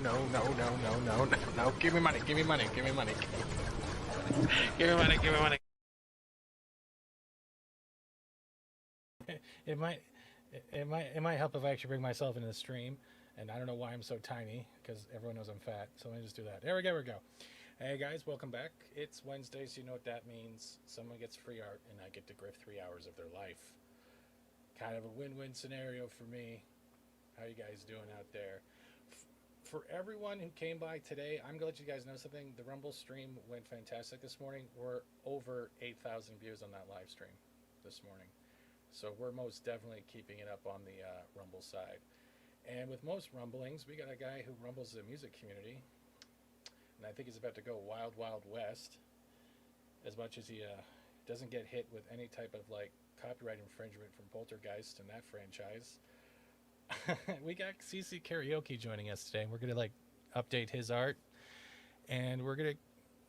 no. Give me money. Give me money. Give me money. Give me money. Give me money. It might help if I actually bring myself into the stream. And I don't know why I'm so tiny, because everyone knows I'm fat. So let me just do that. There we go. Hey guys, welcome back. It's Wednesday, so you know what that means. Someone gets free art, and I get to grift 3 hours of their life. Kind of a win-win scenario for me. How you guys doing out there? For everyone who came by today, I'm going to let you guys know something. The Rumble stream went fantastic this morning. We're over 8,000 views on that live stream this morning. So we're most definitely keeping it up on the Rumble side. And with most rumblings, we got a guy who rumbles the music community. And I think he's about to go wild, wild west. As much as he doesn't get hit with any type of like copyright infringement from Poltergeist and that franchise. We got CC Karaoke joining us today. We're going to like update his art. And we're going to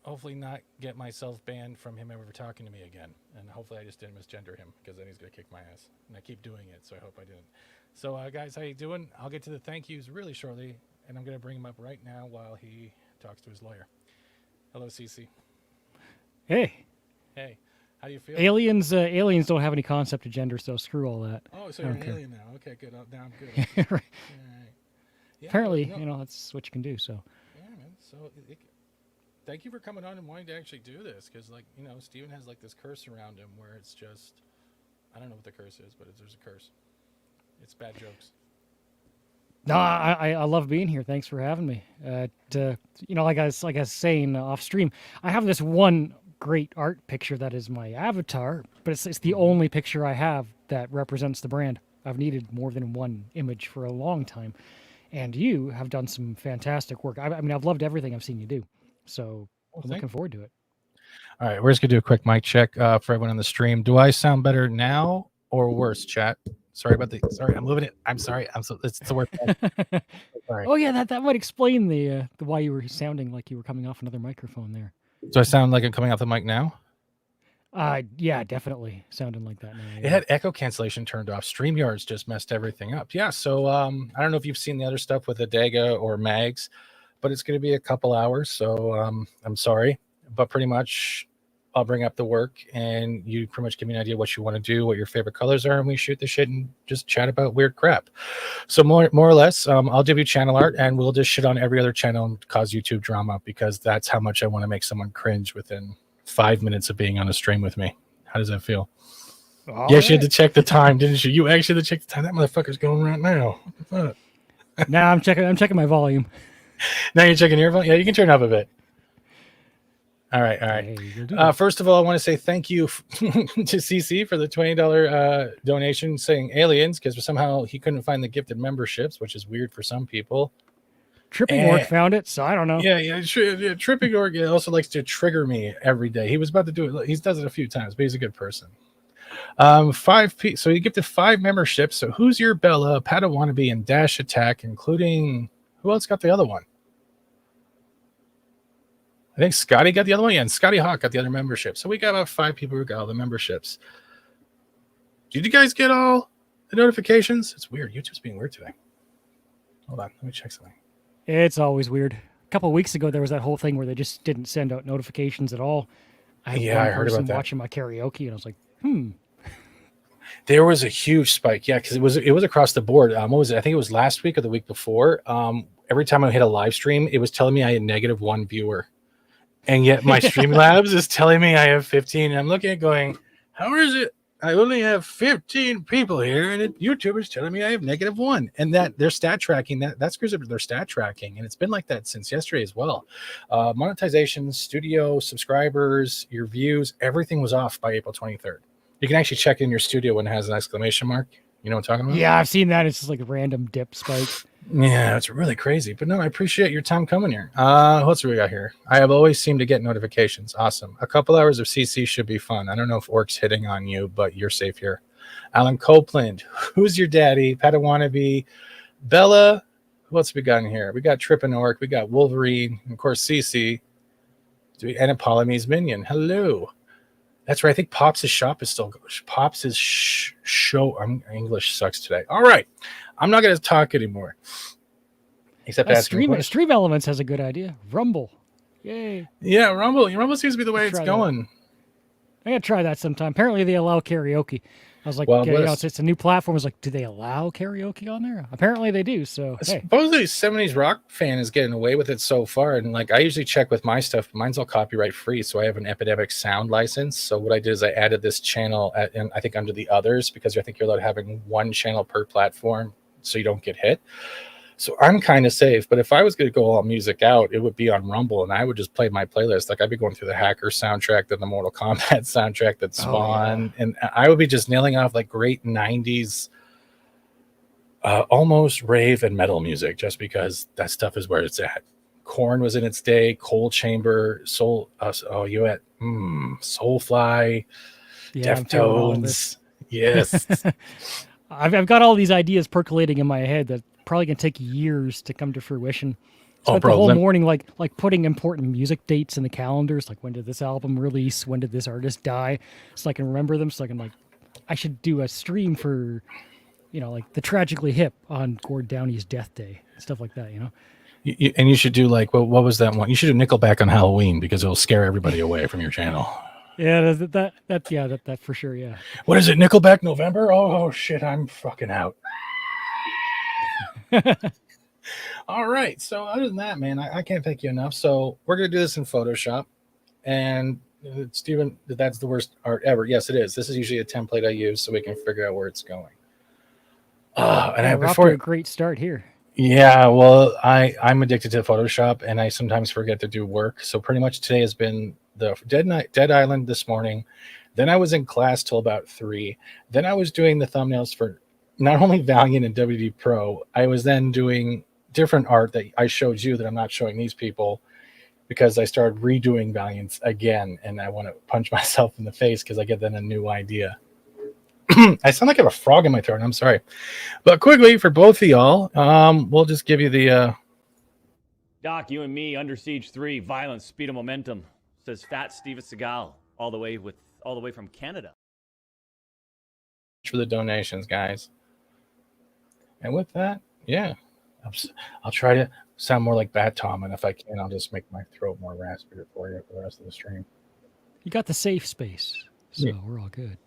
hopefully not get myself banned from him ever talking to me again. And hopefully I just didn't misgender him, because then he's going to kick my ass. And I keep doing it, so I hope I didn't. So guys, how you doing? I'll get to the thank yous really shortly. And I'm going to bring him up right now while he talks to his lawyer. Hello, CC. Hey. How do you feel? Aliens don't have any concept of gender, so screw all that. Oh, so you're an alien now. Okay, good. Now I'm good. Right. Yeah, apparently, that's what you can do. So. Yeah, man. So thank you for coming on and wanting to actually do this, because, like, Steven has like this curse around him where it's just, I don't know what the curse is, but there's a curse. It's bad jokes. No, I love being here. Thanks for having me. Like I was saying off stream, I have this one great art picture that is my avatar, but it's the only picture I have that represents the brand. I've needed more than one image for a long time, and you have done some fantastic work. I mean, I've loved everything I've seen you do, so I'm looking forward to it. All right, we're just gonna do a quick mic check for everyone on the stream. Do I sound better now or worse, chat? Sorry, I'm moving it. I'm sorry. It's the word. Sorry. Oh yeah, that might explain the why you were sounding like you were coming off another microphone there. Do I sound like I'm coming off the mic now? Yeah, definitely sounding like that now. Yeah. It had echo cancellation turned off. StreamYards just messed everything up. Yeah, so I don't know if you've seen the other stuff with Adega or Mags, but it's going to be a couple hours, so I'm sorry. But pretty much I'll bring up the work, and you pretty much give me an idea what you want to do, what your favorite colors are, and we shoot the shit and just chat about weird crap. So more or less, I'll give you channel art, and we'll just shit on every other channel and cause YouTube drama, because that's how much I want to make someone cringe within 5 minutes of being on a stream with me. How does that feel? Yes, you had to check the time, didn't you? You actually had to check the time. That motherfucker's going right now. What the fuck? Now I'm checking my volume. Now you're checking your volume? Yeah, you can turn up a bit. All right. Hey, first of all, I want to say thank you to CC for the $20 donation saying aliens, because somehow he couldn't find the gifted memberships, which is weird for some people. Tripping Orc found it, so I don't know. Yeah. Tripping Orc also likes to trigger me every day. He was about to do it. He does it a few times, but he's a good person. 5P. So he gifted 5 memberships. So who's your Bella, Padawannabe, and Dash Attack, including who else got the other one? I think Scotty got the other one. Yeah, and Scotty Hawk got the other membership. So we got about 5 people who got all the memberships. Did you guys get all the notifications? It's weird. YouTube's being weird today. Hold on. Let me check something. It's always weird. A couple of weeks ago, there was that whole thing where they just didn't send out notifications at all. I heard about that. Watching my karaoke, and I was like, There was a huge spike. Yeah, because it was across the board. What was it? I think it was last week or the week before. Every time I hit a live stream, it was telling me I had -1 viewer. And yet my Streamlabs is telling me I have 15. And I'm looking at going, how is it? I only have 15 people here, and YouTube is telling me I have -1. And that their stat tracking, that screws up their stat tracking. And it's been like that since yesterday as well. Monetization, studio, subscribers, your views, everything was off by April 23rd. You can actually check in your studio when it has an exclamation mark. You know what I'm talking about? Yeah, I've seen that. It's just like a random dip spike. Yeah, it's really crazy. But no, I appreciate your time coming here. What's we got here? I have always seemed to get notifications. Awesome. A couple hours of CC should be fun. I don't know if Orc's hitting on you, but you're safe here. Alan Copeland, who's your daddy? Padawannabe, Bella. Who else we got in here? We got Trippin' Orc. We got Wolverine. And of course, CC. And a Polymies Minion. Hello. That's right. I think Pops' shop is still Pops' show. English sucks today. All right. I'm not going to talk anymore. Except asking questions. Stream Elements has a good idea. Rumble. Yay. Yeah, Rumble. Rumble seems to be the way it's going. I gotta try that sometime. Apparently they allow karaoke. I was like, well, it's a new platform. I was like, do they allow karaoke on there? Apparently they do. So supposedly 70s rock fan is getting away with it so far. And like I usually check with my stuff, but mine's all copyright free. So I have an Epidemic Sound license. So what I did is I added this channel and I think under the others, because I think you're allowed having one channel per platform so you don't get hit. So I'm kind of safe, but if I was going to go all music out, it would be on Rumble, and I would just play my playlist. Like I'd be going through the Hacker soundtrack, then the Mortal Kombat soundtrack, that Spawn, and I would be just nailing off like great 90s, almost rave and metal music, just because that stuff is where it's at. Korn was in its day, Cold Chamber, Soulfly, Deftones. Yes. I've got all these ideas percolating in my head that probably gonna take years to come to fruition. Spent the whole morning like putting important music dates in the calendars, like when did this album release, when did this artist die, so I can remember them. So I can I should do a stream for, like the Tragically Hip on Gord Downey's death day, stuff like that. And you should do like, what was that one? You should do Nickelback on Halloween, because it'll scare everybody away from your channel. Yeah, that for sure. Yeah. What is it? Nickelback November? Oh shit, I'm fucking out. All right. So other than that, man, I can't thank you enough. So we're gonna do this in Photoshop, and Steven, that's the worst art ever. Yes, it is. This is usually a template I use so we can figure out where it's going. We're off to a great start here. Yeah, well, I'm addicted to Photoshop, and I sometimes forget to do work. So pretty much today has been the Dead Island this morning. Then I was in class till about 3. Then I was doing the thumbnails for not only Valiant and WD Pro. I was then doing different art that I showed you that I'm not showing these people, because I started redoing Valiants again, and I want to punch myself in the face because I get then a new idea. I sound like I have a frog in my throat. I'm sorry. But quickly, for both of y'all, we'll just give you the... Doc, you and me, Under Siege 3, violence, speed, and momentum. Says FAT-STEVENSEAGAL, all the way from Canada. For the donations, guys. And with that, yeah, I'll try to sound more like Bat Tom, and if I can, I'll just make my throat more raspier for you for the rest of the stream. You got the safe space, so we're all good.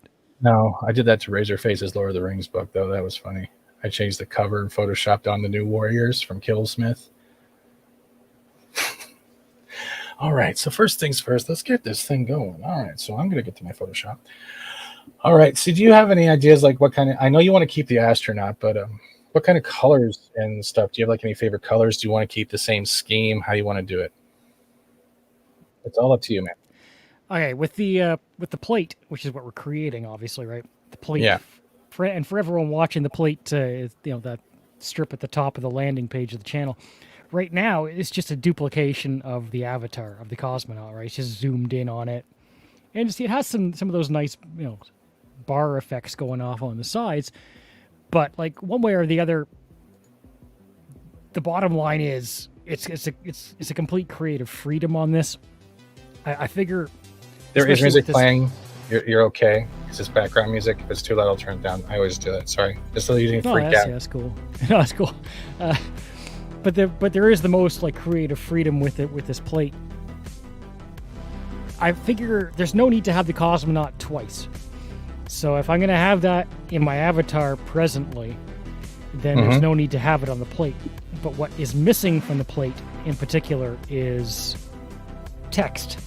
No, I did that to Razorface's Lord of the Rings book, though. That was funny. I changed the cover and photoshopped on the new warriors from Killsmith. All right, so first things first, let's get this thing going. All right, so I'm going to get to my Photoshop. All right, so do you have any ideas, like what kind of... I know you want to keep the astronaut, but what kind of colors and stuff? Do you have like any favorite colors? Do you want to keep the same scheme? How do you want to do it? It's all up to you, man. Okay, with the plate, which is what we're creating, obviously, right? The plate. Yeah. For everyone watching, the plate, is, that strip at the top of the landing page of the channel. Right now, it's just a duplication of the avatar of the cosmonaut, right? It's just zoomed in on it, and it has some of those nice, bar effects going off on the sides. But like one way or the other, the bottom line is it's a complete creative freedom on this. I figure there is music playing. You're okay. It's just background music. If it's too loud, I'll turn it down. I always do that. Sorry, just so you didn't freak out. Yeah, that's cool. No, that's cool. But there is the most like creative freedom with this plate. I figure there's no need to have the cosmonaut twice. So if I'm going to have that in my avatar presently, then there's no need to have it on the plate. But what is missing from the plate in particular is text.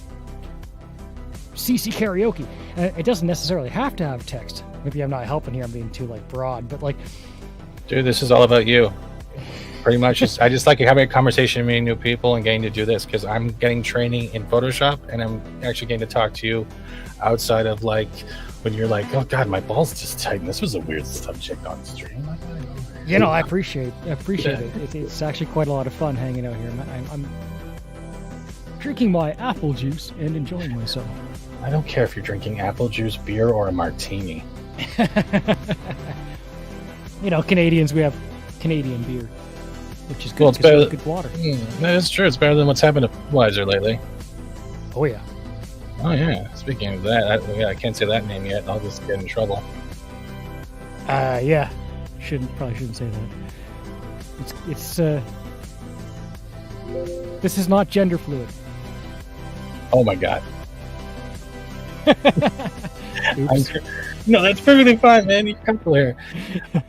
CC karaoke. It doesn't necessarily have to have text. Maybe I'm not helping here. I'm being too broad, but dude, this is all about you. Pretty much, I just like having a conversation with meeting new people and getting to do this, because I'm getting training in Photoshop, and I'm actually getting to talk to you outside of when you're like, oh god, my balls just tightened. This was a weird subject on stream. I appreciate it. It's actually quite a lot of fun hanging out here. I'm drinking my apple juice and enjoying myself. I don't care if you're drinking apple juice, beer, or a martini. Canadians, we have Canadian beer, which is good. Well, it's better. Good water. That's true. It's better than what's happened to Weiser lately. Oh yeah. Oh yeah. Speaking of that, I can't say that name yet. I'll just get in trouble. Yeah. Probably shouldn't say that. This is not gender fluid. Oh my god. Oops. No, that's perfectly fine, man. You're comfortable here.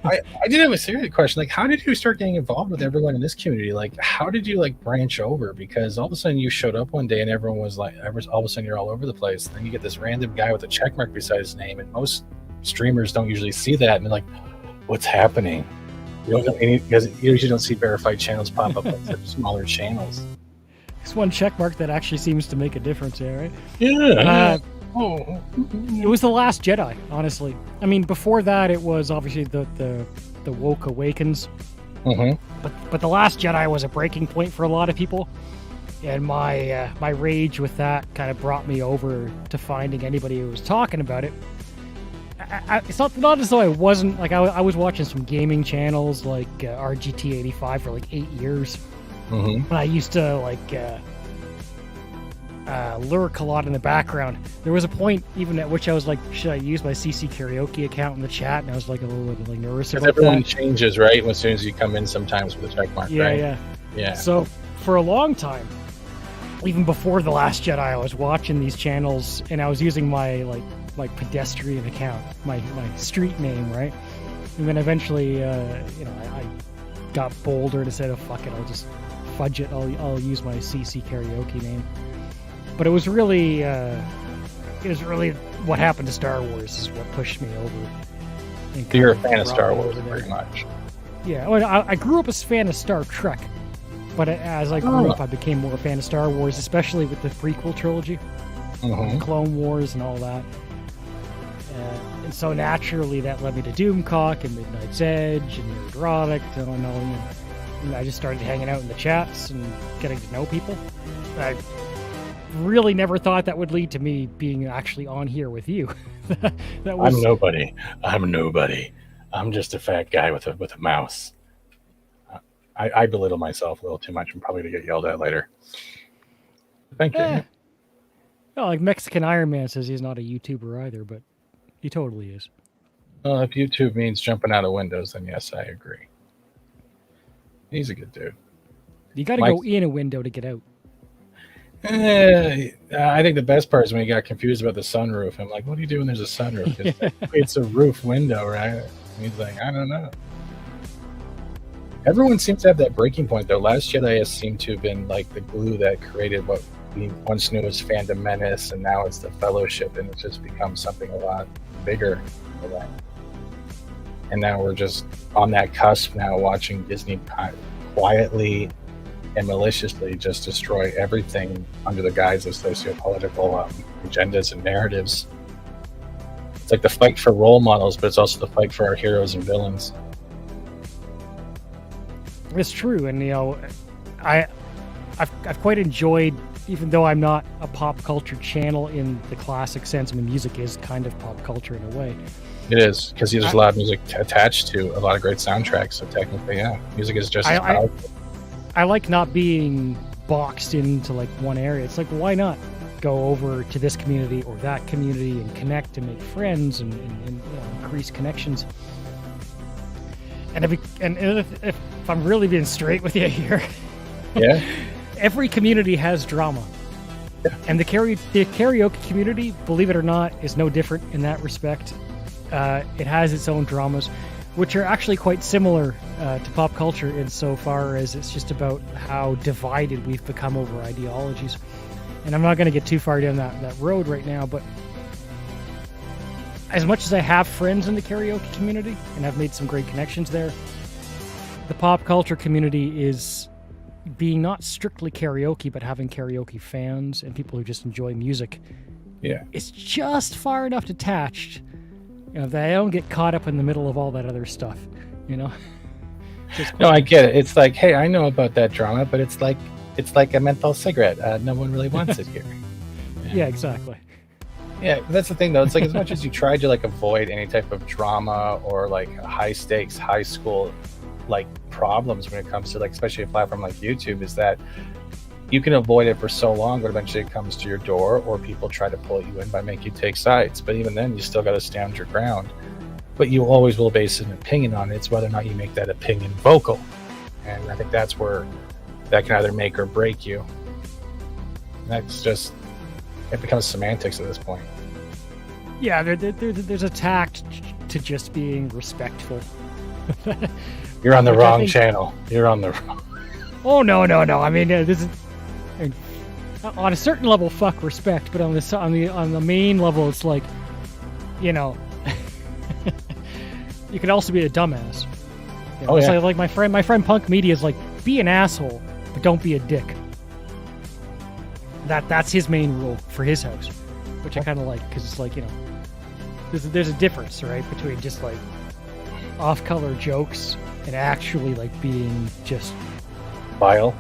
I did have a serious question. Like, how did you start getting involved with everyone in this community? Like, how did you like branch over? Because all of a sudden you showed up one day and everyone was like, all of a sudden you're all over the place. Then you get this random guy with a check mark beside his name, and most streamers don't usually see that, and they're like, "What's happening?" You don't know any, because you usually don't see verified channels pop up on such smaller channels. It's one check mark that actually seems to make a difference there, right? Yeah. It was The Last Jedi, honestly. I mean, before that, it was obviously the Woke Awakens. But The Last Jedi was a breaking point for a lot of people, and my my rage with that kind of brought me over to finding anybody who was talking about it. It's not as though I wasn't like I was watching some gaming channels like RGT85 for like 8 years. And I used to like lurk a lot in the background. There was a point even at which I was like, should I use my CC karaoke account in the chat? And I was like a little bit like nervous about everyone that. changes, right? As soon as you come in, sometimes with a check mark, right? Yeah. So for a long time, even before The Last Jedi, I was watching these channels and I was using my like pedestrian account, my street name, right? And then eventually, I got bolder and said, "Oh fuck it, I'll just fudge it. I'll use my CC karaoke name." But it was really what happened to Star Wars is what pushed me over. So you're a fan of Star Wars, pretty much. Yeah, well, I grew up as a fan of Star Trek, but as I grew up, I became more a fan of Star Wars, especially with the prequel trilogy, the Clone Wars, and all that. And so naturally, that led me to Doomcock and Midnight's Edge and Neurotic, and I just started hanging out in the chats and getting to know people. I really never thought that would lead to me being actually on here with you. That was... I'm nobody. I'm just a fat guy with a mouse. I belittle myself a little too much. I'm probably going to get yelled at later. Thank you. Well, like Mexican Iron Man says he's not a YouTuber either, but he totally is. Well, if YouTube means jumping out of windows, then yes, I agree. He's a good dude. You got to go in a window to get out. I think the best part is when he got confused about the sunroof. I'm like, what do you do when there's a sunroof? It's a roof window, right? And he's like, I don't know. Everyone seems to have that breaking point, though. Last Jedi has seemed to have been like the glue that created what we once knew as Fandom Menace, and now it's the Fellowship, and it's just become something a lot bigger for them. And now we're just on that cusp now, watching Disney quietly and maliciously just destroy everything under the guise of socio-political agendas and narratives. It's like the fight for role models, but it's also the fight for our heroes and villains. It's true, and I've quite enjoyed, even though I'm not a pop culture channel in the classic sense. I mean, music is kind of pop culture in a way. It is, because there's a lot of music attached to a lot of great soundtracks. So technically, yeah, music is just as powerful. I like not being boxed into like one area. It's like, why not go over to this community or that community and connect and make friends and increase connections? And if I'm really being straight with you here, yeah, every community has drama. Yeah. And the karaoke community, believe it or not, is no different in that respect. It has its own dramas, which are actually quite similar to pop culture insofar as it's just about how divided we've become over ideologies. And I'm not going to get too far down that road right now, but as much as I have friends in the karaoke community, and I've made some great connections there, the pop culture community is being not strictly karaoke, but having karaoke fans and people who just enjoy music. Yeah. It's just far enough detached that I don't get caught up in the middle of all that other stuff, No, I get it. It's like, hey, I know about that drama, but it's like a menthol cigarette. No one really wants it here. Yeah, exactly. Yeah, that's the thing, though. It's like as much as you try to like avoid any type of drama or like high stakes, high school like problems when it comes to like, especially a platform like YouTube, is that you can avoid it for so long, but eventually it comes to your door, or people try to pull you in by making you take sides. But even then, you still got to stand your ground. But you always will base an opinion on it. It's whether or not you make that opinion vocal. And I think that's where that can either make or break you. And that's just, it becomes semantics at this point. Yeah, there's a tact to just being respectful. You're on the Which I wrong think- channel. You're on the wrong. Oh no. I mean, this is on a certain level, fuck respect, but on the main level, it's like, you know, you could also be a dumbass. You know, Oh, it's yeah. like my friend Punk Media is like, be an asshole, but don't be a dick. That's his main rule for his house, which I kind of like, because it's like, you know, there's a difference, right, between just like off-color jokes and actually like being just, Vile.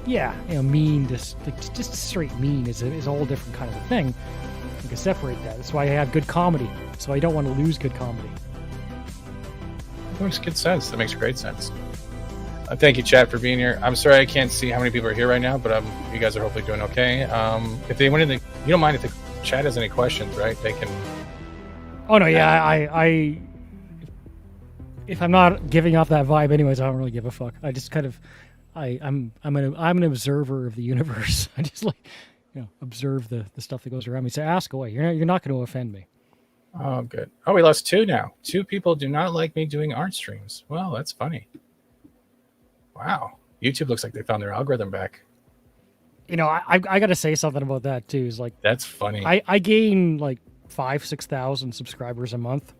yeah, you know, mean. Just straight mean is a whole different kind of a thing. You can separate that. That's why I have good comedy. So I don't want to lose good comedy. That makes good sense. That makes great sense. Thank you, chat, for being here. I'm sorry I can't see how many people are here right now, but you guys are hopefully doing okay. If anyone you don't mind if the chat has any questions, right? They can. Oh no, yeah, I if I'm not giving off that vibe, anyways, I don't really give a fuck. I just kind of, I'm an observer of the universe. I just like, you know, observe the stuff that goes around me. So ask away. You're not going to offend me. Oh, good. Oh, we lost 2 now. 2 people do not like me doing art streams. Well, that's funny. Wow. YouTube looks like they found their algorithm back. You know, I got to say something about that too. Is like, That's funny. I gain like 5,000-6,000 subscribers a month.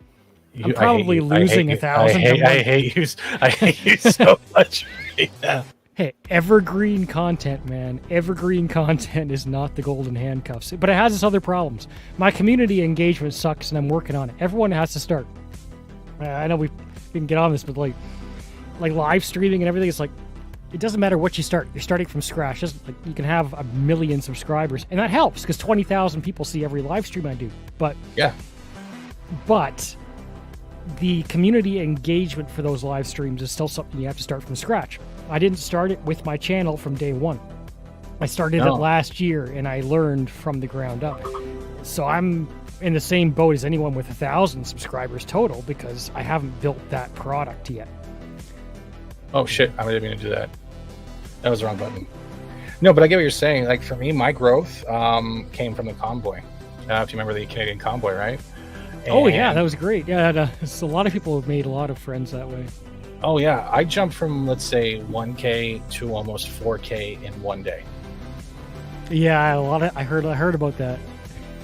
I'm I probably hate you. losing I 1,000. hate you. I hate you so much right now. Hey, evergreen content, man. Evergreen content is not the golden handcuffs, but it has its other problems. My community engagement sucks, and I'm working on it. Everyone has to start. I know we can get on this, but like live streaming and everything, it's like, it doesn't matter what you start. You're starting from scratch. Like, you can have 1 million subscribers, and that helps because 20,000 people see every live stream I do. But Yeah. the community engagement for those live streams is still something you have to start from scratch. I didn't start it with my channel from day one. I started it last year, and I learned from the ground up. So I'm in the same boat as anyone with 1,000 subscribers total because I haven't built that product yet. Oh, shit. I didn't mean to do that. That was the wrong button. No, but I get what you're saying. Like, for me, my growth came from the convoy. If you remember the Canadian convoy, right? Oh, yeah, And- that was great. Yeah, so a lot of people have made a lot of friends that way. Oh, yeah. I jumped from, let's say, 1K to almost 4K in one day. Yeah, I heard about that.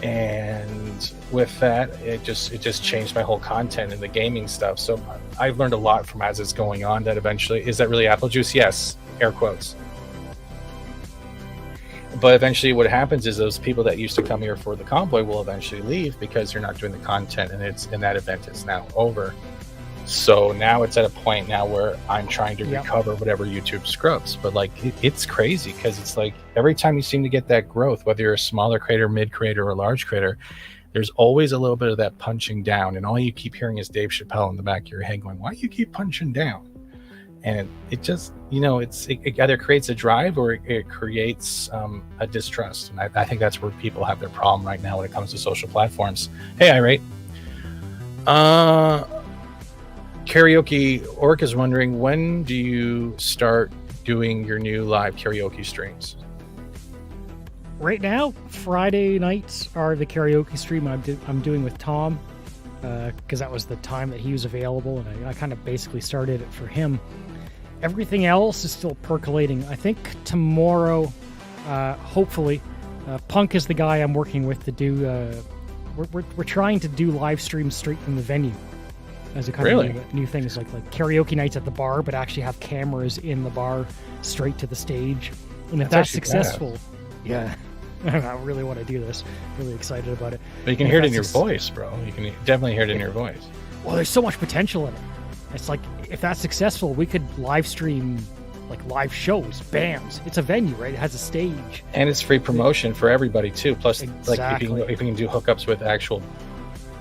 And with that, it just changed my whole content and the gaming stuff. So I've learned a lot from as it's going on. That eventually, is that really apple juice? Yes, air quotes. But eventually, what happens is those people that used to come here for the convoy will eventually leave because you're not doing the content, and that event is now over. So now it's at a point now where I'm trying to recover whatever YouTube scrubs. But like it's crazy because it's like every time you seem to get that growth, whether you're a smaller creator, mid creator, or large creator, there's always a little bit of that punching down, and all you keep hearing is Dave Chappelle in the back of your head going, "Why do you keep punching down?" And it just, you know, it either creates a drive or it creates a distrust. And I think that's where people have their problem right now when it comes to social platforms. Hey, Irate. Karaoke Orc is wondering, when do you start doing your new live karaoke streams? Right now, Friday nights are the karaoke stream I'm doing with Tom, because that was the time that he was available, and I kind of basically started it for him. Everything else is still percolating. I think tomorrow, hopefully, Punk is the guy I'm working with to do. We're trying to do live streams straight from the venue as a kind of new things, like karaoke nights at the bar, but actually have cameras in the bar straight to the stage. And if that's successful, I really want to do this. Really excited about it. But you can hear it in your voice, bro. You can definitely hear it in your voice. Well, there's so much potential in it. It's like, if that's successful, we could live stream like live shows, bands. It's a venue, right? It has a stage. And it's free promotion for everybody too. Plus, Exactly. like if you can do hookups with actual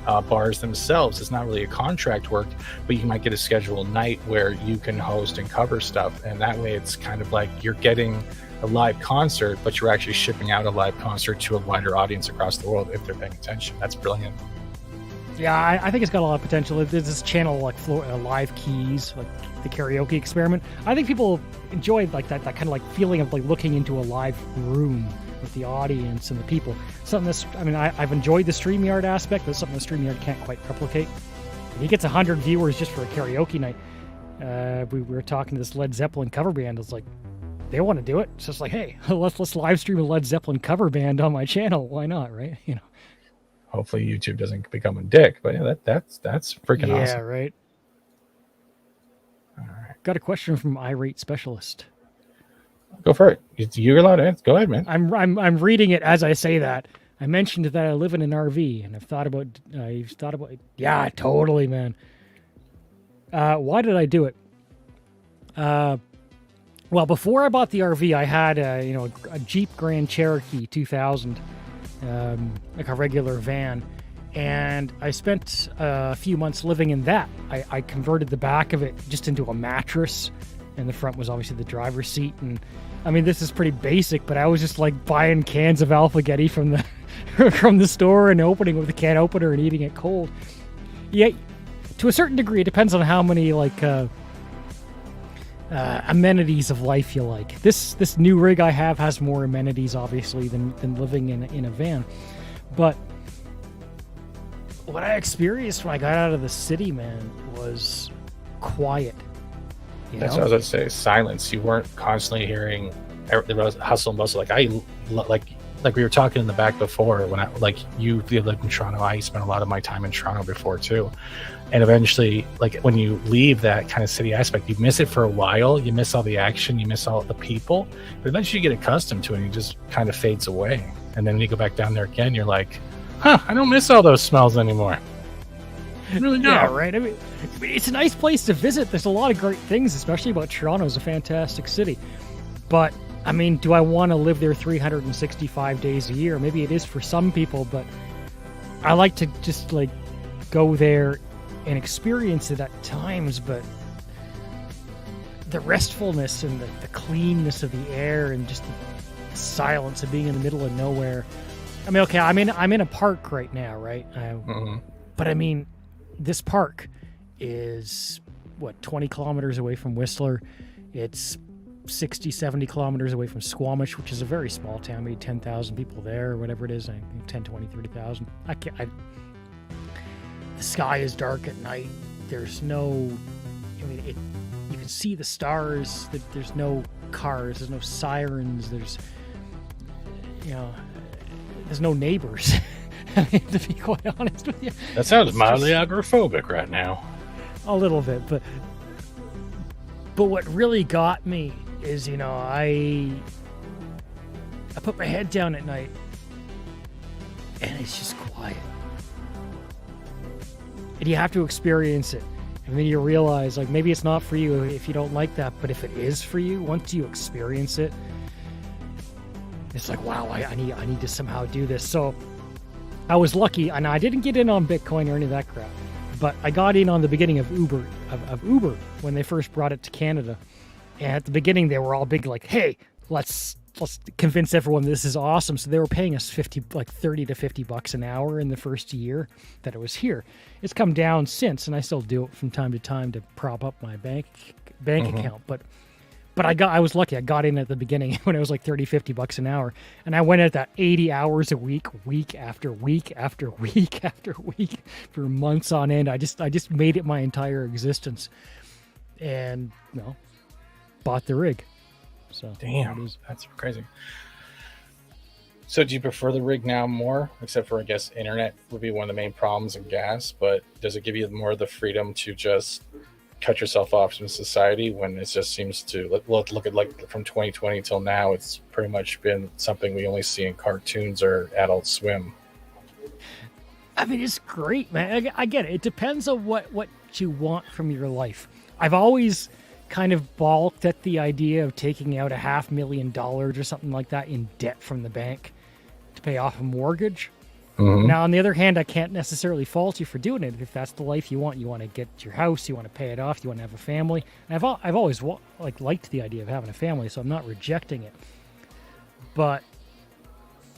bars themselves, it's not really a contract work, but you might get a scheduled night where you can host and cover stuff. And that way it's kind of like you're getting a live concert, but you're actually shipping out a live concert to a wider audience across the world if they're paying attention. That's brilliant. Yeah, I think it's got a lot of potential. There's this channel like Live Keys, like the karaoke experiment. I think people enjoy like that kind of like feeling of like looking into a live room with the audience and the people. Something that's, I mean, I've enjoyed the StreamYard aspect, but it's something the StreamYard can't quite replicate. If he gets 100 viewers just for a karaoke night, we were talking to this Led Zeppelin cover band. It's like, they want to do it. So it's like, hey, let's live stream a Led Zeppelin cover band on my channel. Why not, right? You know. Hopefully YouTube doesn't become a dick, but yeah, that's freaking awesome. Yeah, right. All right. Got a question from Irate Specialist. Go for it. You're allowed to answer. Go ahead, man. I'm reading it as I say that. I mentioned that I live in an RV, and I've thought about yeah, totally, man. Why did I do it? Well, before I bought the RV, I had a Jeep Grand Cherokee 2000, like a regular van, and I spent a few months living in that. I converted the back of it just into a mattress, and the front was obviously the driver's seat. And I mean, this is pretty basic, but I was just like buying cans of Alphagetti from the from the store and opening with a can opener and eating it cold. Yeah, to a certain degree, it depends on how many like amenities of life you like. This new rig I have has more amenities, obviously, than living in a van. But what I experienced when I got out of the city, man, was quiet. That's what I was going to say. Silence. You weren't constantly hearing the hustle and bustle. Like we were talking in the back before, when you lived in Toronto, I spent a lot of my time in Toronto before too. And eventually, like when you leave that kind of city aspect, you miss it for a while. You miss all the action, you miss all the people. But eventually you get accustomed to it and it just kind of fades away. And then when you go back down there again, you're like, I don't miss all those smells anymore. I really don't. Yeah, right. I mean, it's a nice place to visit. There's a lot of great things, especially about Toronto. It's a fantastic city. But I mean, do I want to live there 365 days a year? Maybe it is for some people, but I like to just like go there and experience it at times. But the restfulness and the cleanness of the air and just the silence of being in the middle of nowhere. I mean, okay, I'm in a park right now, right? But I mean, this park is 20 kilometers away from Whistler. It's 60, 70 kilometers away from Squamish, which is a very small town, maybe 10,000 people there or whatever it is. 10, 20, 30,000. The sky is dark at night. There's no, you can see the stars. There's no cars. There's no sirens. There's no neighbors. I mean, to be quite honest with you. That sounds mildly agoraphobic right now. A little bit, but what really got me is, I put my head down at night and it's just quiet. And you have to experience it. And then you realize, like, maybe it's not for you if you don't like that, but if it is for you, once you experience it, it's like, wow, I need to somehow do this. So I was lucky, and I didn't get in on Bitcoin or any of that crap, but I got in on the beginning of Uber when they first brought it to Canada. And at the beginning, they were all big, like, hey, let's convince everyone this is awesome. So they were paying us $30 to $50 an hour in the first year that it was here. It's come down since, and I still do it from time to time to prop up my bank account. But I was lucky. I got in at the beginning when it was like $30-$50 an hour, and I went at that 80 hours a week, week after week after week after week for months on end. I just made it my entire existence, and bought the rig. So damn, that's crazy. So do you prefer the rig now more, except for, I guess, internet would be one of the main problems and gas, but does it give you more of the freedom to just cut yourself off from society when it just seems to look at, like, from 2020 till now, it's pretty much been something we only see in cartoons or Adult Swim? I mean, it's great, man. I get it. It depends on what you want from your life. I've always kind of balked at the idea of taking out $500,000 or something like that in debt from the bank to pay off a mortgage. Mm-hmm. Now, on the other hand, I can't necessarily fault you for doing it. If that's the life you want to get your house, you want to pay it off, you want to have a family. And I've always liked the idea of having a family, so I'm not rejecting it. But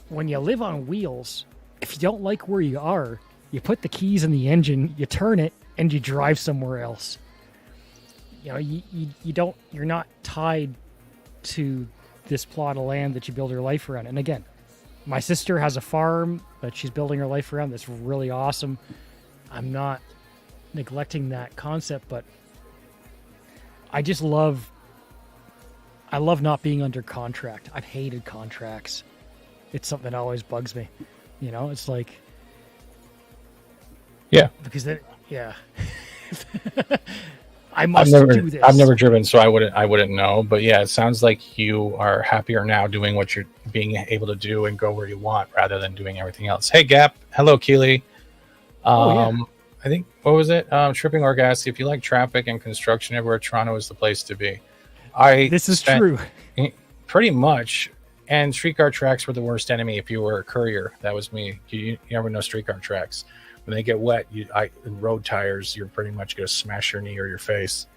when you live on wheels, if you don't like where you are, You put the keys in the engine, you turn it, and you drive somewhere else. You know, you're not tied to this plot of land that you build your life around. And again, my sister has a farm that she's building her life around. That's really awesome. I'm not neglecting that concept, but I love not being under contract. I've hated contracts. It's something that always bugs me. You know, it's like, Yeah. because then, yeah, I must do this. I've never driven, so I wouldn't know. But yeah, it sounds like you are happier now doing what you're being able to do and go where you want rather than doing everything else. Hey, Gap. Hello, Keely. Yeah. I think, what was it? Tripping Orgassi. If you like traffic and construction everywhere, Toronto is the place to be. This is true. Pretty much. And streetcar tracks were the worst enemy if you were a courier. That was me. You never know streetcar tracks. When they get wet, in road tires, you're pretty much going to smash your knee or your face.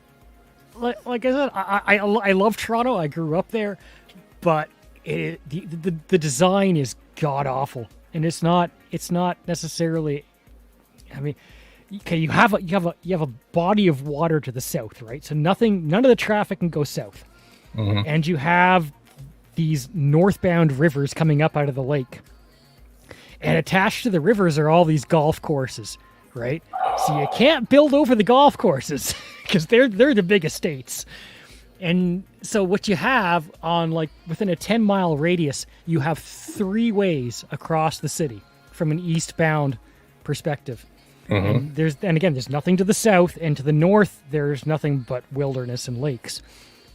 Like I said, I love Toronto. I grew up there, but the design is god awful, and it's not necessarily. I mean, okay, you have a body of water to the south, right? So none of the traffic can go south, and you have these northbound rivers coming up out of the lake. And attached to the rivers are all these golf courses, right? So you can't build over the golf courses because they're the big estates. And so what you have on, like, within a 10-mile radius, you have 3 ways across the city from an eastbound perspective. And again, there's nothing to the south, and to the north, there's nothing but wilderness and lakes.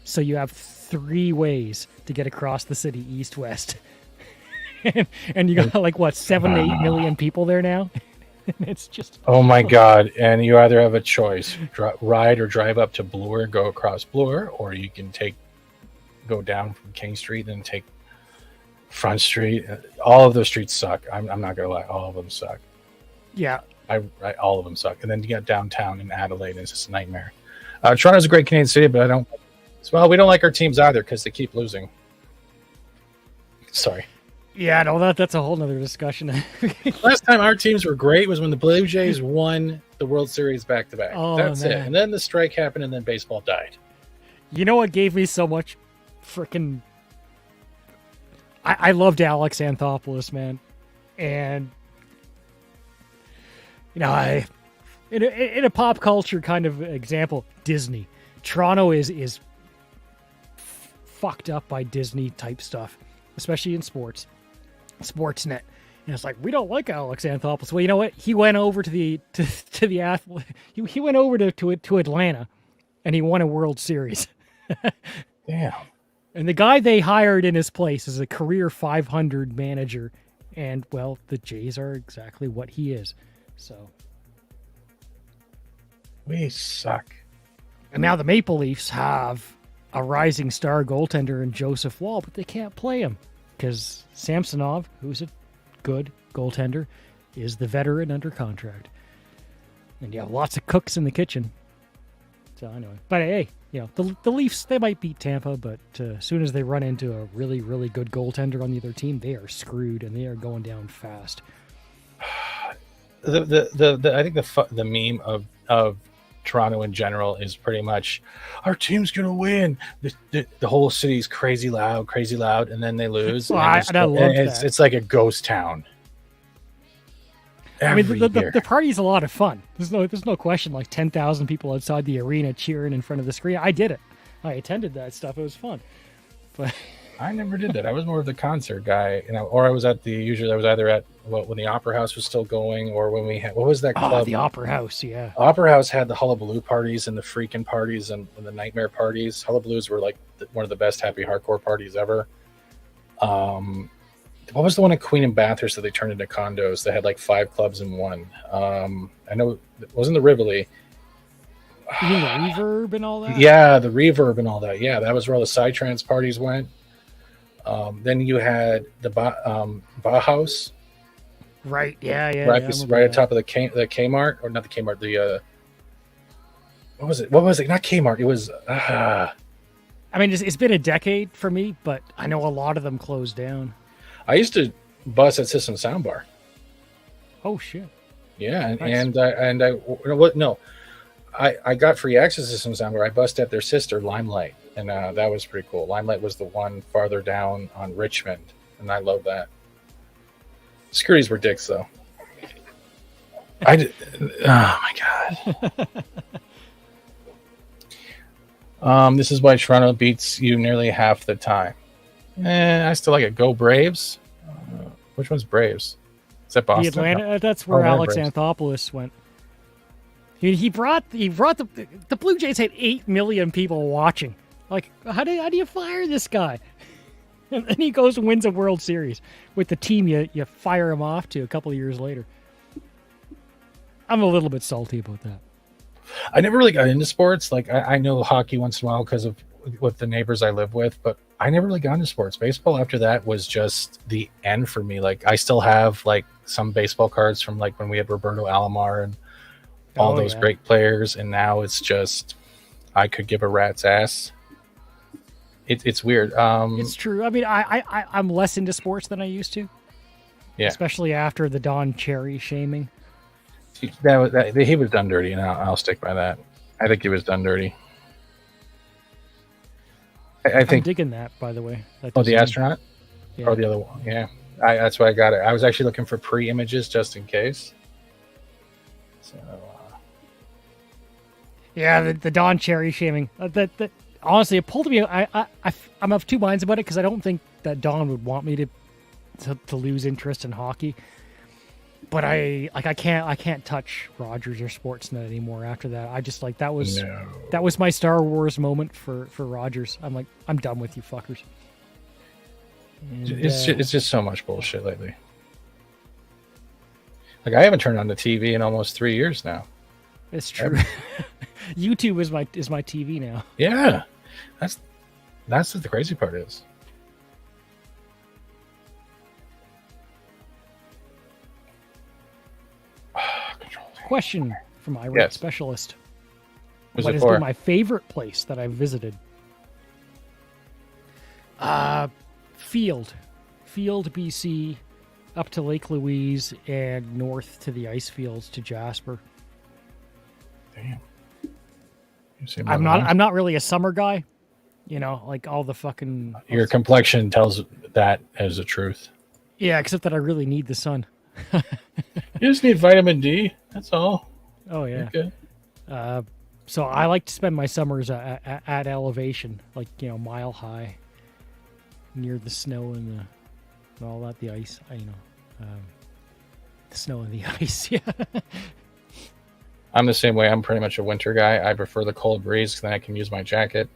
So you have 3 ways to get across the city, east-west. And you got like what, 7 to 8 million people there now. It's just, oh my god! And you either have a choice: ride or drive up to Bloor, go across Bloor, or you can go down from King Street and take Front Street. All of those streets suck. I'm not gonna lie, all of them suck. yeah. All of them suck. And then you get downtown in Adelaide, and it's just a nightmare. Toronto's a great Canadian city, but we don't like our teams either because they keep losing. Sorry. Yeah, no, that's a whole nother discussion. Last time our teams were great was when the Blue Jays won the World Series back-to-back. Oh, that's man. it. And then the strike happened, and then baseball died. You know what gave me so much freaking... I loved Alex Anthopoulos, man. And, you know, in a pop culture kind of example, Disney. Toronto is fucked up by Disney-type stuff, especially in sports. Sportsnet, and it's like, we don't like Alex Anthopoulos. Well, you know what? He went over to the athlete. He went over to Atlanta, and he won a World Series. Damn. And the guy they hired in his place is a career 500 manager, and well, the Jays are exactly what he is. So We suck. And now the Maple Leafs have a rising star goaltender in Joseph Wall, but they can't play him because Samsonov, who's a good goaltender, is the veteran under contract. And you have lots of cooks in the kitchen. So anyway, but hey, you know, the Leafs, they might beat Tampa, but as soon as they run into a really, really good goaltender on the other team, they are screwed and they are going down fast. I think the meme of Toronto in general is pretty much, our team's gonna win. The whole city's crazy loud, and then they lose. Well, and I love that. It's like a ghost town. I mean, the party's a lot of fun. There's no question. Like 10,000 people outside the arena cheering in front of the screen. I did it. I attended that stuff. It was fun. But I never did that. I was more of the concert guy, or I was usually I was either at when the Opera House was still going, or when we had, what was that club? The Opera House, yeah. Opera House had the Hullabaloo parties and the freaking parties and the nightmare parties. Hullabaloos were like one of the best happy hardcore parties ever. What was the one at Queen and Bathurst that they turned into condos? They had like 5 clubs in one. I know it wasn't the Rivoli. You mean the Reverb and all that? Yeah, the Reverb and all that. Yeah, that was where all the Psytrance parties went. Then you had the Bauhaus. Right, yeah. Right at top of the Kmart, or not the Kmart, the what was it? Not Kmart. It was I mean, it's been a decade for me, but I know a lot of them closed down. I used to bus at System Soundbar. Oh shit. Yeah, Nice. and I what no, I got free access to some sound where I busted at their sister Limelight, and that was pretty cool. Limelight was the one farther down on Richmond, and I love that. Securities were dicks though. I did, oh my god. This is why Toronto beats you nearly half the time. I still like it. Go Braves. Which one's Braves? Is that Boston? The Atlanta. That's where Oh, Alex Braves. Anthopoulos went. He brought the Blue Jays had 8 million people watching. Like, how do you fire this guy? And then he goes and wins a World Series with the team you fire him off to a couple of years later. I'm a little bit salty about that. I never really got into sports. Like I know hockey once in a while because of with the neighbors I live with, but I never really got into sports. Baseball after that was just the end for me. Like I still have like some baseball cards from like when we had Roberto Alomar and all those great players, and now it's just I could give a rat's ass. It's weird. It's true. I mean, I'm less into sports than I used to. Yeah. Especially after the Don Cherry shaming. He was done dirty, and I'll stick by that. I think he was done dirty. I think. I'm digging that, by the way. That Oh, the design. astronaut? Yeah. Or the other one? Yeah. That's why I got it. I was actually looking for pre-images just in case. So. Yeah, the Don Cherry shaming. That honestly, it pulled me. I'm of two minds about it because I don't think that Don would want me to lose interest in hockey. But I can't touch Rogers or Sportsnet anymore after that. I just like that was my Star Wars moment for Rogers. I'm like, I'm done with you fuckers. And, it's just so much bullshit lately. Like I haven't turned on the TV in almost 3 years now. It's true. YouTube is my TV now. Yeah, that's what the crazy part is. Question from Irate Yes. Specialist. What's What it has for? been my favorite place that I've visited? Field, BC, up to Lake Louise, and north to the ice fields to Jasper. Damn. I'm not really a summer guy, like all the fucking. Your complexion tells that as the truth. Yeah, except that I really need the sun. You just need vitamin D. That's all. Oh yeah. Okay. So I like to spend my summers at elevation, like mile high, near the snow and all that, the ice. The snow and the ice. Yeah. I'm the same way. I'm pretty much a winter guy. I prefer the cold breeze because then I can use my jacket.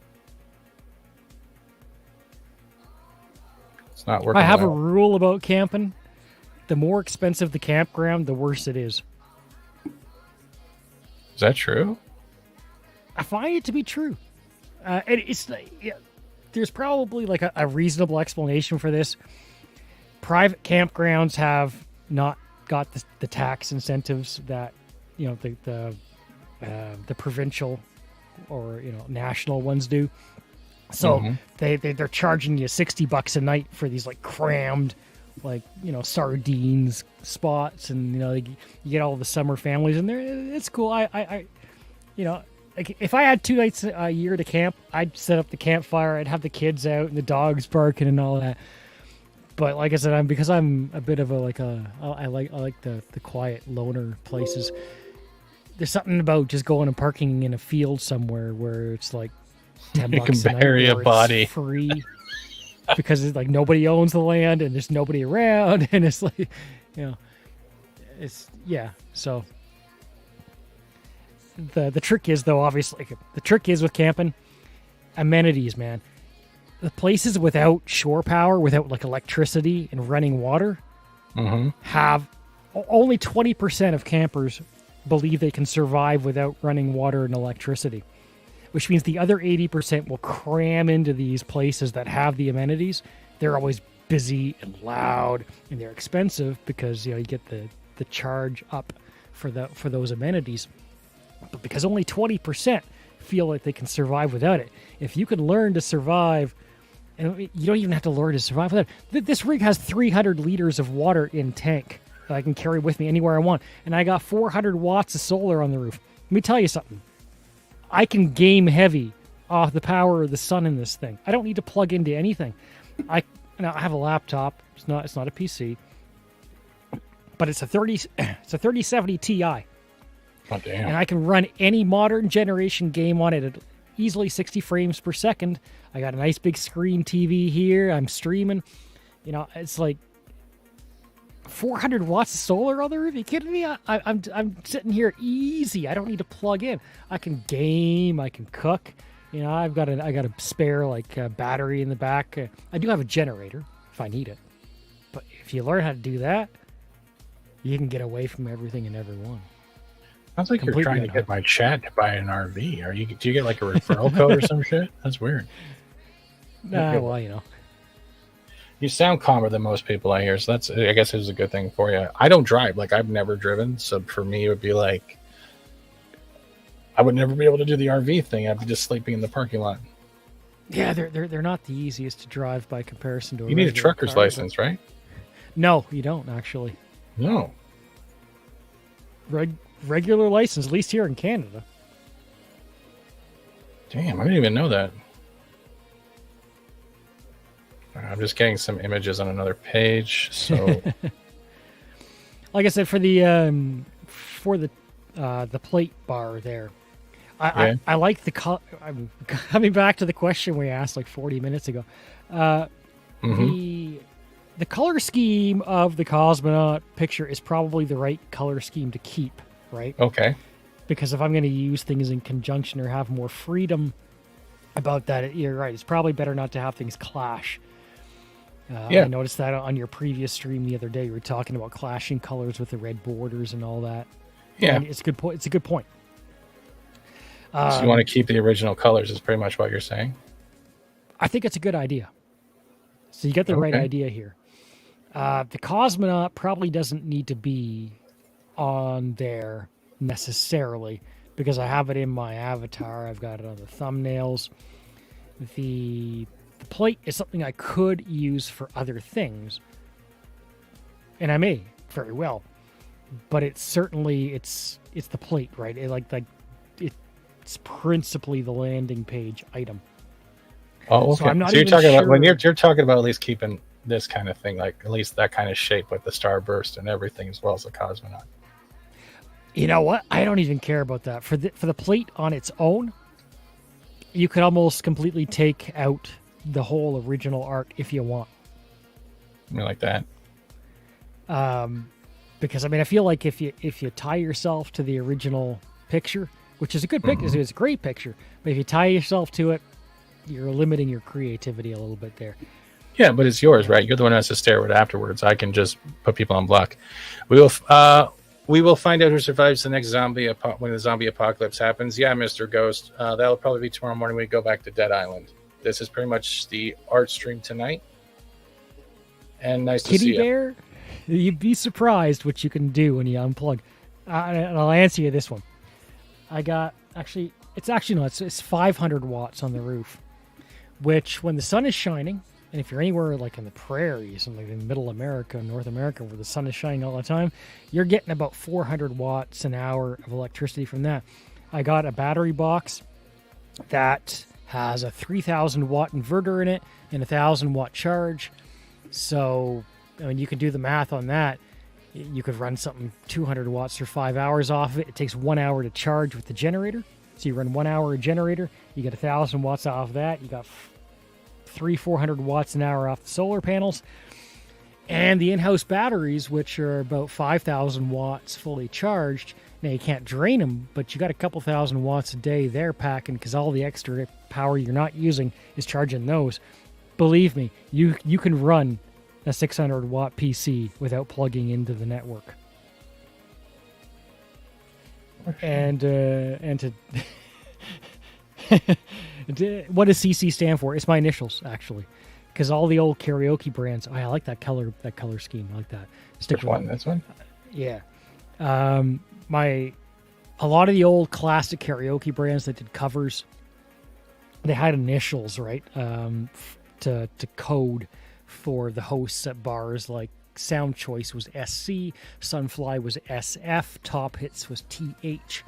It's not working. I have a well. rule about camping. The more expensive the campground, the worse it is. Is that true? I find it to be true. And it's there's probably like a reasonable explanation for this. Private campgrounds have not got the tax incentives that the provincial or national ones do. So they're charging you $60 a night for these like crammed, like sardines spots, and you get all the summer families in there. It's cool. I like if I had 2 nights a year to camp, I'd set up the campfire. I'd have the kids out and the dogs barking and all that. But like I said, because I'm a bit of I like the quiet loner places. There's something about just going and parking in a field somewhere where it's like $10 You can a night, bury a or it's body. free because it's like nobody owns the land and there's nobody around, and it's like it's so the trick is, though, obviously the trick is with camping, amenities, man. The places without shore power, without like electricity and running water, have only 20% of campers believe they can survive without running water and electricity, which means the other 80% will cram into these places that have the amenities. They're always busy and loud, and they're expensive because you get the charge up for those amenities. But because only 20% feel like they can survive without it, if you can learn to survive, and you don't even have to learn to survive without it. This rig has 300 liters of water in tank. that I can carry with me anywhere I want. And I got 400 watts of solar on the roof. Let me tell you something. I can game heavy off the power of the sun in this thing. I don't need to plug into anything. I have a laptop. It's not a PC, but it's a 3070 Ti. Oh, damn. And I can run any modern generation game on it at easily 60 frames per second. I got a nice big screen TV here. I'm streaming. You know, it's like 400 watts of solar on the roof. Are you kidding me? I'm sitting here easy. I don't need to plug in. I can game. I can cook. You know, I got a spare battery in the back. I do have a generator if I need it. But if you learn how to do that, you can get away from everything and everyone. Sounds like Completely you're trying to get my chat to buy an RV. Do you get like a referral code or some shit? That's weird. Well, you know. You sound calmer than most people I hear, so I guess it's a good thing for you. I don't drive. Like, I've never driven, so for me it would be like I would never be able to do the RV thing. I'd be just sleeping in the parking lot. Yeah, they're not the easiest to drive by comparison to. You need a trucker's license, right? No, you don't actually. No. Regular license, at least here in Canada. Damn, I didn't even know that. I'm just getting some images on another page. So, like I said, for the plate bar there, I like the color. I'm coming back to the question we asked like 40 minutes ago. The color scheme of the cosmonaut picture is probably the right color scheme to keep, right? Okay. Because if I'm going to use things in conjunction or have more freedom about that, you're right. It's probably better not to have things clash. I noticed that on your previous stream the other day. You were talking about clashing colors with the red borders and all that. Yeah, and it's a good point. It's a good point. So you want to keep the original colors is pretty much what you're saying? I think it's a good idea. So you get the right idea here. The cosmonaut probably doesn't need to be on there necessarily because I have it in my avatar. I've got it on the thumbnails. The plate is something I could use for other things, and I may very well, but it's the plate, right? It's principally the landing page item. Oh, okay. So, you're talking about when you're talking about at least keeping this kind of thing, like at least that kind of shape with the starburst and everything, as well as the cosmonaut. You know what? I don't even care about that. For the plate on its own, you could almost completely take out the whole original art if you want. I mean, like that. Because I feel like if you tie yourself to the original picture, which is a good picture, it's a great picture, but if you tie yourself to it, you're limiting your creativity a little bit there. Yeah, but it's yours, right? You're the one who has to stare at it afterwards. I can just put people on block. We will find out who survives the next when the zombie apocalypse happens. Yeah, Mr. Ghost. That'll probably be tomorrow morning when we go back to Dead Island. This is pretty much the art stream tonight. And nice to see you. Kitty Bear, you'd be surprised what you can do when you unplug. And I'll answer you this one. I got, it's 500 watts on the roof, which when the sun is shining, and if you're anywhere like in the prairies and like in middle America, North America, where the sun is shining all the time, you're getting about 400 watts an hour of electricity from that. I got a battery box that has a 3,000 watt inverter in it and 1,000 watt charge. So, you can do the math on that. You could run something 200 watts for 5 hours off of it. It takes 1 hour to charge with the generator. So you run 1 hour a generator, you get 1,000 watts off that. You got 400 watts an hour off the solar panels. And the in-house batteries, which are about 5,000 watts fully charged. Now, you can't drain them, but you got a couple thousand watts a day there packing because all the extra power you're not using is charging those. Believe me, you can run a 600 watt PC without plugging into the network. And to what does CC stand for? It's my initials, actually, because all the old karaoke brands. Oh, I like that color scheme. I like that. Which one? This one? Yeah. A lot of the old classic karaoke brands that did covers, they had initials, right? To code for the hosts at bars like sound choice was SC, Sunfly was SF, Top Hits was TH.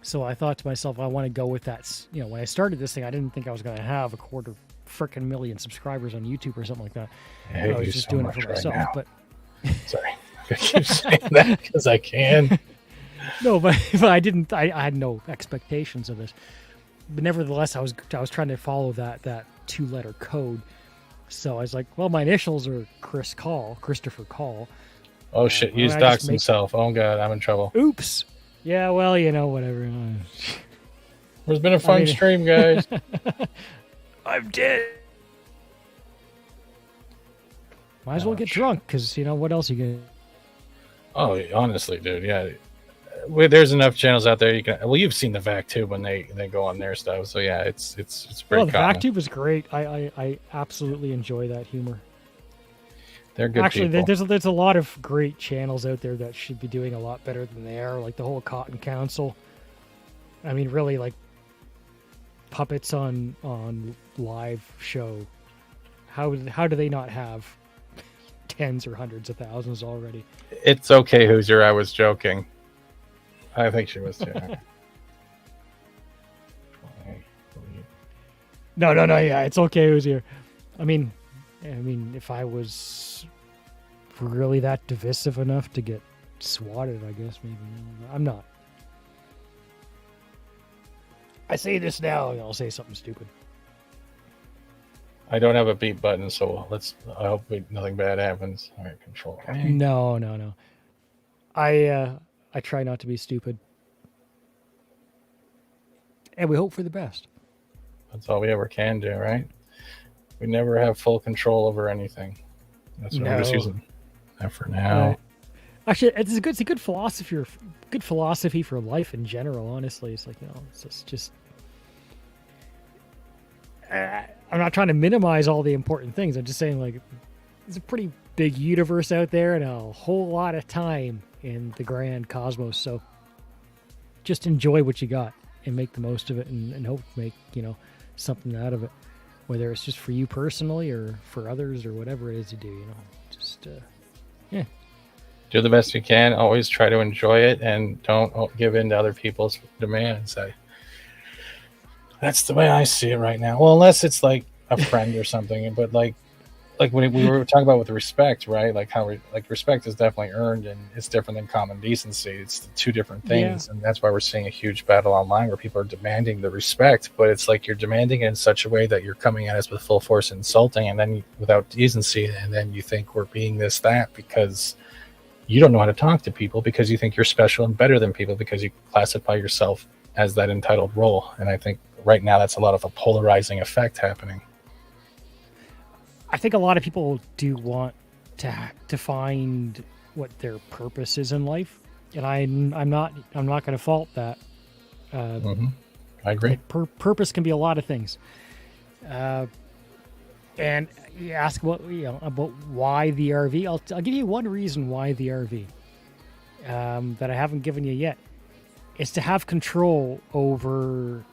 So I thought to myself, I want to go with that. You know, when I started this thing, I didn't think I was going to have a quarter freaking million subscribers on YouTube or something like that. I was just doing it for myself. Now. But sorry, I keep saying that because I can. No, but I didn't. I had no expectations of this. But nevertheless, I was trying to follow that 2-letter code. So I was like, well, my initials are Christopher Call. Oh shit! He's doxed himself. Oh god, I'm in trouble. Oops. Yeah, well, you know, whatever. It's been a fun stream, guys. I'm dead. Might as well get drunk, because, you know, what else you can... Oh, honestly, dude, yeah. There's enough channels out there you can... Well, you've seen the VAC too when they go on their stuff. So, yeah, it's pretty the common. VACTube is great. I absolutely enjoy that humor. They're good Actually, people. there's a lot of great channels out there that should be doing a lot better than they are. Like the whole Cotton Council. I mean, really, like puppets on live show. How do they not have tens or hundreds of thousands already? It's okay, Hoosier. I was joking. I think she was too. No. Yeah, it's okay, Hoosier. I mean, if I was really that divisive enough to get swatted, I guess maybe. I'm not. I say this now, and I'll say something stupid. I don't have a beep button, so I hope nothing bad happens. All right, control. No. I try not to be stupid, and we hope for the best. That's all we ever can do, right? We never have full control over anything. That's what I'm just using that for now. Actually, it's a good philosophy for life in general. Honestly, it's like, you know, it's just. I'm not trying to minimize all the important things. I'm just saying, like, there's a pretty big universe out there and a whole lot of time in the grand cosmos. So just enjoy what you got and make the most of it, and hope to make, you know, something out of it, whether it's just for you personally or for others or whatever it is you do. You know, just do the best you can. Always try to enjoy it, and don't give in to other people's demands. That's the way I see it right now. Well, unless it's like a friend or something, but like when we were talking about with respect, right? Like how respect is definitely earned, and it's different than common decency. It's two different things, and that's why we're seeing a huge battle online where people are demanding the respect, but it's like you're demanding it in such a way that you're coming at us with full force, insulting, and then without decency, and then you think we're being that because you don't know how to talk to people, because you think you're special and better than people because you classify yourself as that entitled role. And I think right now that's a lot of a polarizing effect happening. I think a lot of people do want to find what their purpose is in life, and I'm not going to fault that. I agree. Purpose can be a lot of things, and you ask about why the RV. I'll give you one reason why the RV that I haven't given you yet. Is to have control over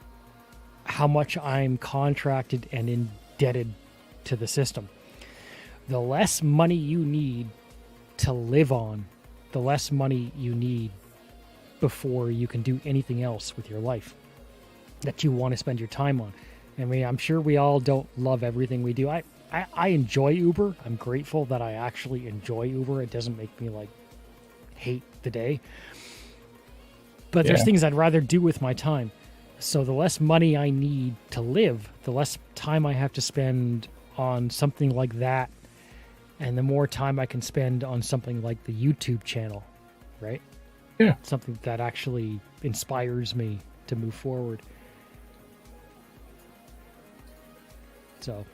how much I'm contracted and indebted to the system. The less money you need to live on, the less money you need before you can do anything else with your life that you want to spend your time on. I mean, I'm sure we all don't love everything we do. I enjoy Uber. I'm grateful that I actually enjoy Uber. It doesn't make me like hate the day. But there's things I'd rather do with my time. So the less money I need to live, the less time I have to spend on something like that, and the more time I can spend on something like the YouTube channel, right? Yeah. Something that actually inspires me to move forward. So.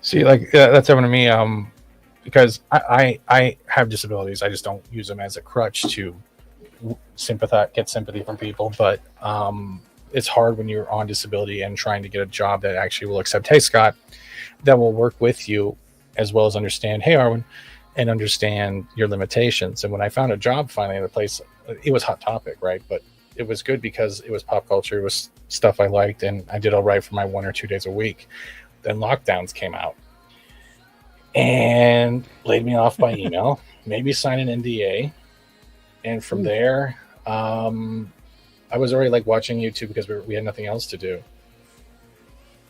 See, like, that's happened to me because I have disabilities. I just don't use them as a crutch to get sympathy from people, but it's hard when you're on disability and trying to get a job that actually will accept, hey Scott, that will work with you, as well as understand, hey Arwen, and understand your limitations. And when I found a job finally at a place, it was Hot Topic, right? But it was good because it was pop culture, it was stuff I liked, and I did all right for my 1 or 2 days a week. Then lockdowns came out, and laid me off by email, maybe sign an NDA. And from there, I was already like watching YouTube because we had nothing else to do.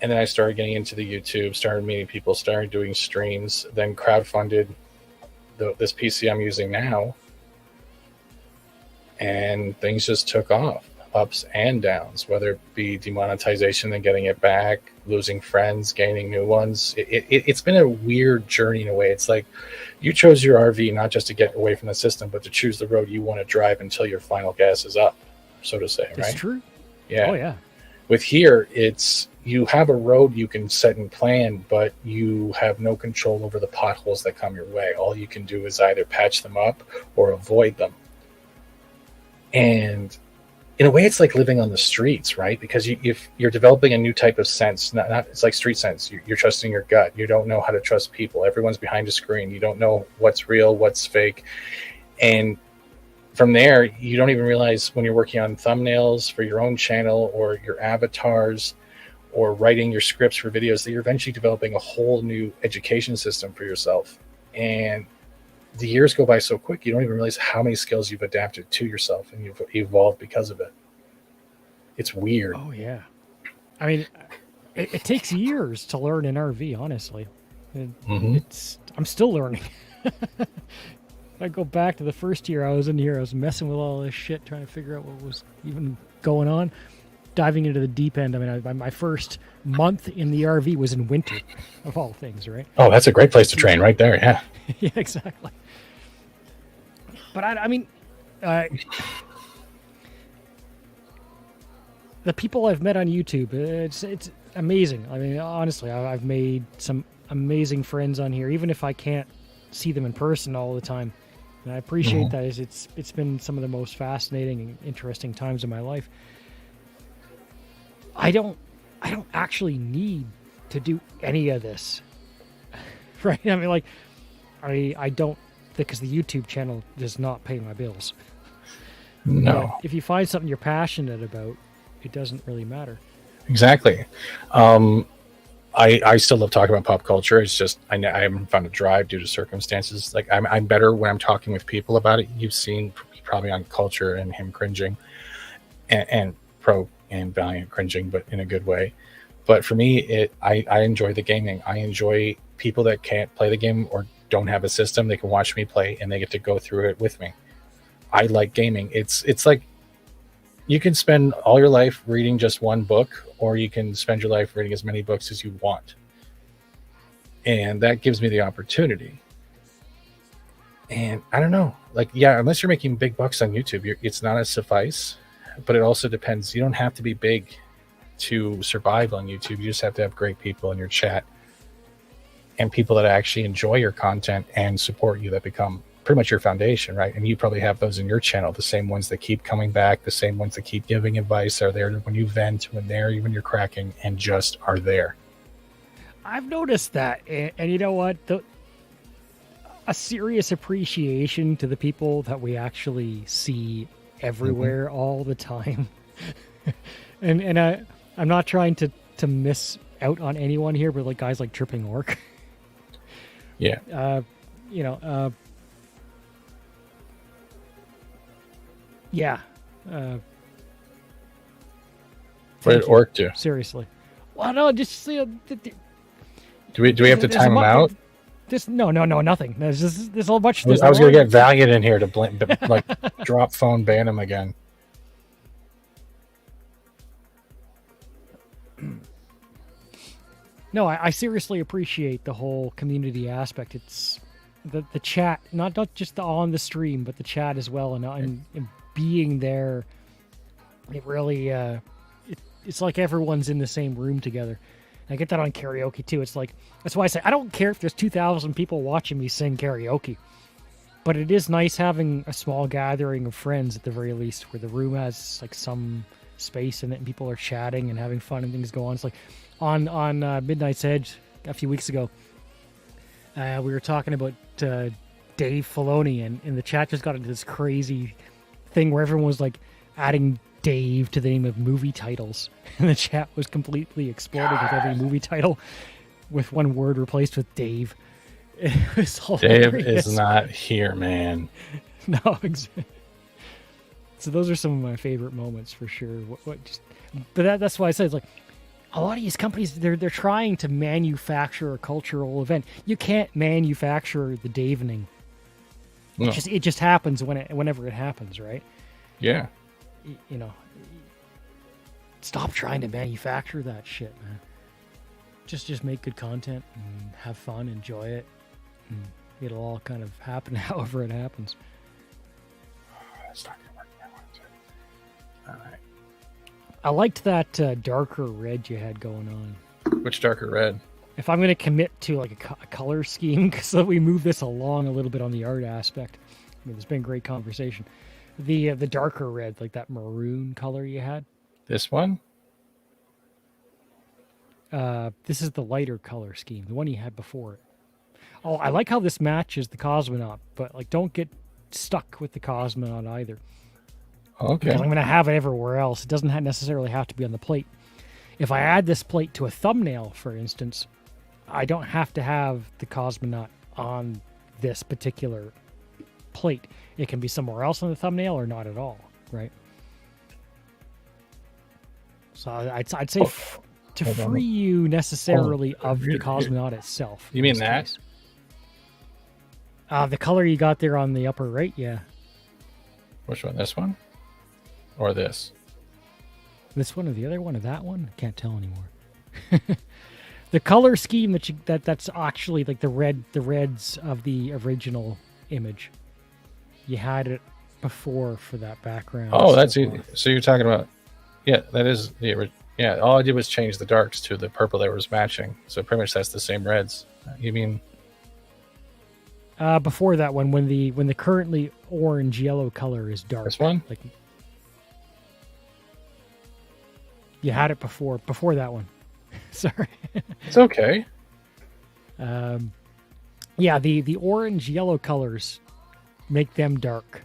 And then I started getting into the YouTube, started meeting people, started doing streams, then crowdfunded this PC I'm using now. And things just took off, ups and downs, whether it be demonetization and getting it back, losing friends, gaining new ones. It's been a weird journey in a way. It's like you chose your RV not just to get away from the system, but to choose the road you want to drive until your final gas is up, so to say, right? That's true. Yeah. Oh, yeah. With here, it's you have a road you can set and plan, but you have no control over the potholes that come your way. All you can do is either patch them up or avoid them. And in a way, it's like living on the streets, right? Because if you're developing a new type of sense, not it's like street sense. You're trusting your gut. You don't know how to trust people. Everyone's behind a screen. You don't know what's real, what's fake. And from there, you don't even realize when you're working on thumbnails for your own channel or your avatars or writing your scripts for videos that you're eventually developing a whole new education system for yourself. And the years go by so quick, you don't even realize how many skills you've adapted to yourself and you've evolved because of it. It's weird. Oh, yeah. I mean, it takes years to learn an RV, honestly. I'm still learning. I go back to the first year I was in here, I was messing with all this shit, trying to figure out what was even going on, diving into the deep end. I mean, my first month in the RV was in winter, of all things, right? Oh, that's a great place to train right there, yeah. Yeah, exactly. But I mean, the people I've met on YouTube, it's amazing. I mean, honestly, I've made some amazing friends on here, even if I can't see them in person all the time. And I appreciate that. It's been some of the most fascinating and interesting times of my life. I don't actually need to do any of this, right? I mean, like, I don't, because the YouTube channel does not pay my bills. No. But if you find something you're passionate about, it doesn't really matter. Exactly. I still love talking about pop culture. It's just I haven't found a drive due to circumstances. Like I'm better when I'm talking with people about it. You've seen probably on Culture and him cringing, and Pro and Valiant cringing, but in a good way. But for me, I enjoy the gaming. I enjoy people that can't play the game or don't have a system. They can watch me play and they get to go through it with me. I like gaming. It's like you can spend all your life reading just one book, or you can spend your life reading as many books as you want. And that gives me the opportunity. And I don't know, like, yeah, unless you're making big bucks on YouTube, it's not a suffice, but it also depends. You don't have to be big to survive on YouTube. You just have to have great people in your chat and people that actually enjoy your content and support you, that become pretty much your foundation, right? And you probably have those in your channel, the same ones that keep coming back, the same ones that keep giving advice, are there when you vent, when you're cracking, and just are there. I've noticed that, and you know what? A serious appreciation to the people that we actually see everywhere all the time. and I'm not trying to miss out on anyone here, but like guys like Tripping Orc. Yeah. Yeah. What did Orc do? Seriously. Well, no, just do we have to time him out? No, nothing. There's a whole bunch. I was gonna get Valiant in here to like drop phone ban him again. No, I seriously appreciate the whole community aspect. It's the chat, not just on the stream, but the chat as well, and being there. It really, it's like everyone's in the same room together. I get that on karaoke too. It's like, that's why I say I don't care if there's 2,000 people watching me sing karaoke, but it is nice having a small gathering of friends at the very least, where the room has like some space in it and people are chatting and having fun and things go on. It's like on Midnight's Edge a few weeks ago, we were talking about Dave Filoni, and the chat just got into this crazy thing where everyone was like adding Dave to the name of movie titles, and the chat was completely exploded with every movie title with one word replaced with Dave. It was Dave hilarious. is not here, man. No, exactly. So those are some of my favorite moments for sure. But that's why I said it's like a lot of these companies they're trying to manufacture a cultural event. You can't manufacture the Davening. No. It just happens whenever it happens, right? Yeah. You know, stop trying to manufacture that shit, man. Just make good content and have fun, enjoy it, and it'll all kind of happen however it happens. That's not gonna work now. All right. I liked that darker red you had going on. Which darker red? If I'm going to commit to like a color scheme, so that we move this along a little bit on the art aspect, I mean, there's been great conversation. The darker red, like that maroon color you had. This one? This is the lighter color scheme, the one you had before it. Oh, I like how this matches the cosmonaut, but like don't get stuck with the cosmonaut either. Okay. Because I'm going to have it everywhere else. It doesn't necessarily have to be on the plate. If I add this plate to a thumbnail, for instance, I don't have to have the cosmonaut on this particular plate. It can be somewhere else on the thumbnail or not at all, right? So I'd say to free you necessarily of the cosmonaut itself. You mean that? The color you got there on the upper right, yeah. Which one? This one? Or this? This one or the other one or that one? I can't tell anymore. The color scheme that's actually like the reds of the original image. You had it before for that background. Oh, that's easy. So you're talking about, yeah, that is the original. Yeah, all I did was change the darks to the purple that was matching. So pretty much that's the same reds. You mean? Before that one, when the currently orange yellow color is dark. This one? Like you had it before that one. Sorry. It's okay. Yeah, the orange yellow colors make them dark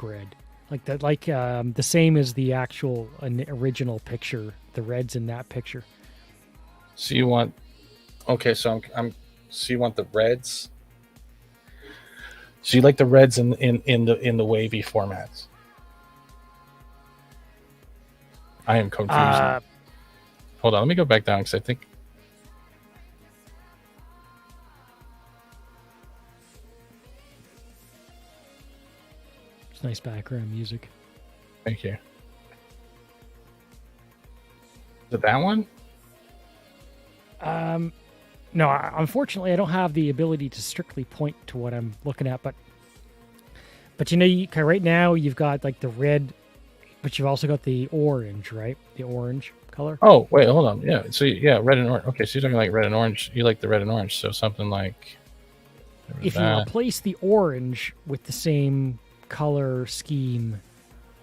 red. Like that, like the same as the actual original picture. The reds in that picture. So you want? Okay, so so you want the reds? So you like the reds in the wavy formats? I am confused. Hold on, let me go back down because I think. It's nice background music. Thank you. Is it that one? No, unfortunately, I don't have the ability to strictly point to what I'm looking at, but you know, right now you've got like the red, but you've also got the orange, right? The orange color. Oh, wait, hold on. Yeah, so yeah, red and orange. Okay, so you're talking like red and orange. You like the red and orange, so something like. If you replace the orange with the same color scheme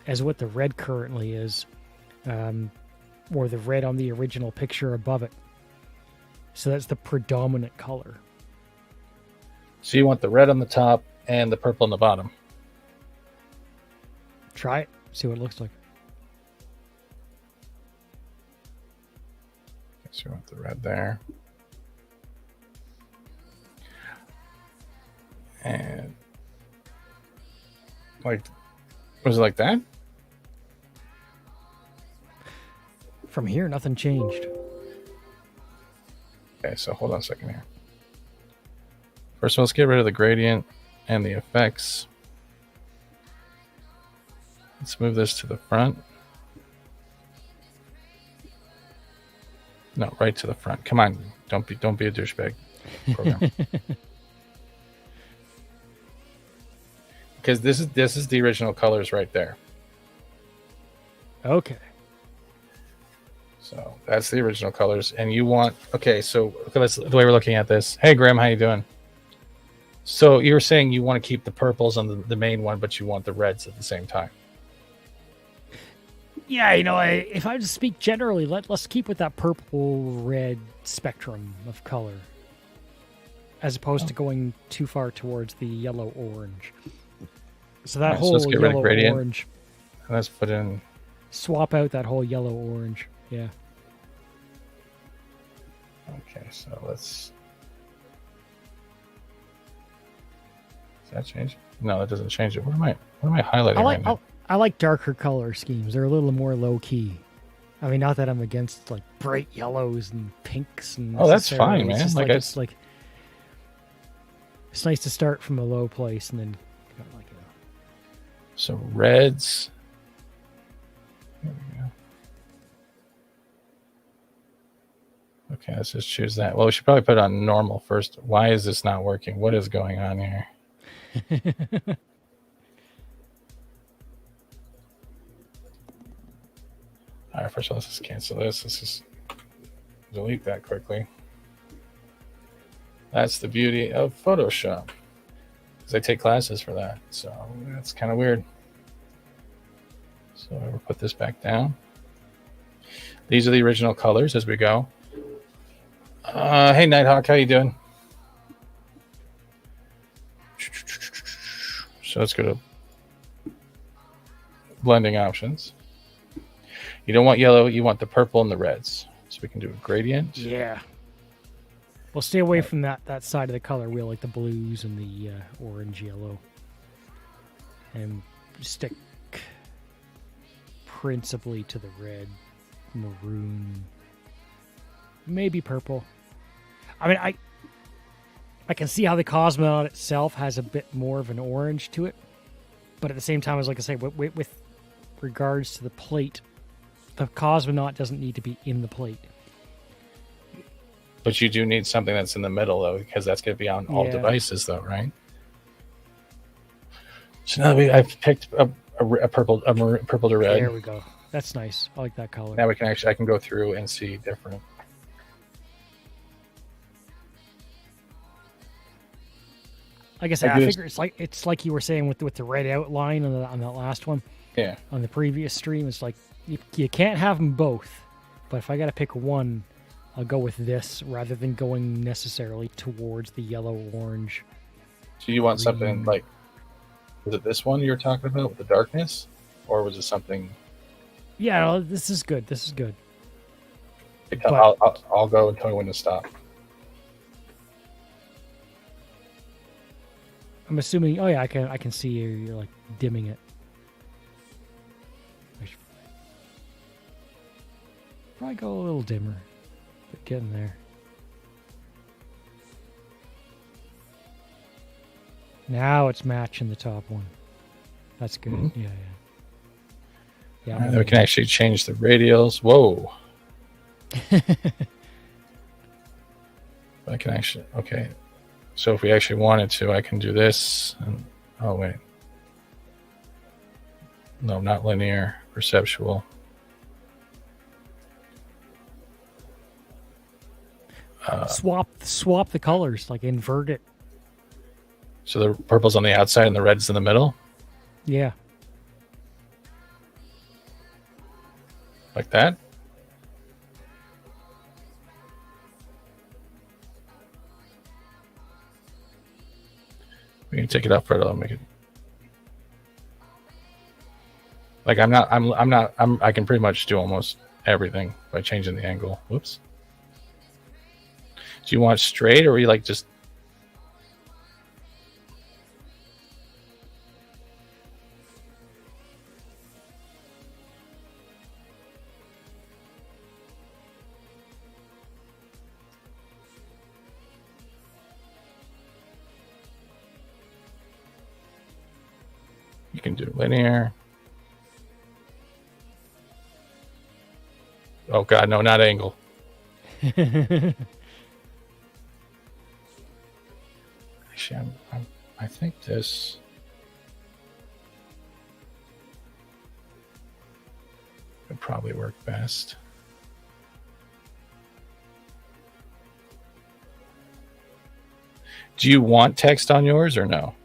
as what the red currently is, or the red on the original picture above it. So that's the predominant color. So you want the red on the top and the purple on the bottom. Try it. See what it looks like. So you want the red there. And like, was it like that? From here, nothing changed. Okay, so hold on a second here. First of all, let's get rid of the gradient and the effects. Let's move this to the front. No, right to the front. Come on, don't be a douchebag. Program. Because this is the original colors right there. Okay. So that's the original colors, and you want so the way we're looking at this. Hey, Graham, how you doing? So you're saying you want to keep the purples on the main one, but you want the reds at the same time. Yeah, you know, if I just speak generally, let's keep with that purple-red spectrum of color, as opposed to going too far towards the yellow-orange. So that whole yellow-orange. Let's put in. Swap out that whole yellow-orange. Yeah. Okay, so let's. Does that change? No, that doesn't change it. What am I highlighting right now? I like darker color schemes. They're a little more low key. I mean, not that I'm against like bright yellows and pinks and. Oh, that's fine, man. It's just Like, it's like it's nice to start from a low place and then like so reds. There we go. Okay, let's just choose that. Well, we should probably put it on normal first. Why is this not working? What is going on here? All right, first of all, let's just cancel this. Let's just delete that quickly. That's the beauty of Photoshop, because I take classes for that. So that's kind of weird. So we'll put this back down. These are the original colors as we go. Hey, Nighthawk, how you doing? So let's go to blending options. You don't want yellow, you want the purple and the reds. So we can do a gradient. Yeah. Well, stay away from that side of the color wheel, like the blues and the orange, yellow. And stick principally to the red, maroon, maybe purple. I mean, I can see how the Cosmonaut itself has a bit more of an orange to it. But at the same time, as like I say, with regards to the plate, the Cosmonaut doesn't need to be in the plate. But you do need something that's in the middle, though, because that's going to be on all devices, though, right? So now I've picked a purple to red. There we go. That's nice. I like that color. Now I can go through and see different. Like I said, I figure it's like you were saying with the red outline on that last one. Yeah. On the previous stream, it's like you can't have them both. But if I got to pick one, I'll go with this rather than going necessarily towards the yellow orange. So you want something like, was it this one you were talking about with the darkness, or was it something? Yeah, no, this is good. This is good. I'll go and tell you when to stop. I'm assuming. Oh yeah, I can see you're like dimming it. I should probably go a little dimmer, but getting there. Now it's matching the top one. That's good. Mm-hmm. Yeah. And then we can actually change the radials. Whoa. I can actually, okay. So if we actually wanted to, I can do this. And, oh, wait. No, not linear, perceptual. Swap the colors, like invert it. So the purple's on the outside and the red's in the middle? Yeah. Like that? We can take it up further and make it. Like I can pretty much do almost everything by changing the angle. Whoops. Do you want straight, or are you like just? You can do linear. Oh God, no, not angle. Actually, I think this would probably work best. Do you want text on yours or no?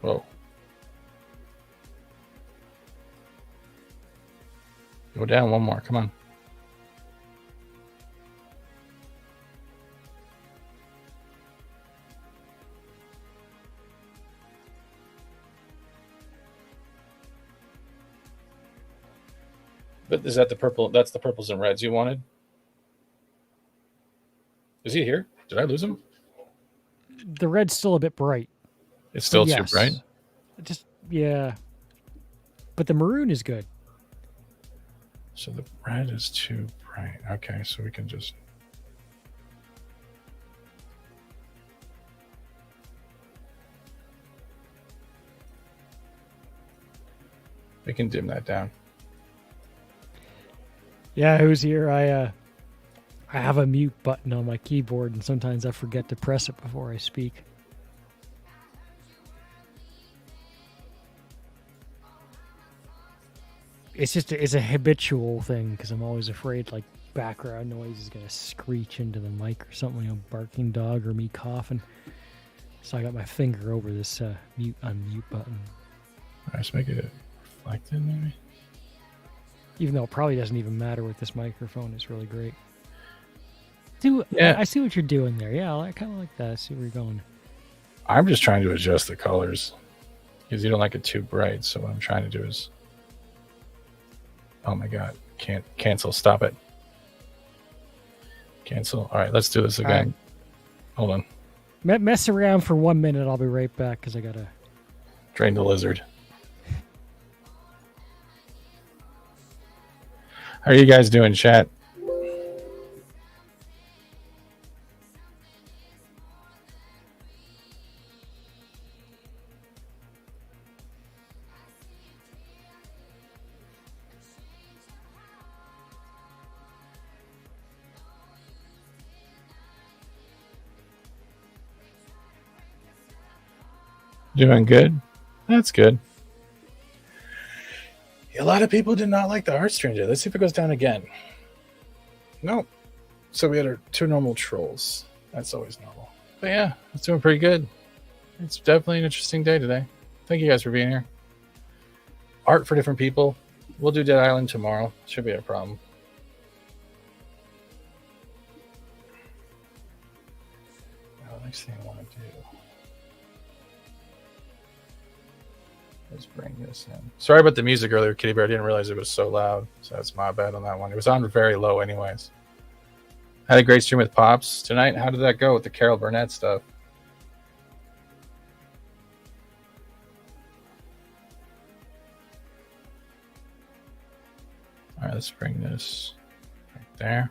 Whoa. Go down one more. Come on. But is that the purple? That's the purples and reds you wanted? Is he here? Did I lose him? The red's still a bit bright. It's still yes. too bright? Just, yeah. But the maroon is good. So the red is too bright. Okay, so we can just... We can dim that down. Yeah, who's here? I have a mute button on my keyboard, and sometimes I forget to press it before I speak. It's a habitual thing because I'm always afraid like background noise is gonna screech into the mic or something, you know, barking dog or me coughing. So I got my finger over this mute unmute button. All right, let's make it reflected maybe. Even though it probably doesn't even matter with this microphone, it's really great. Dude, Yeah. I see what you're doing there. Yeah, I kind of like that. I see where you're going. I'm just trying to adjust the colors because you don't like it too bright. So what I'm trying to do is... Oh my God, can't cancel. Stop it. Cancel. All right, let's do this again. Right. Hold on. Mess around for 1 minute. I'll be right back because I got to... Drain the lizard. How are you guys doing, chat? Doing good? That's good. A lot of people did not like the art stream today. Let's see if it goes down again. Nope. So we had our 2 normal trolls. That's always normal. But yeah, it's doing pretty good. It's definitely an interesting day today. Thank you guys for being here. Art for different people. We'll do Dead Island tomorrow. Should be a problem. Now, the next thing I want to do... Let's bring this in. Sorry about the music earlier, Kitty Bear. I didn't realize it was so loud. So that's my bad on that one. It was on very low anyways. Had a great stream with Pops tonight. How did that go with the Carol Burnett stuff? All right, let's bring this right there.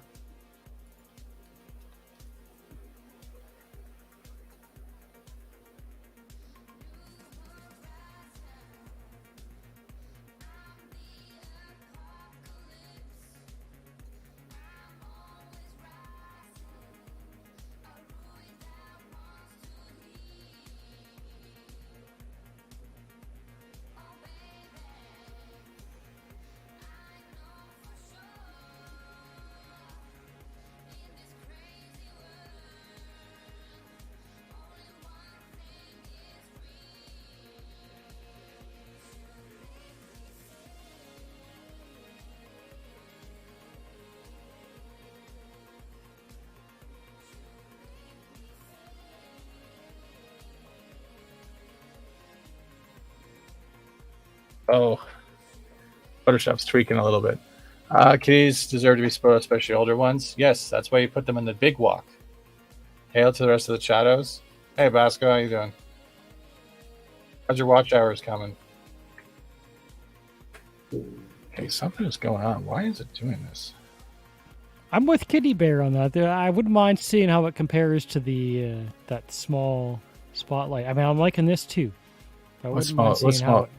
Oh, Photoshop's tweaking a little bit. Kitties deserve to be spoiled, especially older ones. Yes, that's why you put them in the big walk. Hail to the rest of the Chatos. Hey, Basco, how you doing? How's your watch hours coming? Hey, something is going on. Why is it doing this? I'm with Kitty Bear on that. I wouldn't mind seeing how it compares to the that small spotlight. I mean, I'm liking this too. What small spotlight?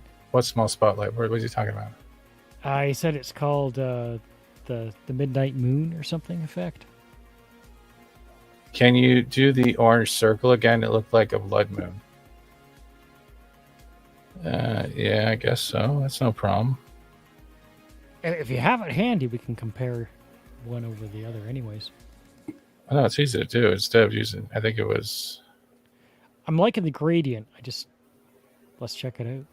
What was he talking about? He said it's called the Midnight Moon or something effect. Can you do the orange circle again? It looked like a blood moon. Yeah, I guess so. That's no problem. If you have it handy, we can compare one over the other anyways. I know it's easy to do instead of using... I think it was... I'm liking the gradient. Let's check it out.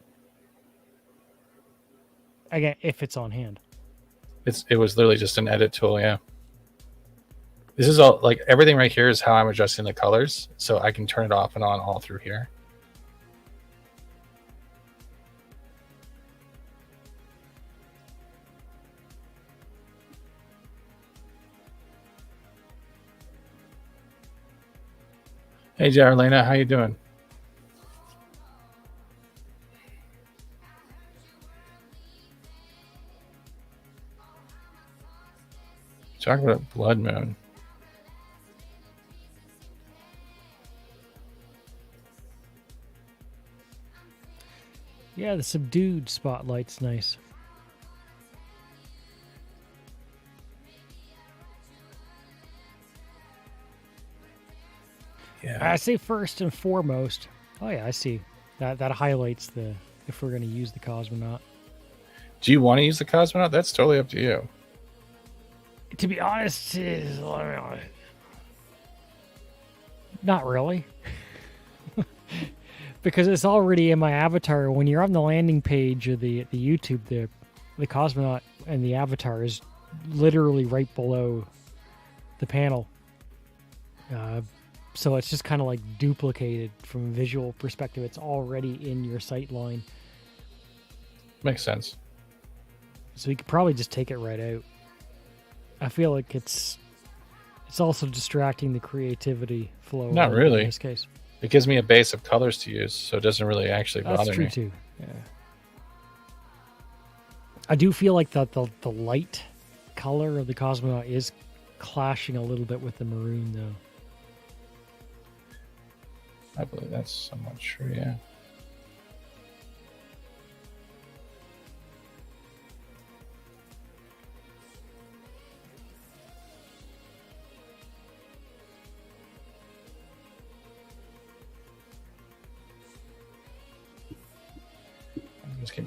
Again, if it's on hand. It was literally just an edit tool, yeah. This is all... Like, everything right here is how I'm adjusting the colors. So I can turn it off and on all through here. Hey, Jarlena, how you doing? Talk about blood moon. Yeah, the subdued spotlight's nice. Yeah. I say first and foremost. Oh yeah, I see. That highlights the if we're going to use the cosmonaut. Do you want to use the cosmonaut? That's totally up to you. To be honest, not really. Because it's already in my avatar. When you're on the landing page of the YouTube, the cosmonaut and the avatar is literally right below the panel. So it's just kind of like duplicated from a visual perspective. It's already in your sight line. Makes sense. So you could probably just take it right out. I feel like it's also distracting the creativity flow. Not really. In this case. It gives me a base of colors to use, so it doesn't really actually bother me. That's true too. Yeah. I do feel like the light color of the cosmonaut is clashing a little bit with the maroon, though. I believe that's somewhat true, yeah.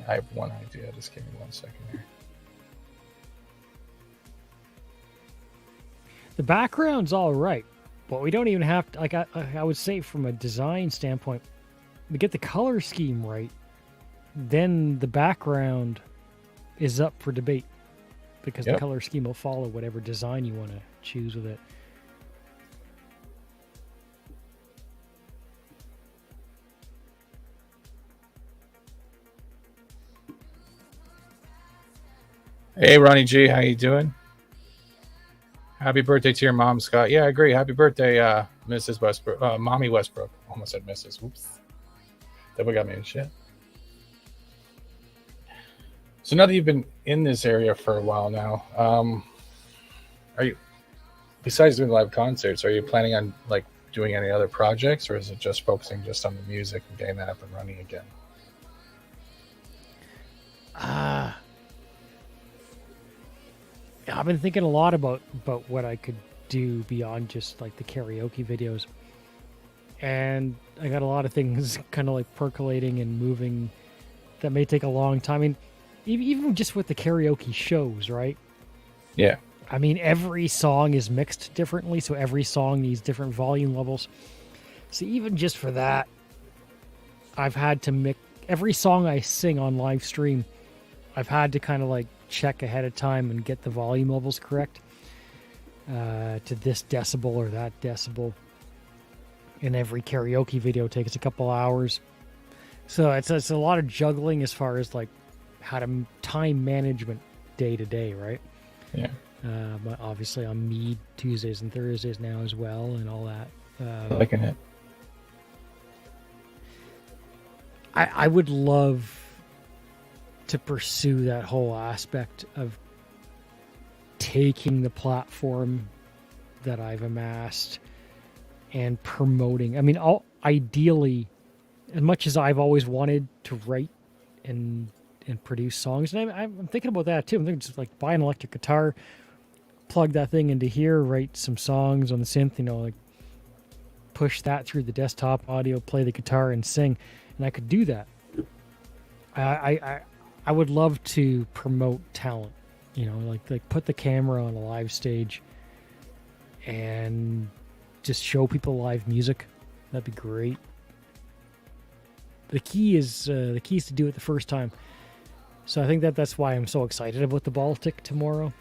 I have one idea. Just give me 1 second here. The background's all right, but we don't even have to. Like I would say, from a design standpoint, we get the color scheme right, then the background is up for debate because the color scheme will follow whatever design you want to choose with it. Hey, Ronnie G, how you doing? Happy birthday to your mom, Scott. Yeah, I agree. Happy birthday, Mrs. Westbrook. Mommy Westbrook. Almost said Mrs. Whoops. That got me in shit. So now that you've been in this area for a while now, are you, besides doing live concerts, are you planning on like doing any other projects, or is it just focusing just on the music and getting that up and running again? I've been thinking a lot about what I could do beyond just like the karaoke videos. And I got a lot of things kind of like percolating and moving that may take a long time. I mean, even just with the karaoke shows, right? Yeah. I mean, every song is mixed differently, so every song needs different volume levels. So even just for that, I've had to mix every song I sing on live stream. I've had to kind of like check ahead of time and get the volume levels correct to this decibel or that decibel. And every karaoke video takes a couple hours. So it's a lot of juggling as far as like how to time management day to day, right? Yeah. But obviously on Mead Tuesdays and Thursdays now as well and all that. Liking it. I would love to pursue that whole aspect of taking the platform that I've amassed and promoting. I mean, ideally, as much as I've always wanted to write and produce songs, and I'm thinking about that too. I'm thinking just like buy an electric guitar, plug that thing into here, write some songs on the synth, like push that through the desktop audio, play the guitar and sing, and I could do that. I would love to promote talent, like put the camera on a live stage and just show people live music. That'd be great. The key is to do it the first time. So I think that's why I'm so excited about the Baltic tomorrow.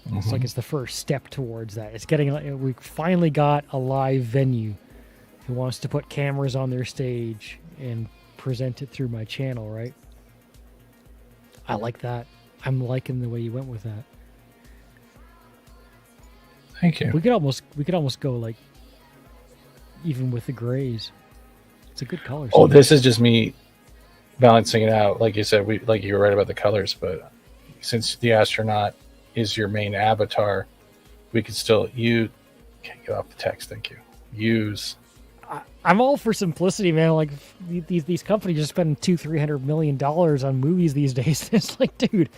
Mm-hmm. It's like it's the first step towards that. It's getting, we finally got a live venue who wants to put cameras on their stage and present it through my channel, right? I like that. I'm liking the way you went with that. Thank you. We could almost go like even with the grays. It's a good color. Oh, scheme. this is just me balancing it out. Like you said, you were right about the colors, but since the astronaut is your main avatar, we could still can't get off the text. Thank you. Use. I'm all for simplicity, man. Like these companies just spending $200-300 million on movies these days. It's like, dude,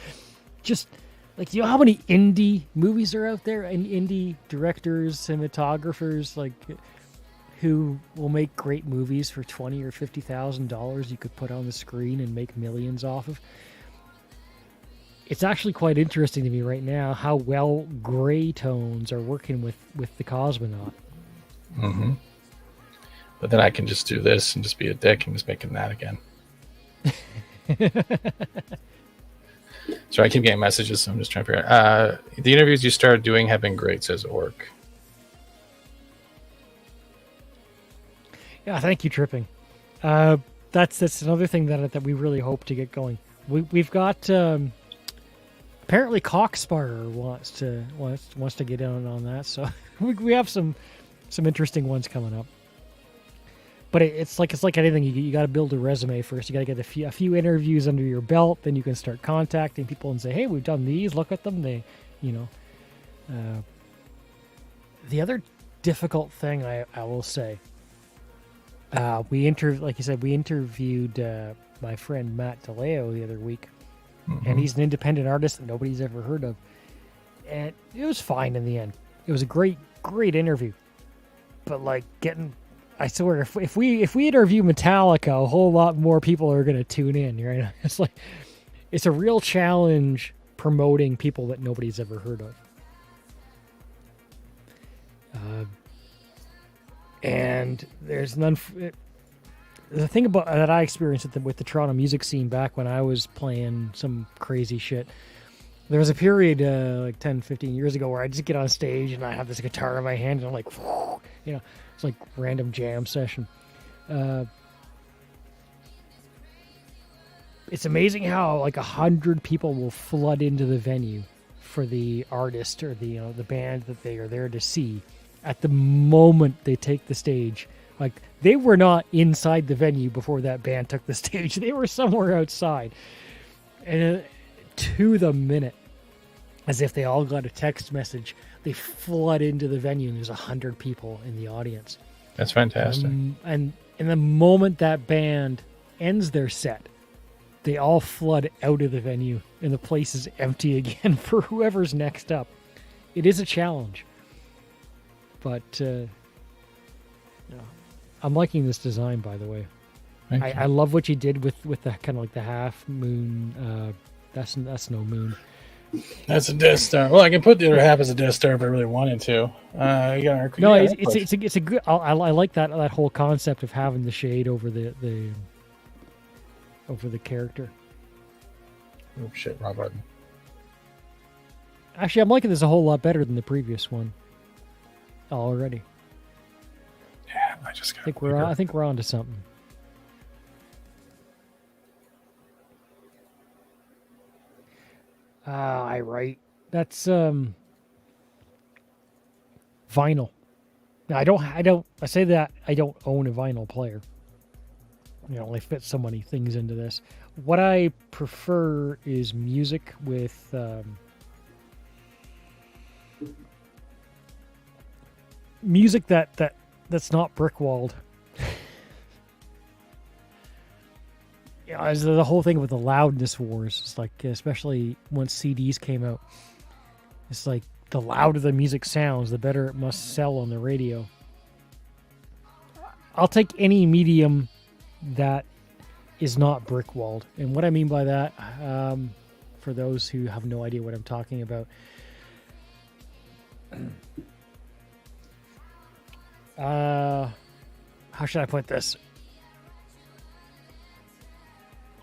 just like, you know how many indie movies are out there, and indie directors, cinematographers, like, who will make great movies for $20,000 or $50,000 you could put on the screen and make millions off of. It's actually quite interesting to me right now how well gray tones are working with the cosmonaut. Mm-hmm. But then I can just do this and just be a dick and just making that again. So I keep getting messages, so I'm just trying to figure out. The interviews you started doing have been great, says Orc. Yeah, thank you, Tripping. That's another thing that we really hope to get going. We've got apparently Cocksparrer wants to get in on that, so we have some interesting ones coming up. But it's like anything. You got to build a resume first. You got to get a few interviews under your belt. Then you can start contacting people and say, "Hey, we've done these. Look at them." The other difficult thing I will say, we interviewed my friend Matt DeLeo the other week, and he's an independent artist that nobody's ever heard of, and it was fine in the end. It was a great interview, but like I swear, if we interview Metallica, a whole lot more people are going to tune in, right? It's like, it's a real challenge promoting people that nobody's ever heard of. And there's the thing about that I experienced with the Toronto music scene back when I was playing some crazy shit. There was a period like 10, 15 years ago where I just get on stage and I have this guitar in my hand and I'm like, it's like random jam session. It's amazing how like 100 people will flood into the venue for the artist or the band that they are there to see at the moment they take the stage. Like, they were not inside the venue before that band took the stage. They were somewhere outside. And to the minute, as if they all got a text message, they flood into the venue and there's 100 people in the audience. That's fantastic. And in the moment that band ends their set, they all flood out of the venue and the place is empty again for whoever's next up. It is a challenge. But I'm liking this design, by the way. I love what you did with the kind of like the half moon. That's no moon. That's a Death Star. Well, I can put the other half as a Death Star if I really wanted to. It's a good. I like that whole concept of having the shade over the character. Oh shit, wrong button. Actually, I'm liking this a whole lot better than the previous one. Already. Yeah, I think we're on to something. I write. That's vinyl. Now, I say that I don't own a vinyl player. They fit so many things into this. What I prefer is music with music that's not brick-walled. As the whole thing with the loudness wars, it's like, especially once CDs came out, it's like the louder the music sounds, the better it must sell on the radio. I'll take any medium that is not brick-walled. And what I mean by that, for those who have no idea what I'm talking about, how should I put this?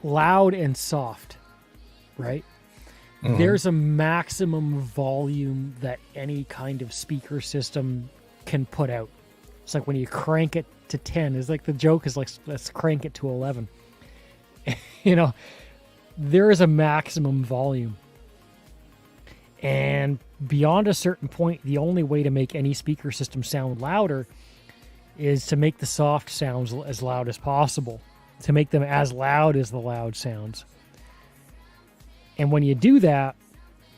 Loud and soft, right? Mm-hmm. There's a maximum volume that any kind of speaker system can put out. It's like when you crank it to 10, it's like the joke is like, let's crank it to 11. There is a maximum volume. And beyond a certain point, the only way to make any speaker system sound louder is to make the soft sounds as loud as possible, to make them as loud as the loud sounds. And when you do that,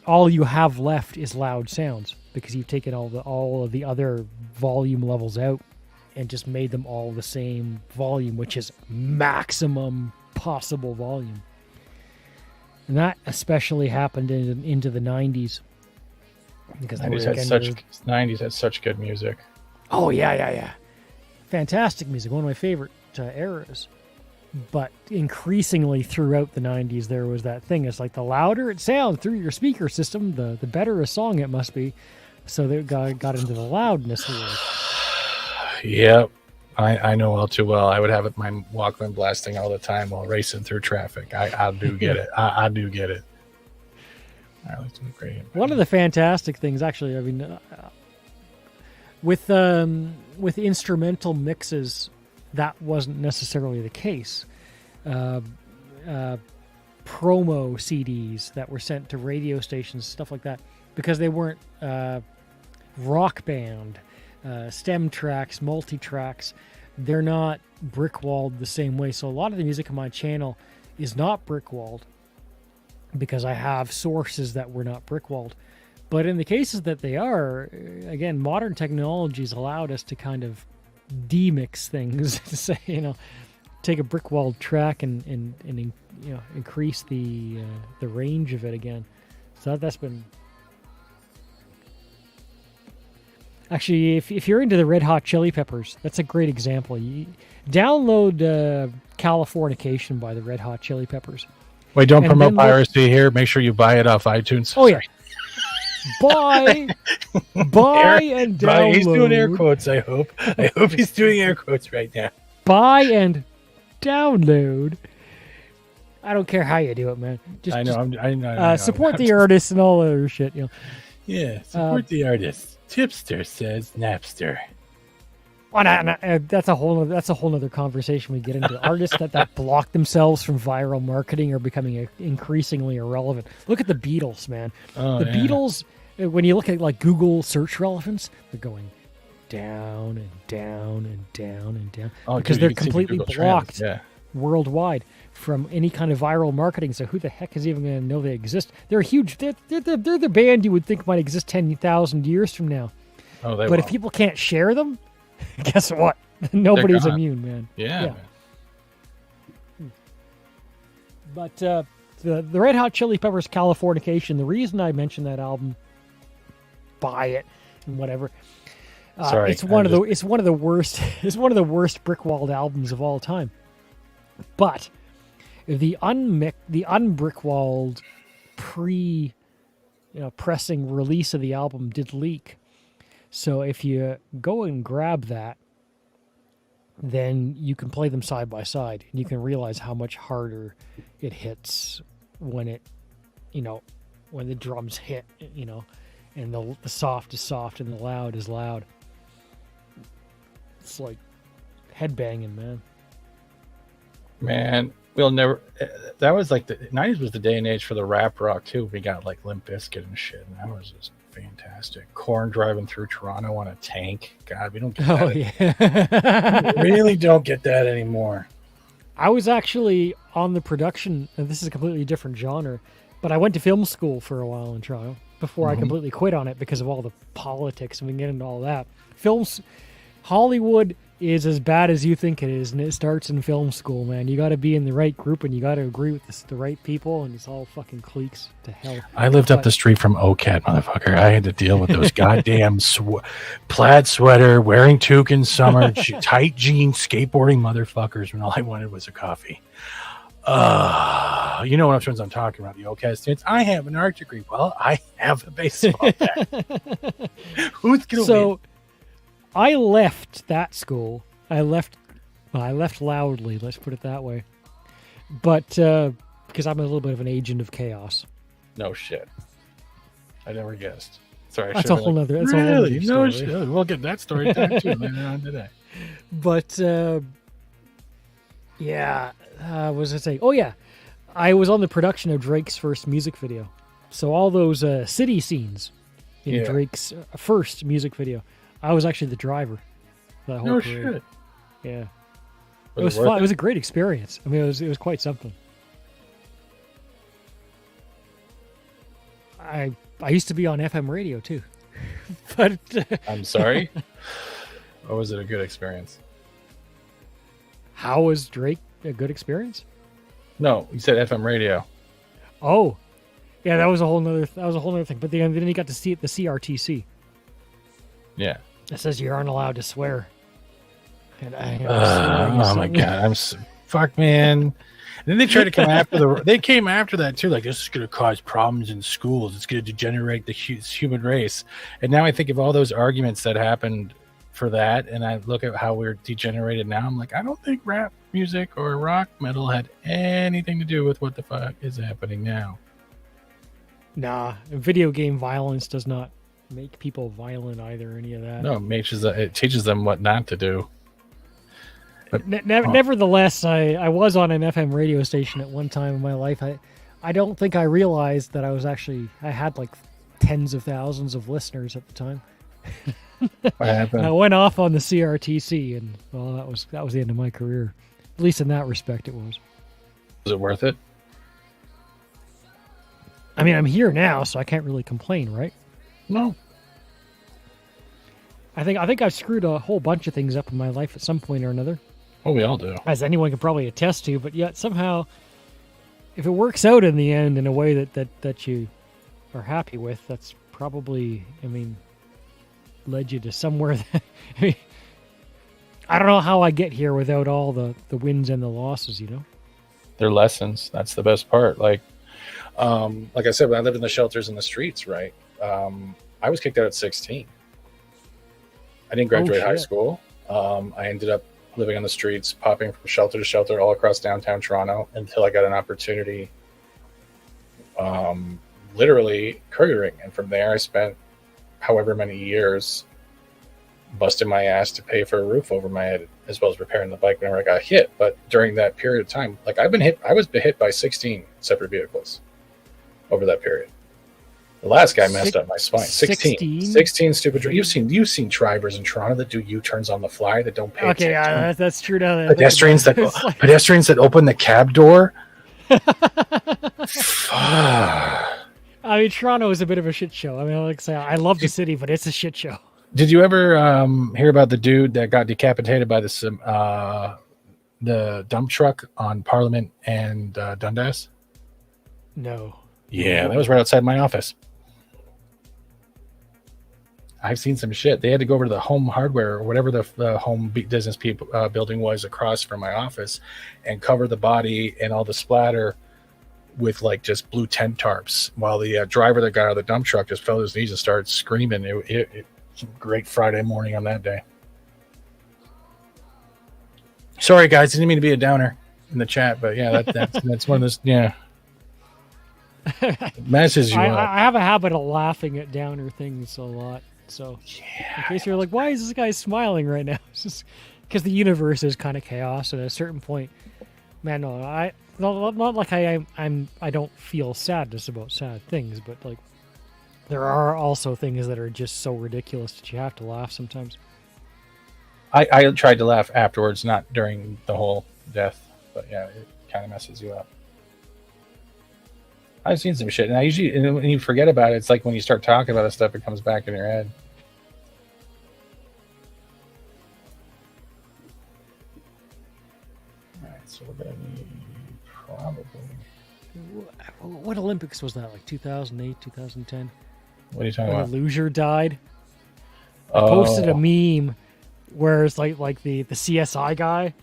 all you have left is loud sounds, because you've taken all of the other volume levels out and just made them all the same volume, which is maximum possible volume. And that especially happened into the 90s. Because 90s had such good music. Oh, yeah. Fantastic music, one of my favorite eras. But increasingly throughout the 90s, there was that thing. It's like the louder it sounds through your speaker system, the better a song it must be. So they got into the loudness world. Yep. I know all too well. I would have my Walkman blasting all the time while racing through traffic. I do get it. I do get it. All right, let's do a great. One of the fantastic things, actually, I mean, with instrumental mixes, that wasn't necessarily the case. Promo CDs that were sent to radio stations, stuff like that, because they weren't rock band, stem tracks, multi-tracks. They're not brick-walled the same way. So a lot of the music on my channel is not brick-walled because I have sources that were not brick-walled. But in the cases that they are, again, modern technologies allowed us to kind of demix things, to say, take a brick-walled track and increase the range of it again. So that's been... Actually, if you're into the Red Hot Chili Peppers, that's a great example. You download Californication by the Red Hot Chili Peppers. Wait, don't promote piracy here. Make sure you buy it off iTunes. Oh, yeah. Buy and download. He's doing air quotes, I hope. I hope he's doing air quotes right now. Buy and download. I don't care how you do it, man. I know. Support the artists and all that other shit. Yeah, support the artists. Tipster says Napster. Oh, that's a whole other conversation we get into. Artists that block themselves from viral marketing are becoming increasingly irrelevant. Look at the Beatles, man. Beatles, when you look at like Google search relevance, they're going down and down and down and down because they're completely blocked worldwide from any kind of viral marketing. So who the heck is even going to know they exist? They're huge. They're the band you would think might exist 10,000 years from now. But if people can't share them, guess what? Nobody's immune, man. Yeah. But the Red Hot Chili Peppers Californication, the reason I mentioned that album, buy it and whatever. It's one of the worst brick-walled albums of all time. But the unbrick-walled pressing release of the album did leak. So if you go and grab that, then you can play them side by side, and you can realize how much harder it hits when when the drums hit, and the soft is soft and the loud is loud. It's like headbanging, man. Man, we'll never. That was like the 90s was the day and age for the rap rock too. We got like Limp Bizkit and shit, and that was just fantastic. Korn driving through Toronto on a tank. God, we don't get that. We really don't get that anymore. I was actually on the production, and this is a completely different genre, but I went to film school for a while in Toronto before I completely quit on it because of all the politics, and we can get into all that. Hollywood is as bad as you think it is, and it starts in film school, man. You got to be in the right group, and you got to agree with the right people, and it's all fucking cliques to hell. I lived up the street from OCAT, motherfucker. I had to deal with those goddamn plaid sweater, wearing toque in summer, tight jeans, skateboarding motherfuckers when all I wanted was a coffee. You know what I'm talking about, the OCAT students. I have an art degree. Well, I have a baseball bat. Who's going to win? I left that school. I left loudly, let's put it that way. But because I'm a little bit of an agent of chaos. No shit. I never guessed. Sorry. That's a whole nother. That's really? A whole no shit. We'll get that story time too later on today. But what was I saying? Oh yeah, I was on the production of Drake's first music video. So all those city scenes in Drake's first music video. I was actually the driver. that whole No parade. shit. Yeah, Was it was worth fun. It was a great experience. I mean, it was quite something. I used to be on FM radio too, but I'm sorry. Or was it a good experience? how was Drake a good experience? No, you said FM radio. Oh, yeah, that was a whole nother thing. But then you got to see the CRTC. Yeah. It says you aren't allowed to swear. And Oh my god, fuck, man. And then they tried to come after they came after that too, like this is going to cause problems in schools. It's going to degenerate the human race. And now I think of all those arguments that happened for that, and I look at how we're degenerated now. I'm like, I don't think rap music or rock metal had anything to do with what the fuck is happening now. Nah, video game violence does not make people violent either. Any of that? No, it teaches them what not to do. But, Nevertheless, I was on an FM radio station at one time in my life. I don't think I realized that I had like tens of thousands of listeners at the time. What happened? And I went off on the CRTC, and well, that was the end of my career. At least in that respect, it was. Was it worth it? I mean, I'm here now, so I can't really complain, right? No. I think I've screwed a whole bunch of things up in my life at some point or another, Well, we all do. as anyone can probably attest to. But yet somehow, if it works out in the end in a way that you are happy with, that's probably, I mean, led you to somewhere that, I mean, I don't know how I get here without all the wins and the losses, you know? They're lessons. That's the best part. Like I said, when I lived in the shelters in the streets, right? I was kicked out at 16. I didn't graduate high school. I ended up living on the streets, popping from shelter to shelter all across downtown Toronto until I got an opportunity, literally couriering. And from there, I spent however many years busting my ass to pay for a roof over my head, as well as repairing the bike whenever I got hit. But during that period of time, like I was hit by 16 separate vehicles over that period. The last guy messed up my spine. 16 stupid. You've seen Tribers in Toronto that do U-turns on the fly that don't pay attention. Okay, yeah, that's true. Now Pedestrians that open the cab door. I mean, Toronto is a bit of a shit show. I mean, like I say, I love the city, but it's a shit show. Did you ever hear about the dude that got decapitated by the dump truck on Parliament and Dundas? No. Yeah, that was right outside my office. I've seen some shit. They had to go over to the Home Hardware or whatever the home business building was across from my office and cover the body and all the splatter with like just blue tent tarps, while the driver that got out of the dump truck just fell to his knees and started screaming. It was a great Friday morning on that day. Sorry, guys. Didn't mean to be a downer in the chat, but yeah, that's one of those. Yeah. It messes you up. I have a habit of laughing at downer things a lot. So in case you're like, why is this guy smiling right now? It's just because the universe is kind of chaos. And at a certain point, man, no, not like I don't feel sadness about sad things, but like there are also things that are just so ridiculous that you have to laugh sometimes. I tried to laugh afterwards, not during the whole death, but yeah, it kind of messes you up. I've seen some shit, and I usually, and when you forget about it, it's like when you start talking about this stuff, it comes back in your head. All right, so we're gonna need probably. What Olympics was that? Like 2008, 2010? What are you talking when about? The loser died. I posted a meme where it's like the CSI guy.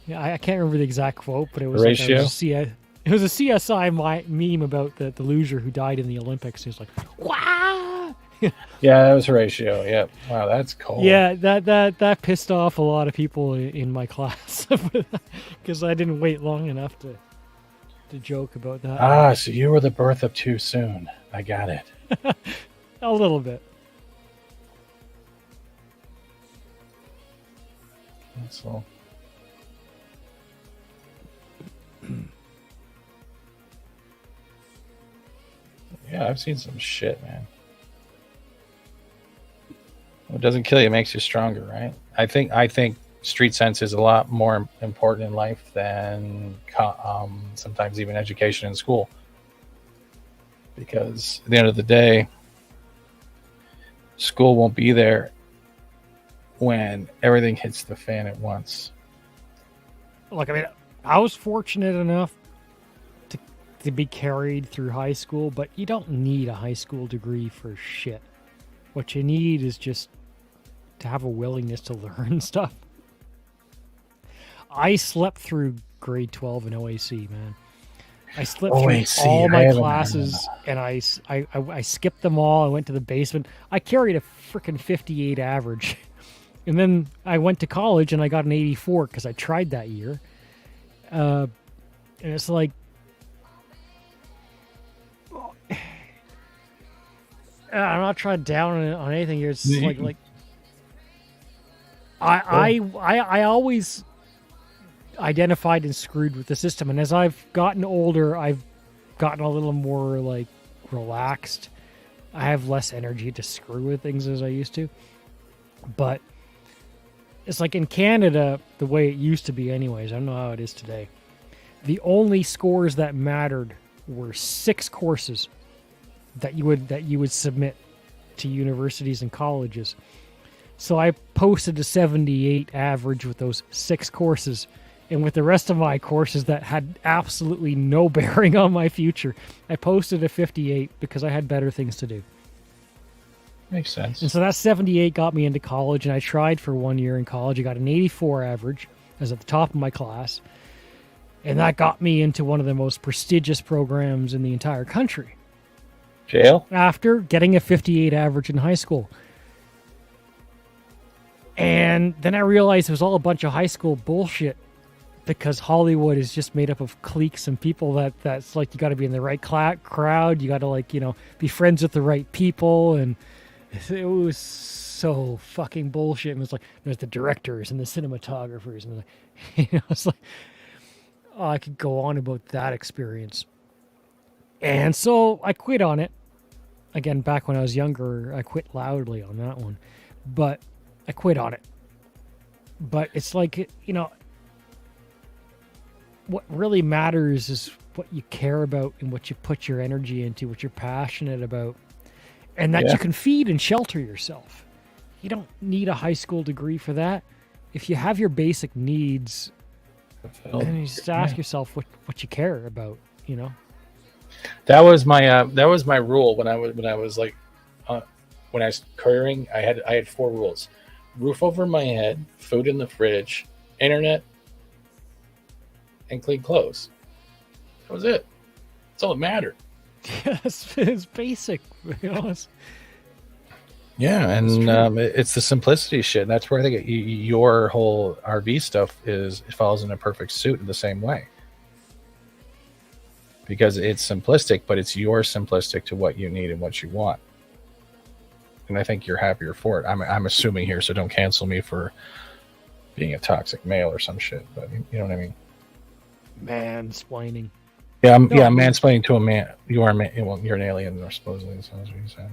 Yeah, I can't remember the exact quote, but it was Ratio? It was a CSI meme about the loser who died in the Olympics. He was like, "Wow!" Yeah, that was Horatio. Yep. Wow, that's cold. Yeah, that pissed off a lot of people in my class because I didn't wait long enough to joke about that. Ah, so you were the birth of too soon. I got it. A little bit. That's all. Yeah, I've seen some shit, man. What doesn't kill you makes you stronger, right? I think street sense is a lot more important in life than sometimes even education in school. Because at the end of the day, school won't be there when everything hits the fan at once. Look, I mean, I was fortunate enough to be carried through high school, but you don't need a high school degree for shit. What you need is just to have a willingness to learn stuff. I slept through grade 12 in OAC, man. I slept OAC, through all I my haven't classes, and I skipped them all. I went to the basement. I carried a freaking 58 average. And then I went to college, and I got an 84 because I tried that year. And it's like, I'm not trying down on anything here. It's just like I always identified and screwed with the system, and as I've gotten older, I've gotten a little more like relaxed. I have less energy to screw with things as I used to. But it's like in Canada, the way it used to be anyways, I don't know how it is today. The only scores that mattered were 6 courses that you would submit to universities and colleges. So I posted a 78 average with those 6 courses. And with the rest of my courses that had absolutely no bearing on my future, I posted a 58 because I had better things to do. Makes sense. And so that 78 got me into college, and I tried for 1 year in college. I got an 84 average. I was at the top of my class. And that got me into one of the most prestigious programs in the entire country. Jail? After getting a 58 average in high school. And then I realized it was all a bunch of high school bullshit, because Hollywood is just made up of cliques and people that's like, you got to be in the right crowd. You got to, like, be friends with the right people. And it was so fucking bullshit. And it was like, there's the directors and the cinematographers. And it's like, oh, I could go on about that experience. And so I quit on it. Again, back when I was younger, I quit loudly on that one. But I quit on it. But it's like, what really matters is what you care about and what you put your energy into, what you're passionate about, and that you can feed and shelter yourself. You don't need a high school degree for that. If you have your basic needs, then you just ask yourself what you care about, That was my rule when I was careering. I had 4 rules: roof over my head, food in the fridge, internet, and clean clothes. That was it. That's all that mattered. Yes, it's basic. Yeah, and it's the simplicity shit. And that's where I think your whole RV stuff falls in a perfect suit in the same way. Because it's simplistic, but it's your simplistic to what you need and what you want. And I think you're happier for it. I'm assuming here, so don't cancel me for being a toxic male or some shit. But you know what I mean? Mansplaining. Yeah, I'm mansplaining to a man. You are a man. Well, you're an alien, or supposedly. That's what you said.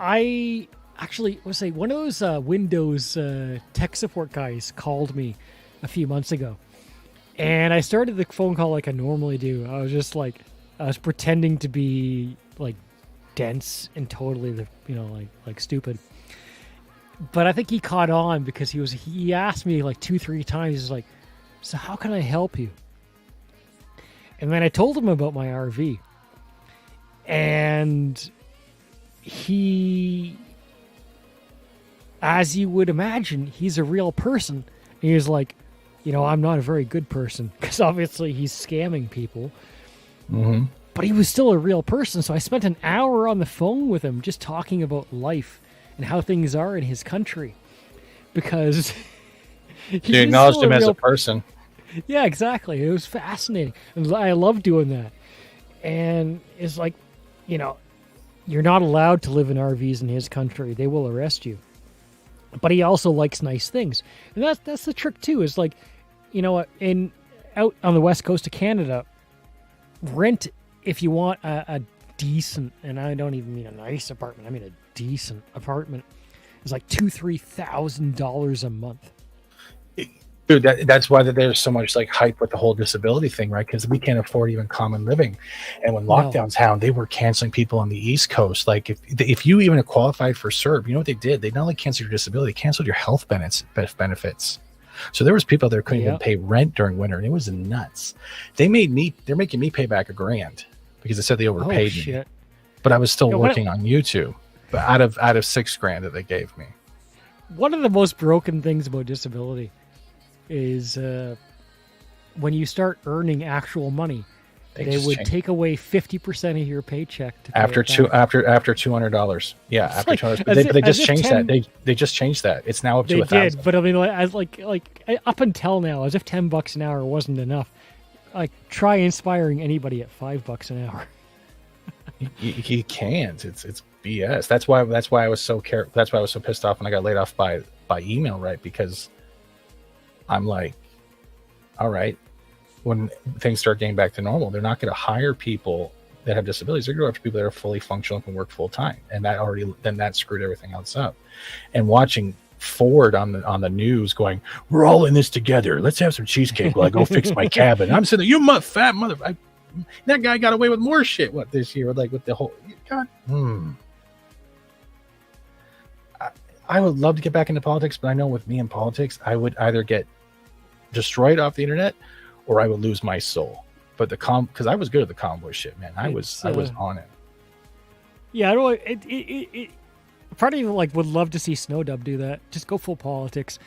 I actually was say one of those Windows tech support guys called me a few months ago, and I started the phone call like I normally do. I was just like, I was pretending to be like dense and totally like stupid. But I think he caught on because he asked me like 2-3 times. He's like, "So how can I help you?" And then I told him about my RV, and he, as you would imagine, he's a real person. And he was like, I'm not a very good person, because obviously he's scamming people. Mm-hmm. But he was still a real person. So I spent an hour on the phone with him just talking about life and how things are in his country, because you acknowledged him as a person. Yeah, exactly. It was fascinating. I love doing that. And it's like, you're not allowed to live in RVs in his country. They will arrest you. But he also likes nice things. And that's the trick too, is like, out on the west coast of Canada, rent, if you want a decent, and I don't even mean a nice apartment, I mean a decent apartment, was like $2,000-3,000 a month. Dude, that's why there's so much like hype with the whole disability thing, right? Because we can't afford even common living. And when lockdowns happened, they were canceling people on the East Coast. Like if you even qualified for CERB, you know what they did? They not only canceled your disability, they canceled your health benefits. So there was people there couldn't even pay rent during winter, and it was nuts. They're making me pay back $1,000 because they said they overpaid me. But I was still working on YouTube. But out of $6,000 that they gave me. One of the most broken things about disability is when you start earning actual money, they would take away 50% of your paycheck to after $200. Yeah, it's after like, $200. But they just changed that. They just changed that. It's now up to $1,000. They did, but I mean, like up until now, as if $10 an hour wasn't enough. Like, try inspiring anybody at $5 an hour. You can't. It's BS. That's why I was so That's why I was so pissed off when I got laid off by email, right? Because I'm like, all right, when things start getting back to normal, they're not going to hire people that have disabilities. They're going to go after people that are fully functional and can work full time, and that screwed everything else up. And watching Ford on the news going, "We're all in this together. Let's have some cheesecake while I go fix my cabin." I'm sitting there, you fat mother. That guy got away with more shit. What this year? Like with the whole God. I would love to get back into politics, but I know with me in politics, I would either get destroyed off the internet or I would lose my soul. But because I was good at the convoy shit, man. I was on it. Yeah, I don't. Part of you like would love to see Snowdub do that. Just go full politics.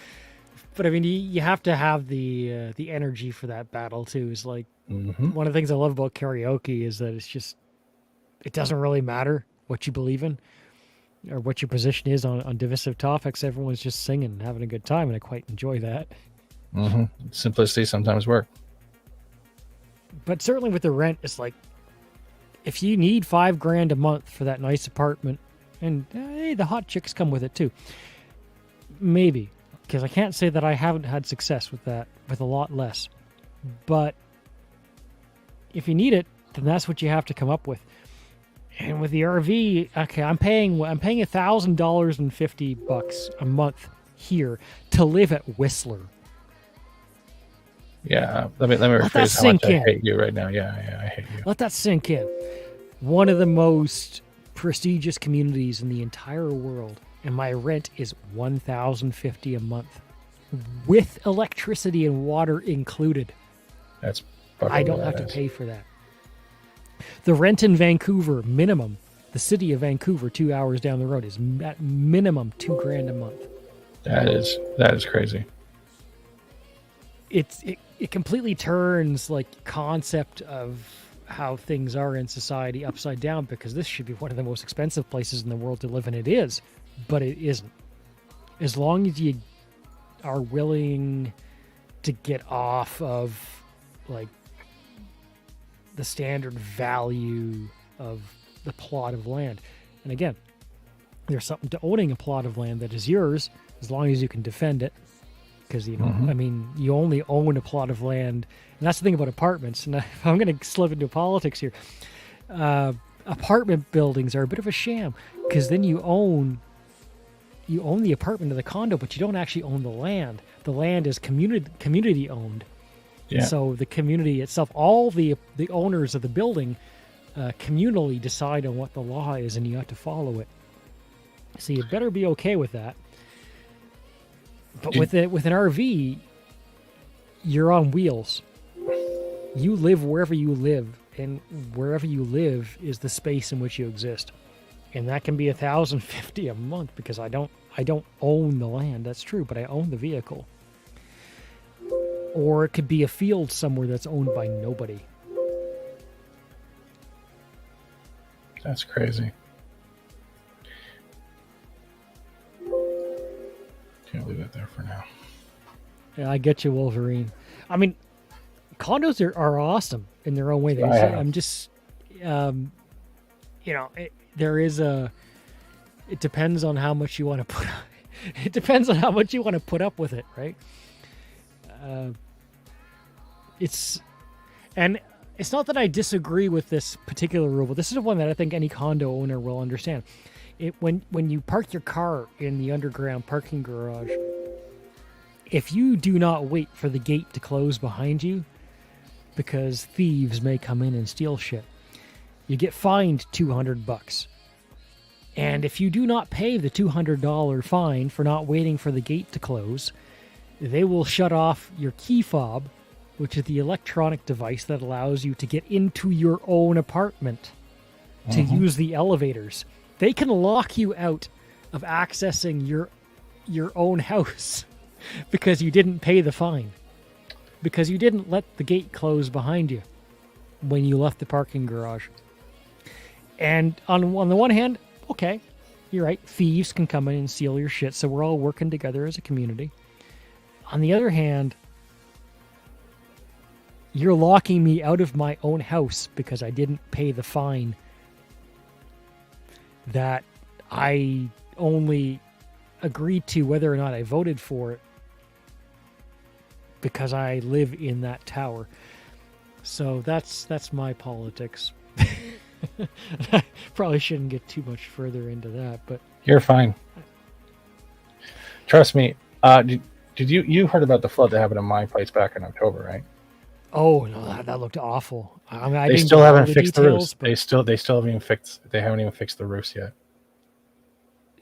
But I mean, you have to have the energy for that battle too. Is like one of the things I love about karaoke is that it doesn't really matter what you believe in or what your position is on divisive topics. Everyone's just singing and having a good time, and I quite enjoy that. Simplicity sometimes work. But certainly with the rent, it's like, if you need $5,000 a month for that nice apartment, and hey, the hot chicks come with it too, maybe, because I can't say that I haven't had success with that with a lot less. But if you need it, then that's what you have to come up with. And with the RV, okay, I'm paying $1,000.50 a month here to live at Whistler. Yeah, let me rephrase how much I hate you right now. Yeah, I hate you. Let that sink in. One of the most prestigious communities in the entire world, and my rent is $1,050 a month, with electricity and water included. That's I don't have to pay for that. The rent in Vancouver, minimum, the city of Vancouver, 2 hours down the road, is at minimum $2,000 a month. That is crazy. It completely turns like concept of how things are in society upside down, because this should be one of the most expensive places in the world to live, and it is, but it isn't. As long as you are willing to get off of like the standard value of the plot of land. And again, there's something to owning a plot of land that is yours as long as you can defend it. Because, you know, I mean, you only own a plot of land. And that's the thing about apartments. And if I'm going to slip into politics here, apartment buildings are a bit of a sham, because then you own the apartment or the condo, but you don't actually own the land. The land is community owned. Yeah. So the community itself, all the owners of the building communally decide on what the law is, and you have to follow it. So you better be okay with that. But with an RV, you're on wheels. You live wherever you live, and wherever you live is the space in which you exist. And that can be $1,050 a month, because I don't own the land. That's true, but I own the vehicle. Or it could be a field somewhere that's owned by nobody. That's crazy. Can't leave it there for now. Yeah, I get you, Wolverine. I mean, condos are awesome in their own way. I'm just, you know, it depends on how much you want to put. It depends on how much you want to put up with it, right? It's not that I disagree with this particular rule, but this is one that I think any condo owner will understand. When you park your car in the underground parking garage, if you do not wait for the gate to close behind you, because thieves may come in and steal shit, you get fined $200. And if you do not pay the $200 fine for not waiting for the gate to close, they will shut off your key fob, which is the electronic device that allows you to get into your own apartment to use the elevators. They can lock you out of accessing your own house because you didn't pay the fine, because you didn't let the gate close behind you when you left the parking garage. And on the one hand, okay, you're right, thieves can come in and steal your shit, so we're all working together as a community. On the other hand, you're locking me out of my own house because I didn't pay the fine that I only agreed to whether or not I voted for it because I live in that tower. So that's my politics. I probably shouldn't get too much further into that, but You're fine. Trust me. Did you heard about the flood that happened in my place back in October, right? oh no, that looked awful. I mean, I They didn't still get all haven't the fixed the details, roofs. but They still haven't even fixed the roofs yet.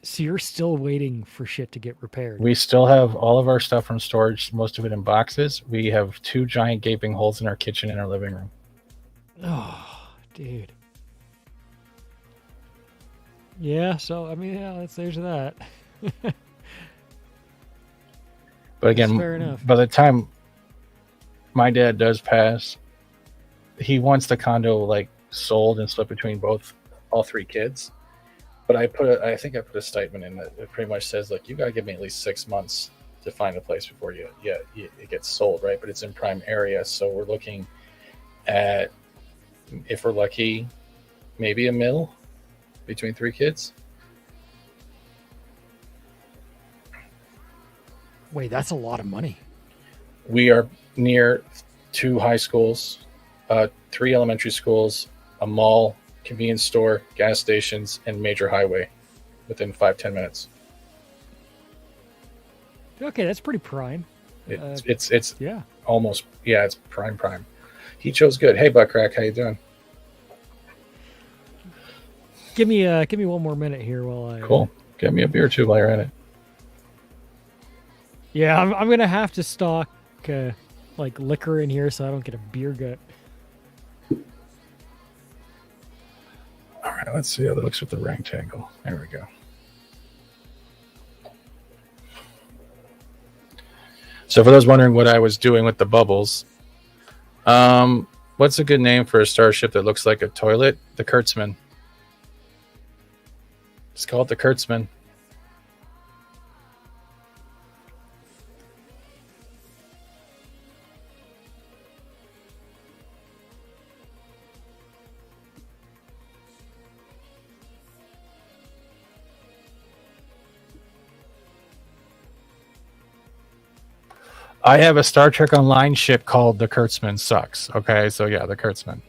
so you're still waiting for shit to get repaired. We still have all of our stuff from storage, most of it in boxes. We have 2 giant gaping holes in our kitchen and our living room. Oh, dude. Yeah, so I mean, yeah, there's that. But again, That's fair enough. by the time my dad does pass, he wants the condo like sold and split between all 3 kids. But I think I put a statement in that it pretty much says like, you gotta give me at least 6 months to find a place before it gets sold, right? But it's in prime area, so we're looking at, if we're lucky, maybe $1 million between 3 kids. Wait, that's a lot of money. We are near 2 high schools, 3 elementary schools, a mall, convenience store, gas stations, and major highway within 5-10 minutes. Okay, that's pretty prime. It's Yeah. almost, it's prime. He chose good. Hey, Buckrack, how you doing? Give me one more minute here while I. Cool. Get me a beer too while you're at it. Yeah, I'm gonna have to stock like liquor in here so I don't get a beer gut. All right, let's see how that looks with the rectangle. There we go. So for those wondering what I was doing with the bubbles, what's a good name for a starship that looks like a toilet? The Kurtzman. Just call it the Kurtzman. I have a Star Trek Online ship called the Kurtzman. Sucks. Okay, so yeah, the Kurtzman.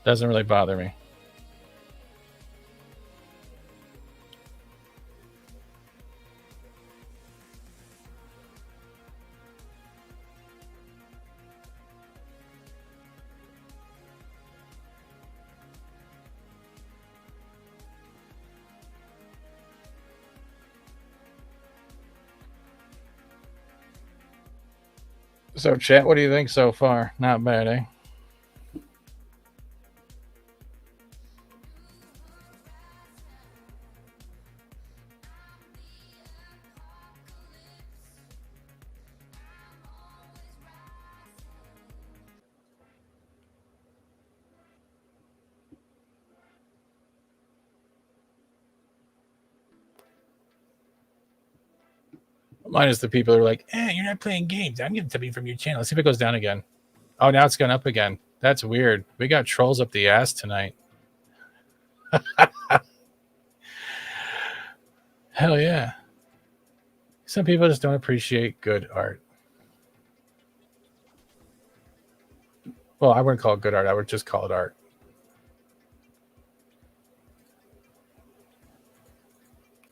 Doesn't really bother me. So, chat, what do you think so far? Not bad, eh? Minus the people who are like, you're not playing games. I'm getting something from your channel. Let's see if it goes down again. Oh, now it's gone up again. That's weird. We got trolls up the ass tonight. Hell yeah. Some people just don't appreciate good art. Well, I wouldn't call it good art. I would just call it art.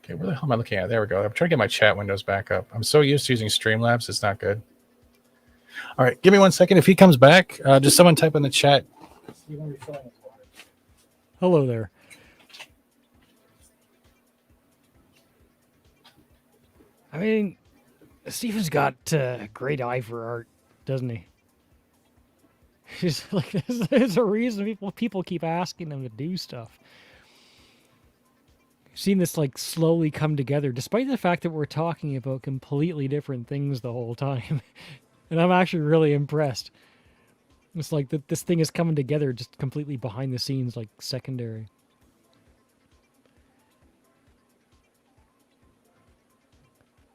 Okay, where the hell am I looking at? There we go. I'm trying to get my chat windows back up. I'm so used to using Streamlabs, it's not good. All right, give me 1 second. If he comes back, just someone type in the chat. Hello there. I mean, Steven's got a great eye for art, doesn't he? He's like, there's a reason people keep asking him to do stuff. I've seen this like slowly come together, despite the fact that we're talking about completely different things the whole time. And I'm actually really impressed. It's like that this thing is coming together just completely behind the scenes, like secondary.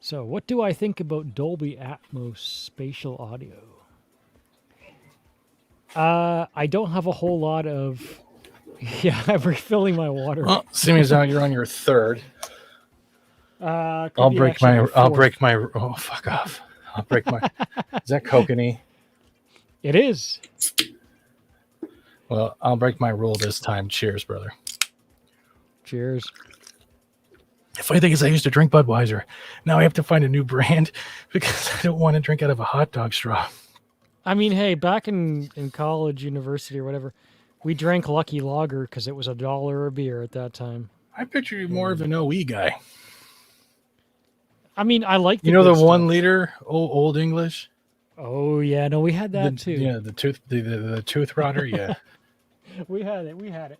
So, what do I think about Dolby Atmos spatial audio? I don't have a whole lot of. Yeah, I'm refilling my water. Well, seeing as how you're on your third, I'll I'll break my. Oh, fuck off! I'll break my. Is that kokanee? It is. Well, I'll break my rule this time. Cheers, brother. Cheers. The funny thing is, I used to drink Budweiser. Now I have to find a new brand because I don't want to drink out of a hot dog straw. I mean, hey, back in college, university, or whatever, we drank Lucky Lager because it was $1 a beer at that time. I picture you more of an OE guy. I mean, I like the 1 liter old English. Oh yeah, no, we had that too. Yeah, the tooth rotter. Yeah, we had it.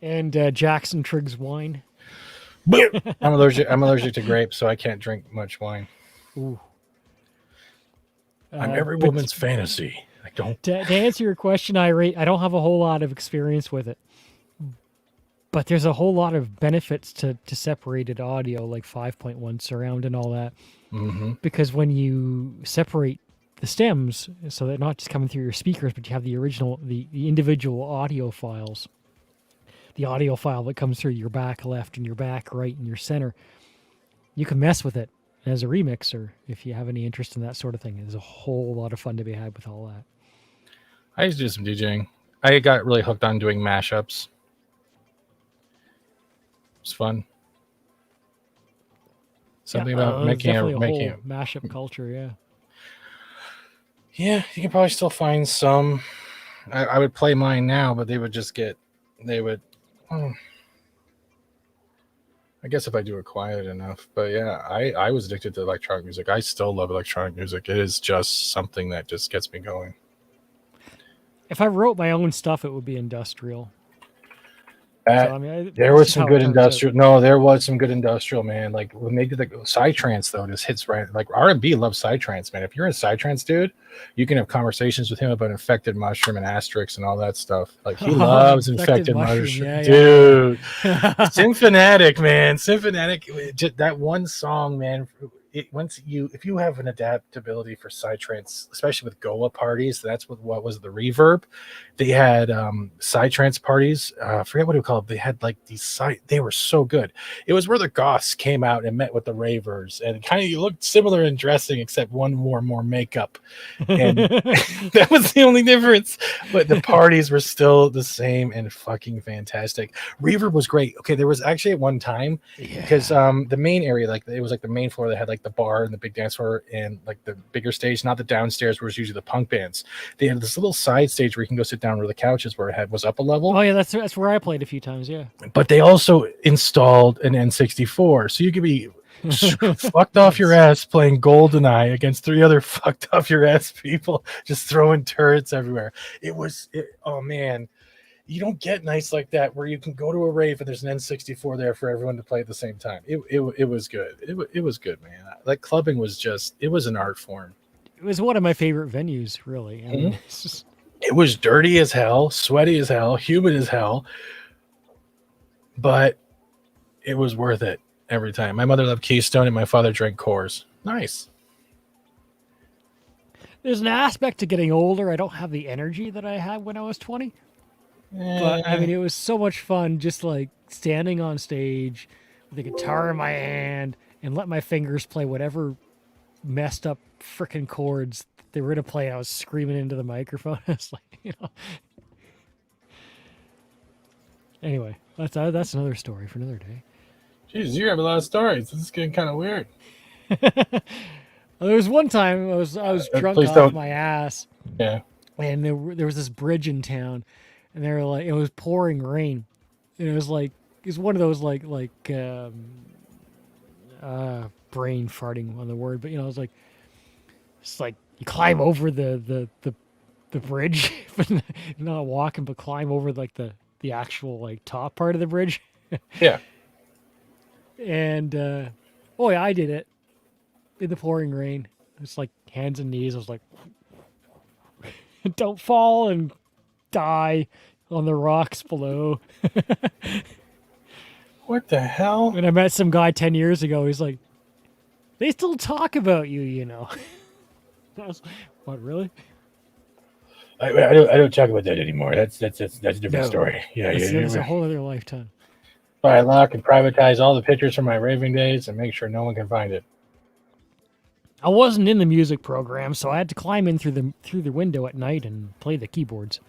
And Jackson Triggs wine. I'm allergic to grapes, so I can't drink much wine. Ooh. I'm every woman's fantasy. I don't. To answer your question, I don't have a whole lot of experience with it, but there's a whole lot of benefits to separated audio, like 5.1 surround and all that. Mm-hmm. Because when you separate the stems, so they're not just coming through your speakers, but you have the individual audio files. The audio file that comes through your back left and your back right and your center, you can mess with it as a remixer if you have any interest in that sort of thing. There's a whole lot of fun to be had with all that. I used to do some DJing. I got really hooked on doing mashups. It's fun. Something about making a mashup culture, yeah. Yeah, you can probably still find some. I would play mine now, but I guess if I do it quiet enough. But yeah, I was addicted to electronic music. I still love electronic music. It is just something that just gets me going. If I wrote my own stuff, it would be industrial. There was some good industrial. No, there was some good industrial, man. Like when they did the psytrance, though, just hits right. Like R&B loves psytrance, man. If you're a psytrance dude, you can have conversations with him about infected mushroom and asterisks and all that stuff. Like he loves infected mushroom, yeah, dude. Symphonic, man. Symphonic. That one song, man. If you have an adaptability for psytrance, especially with Goa parties, that's what was the reverb. They had psytrance parties. I forget what it was called. They had like they were so good. It was where the goths came out and met with the ravers, and kind of looked similar in dressing, except one wore more makeup, and that was the only difference. But the parties were still the same and fucking fantastic. Reverb was great. Okay, there was actually at one time because the main area, like it was like the main floor, they had like the bar and the big dance floor and like the bigger stage, not the downstairs where it's usually the punk bands. They had this little side stage where you can go sit down where the couches where it was up a level. Oh yeah, that's where I played a few times. Yeah, but they also installed an N64, so you could be fucked off your ass playing GoldenEye against 3 other fucked off your ass people, just throwing turrets everywhere. Oh man. You don't get nights like that where you can go to a rave and there's an N64 there for everyone to play at the same time. It was good. It was good, man. Like clubbing was it was an art form. It was one of my favorite venues, really. I mean, it was dirty as hell, sweaty as hell, humid as hell, but it was worth it every time. My mother loved Keystone and my father drank Coors. Nice. There's an aspect to getting older. I don't have the energy that I had when I was 20. But I mean, it was so much fun just like standing on stage with a guitar in my hand and let my fingers play whatever messed up freaking chords they were gonna play, and I was screaming into the microphone. It's like, Anyway, that's another story for another day. Jeez, you have a lot of stories. This is getting kind of weird. There was one time I was drunk Please off don't. my ass, Yeah. and there was this bridge in town, and they were like, it was pouring rain, and it was one of those brain farting on the word, but it was like, it's like you climb over the bridge, but not walking, but climb over like the actual top part of the bridge. Yeah. And oh yeah, I did it in the pouring rain. It's like hands and knees. I was like, don't fall and die on the rocks below. What the hell? And I met some guy 10 years ago. He's like, they still talk about you, I was like, what, really? I don't talk about that anymore. That's a different No. story. Yeah, It's a whole other lifetime. I lock and privatize all the pictures from my raving days and make sure no one can find it. I wasn't in the music program, so I had to climb in through the window at night and play the keyboards.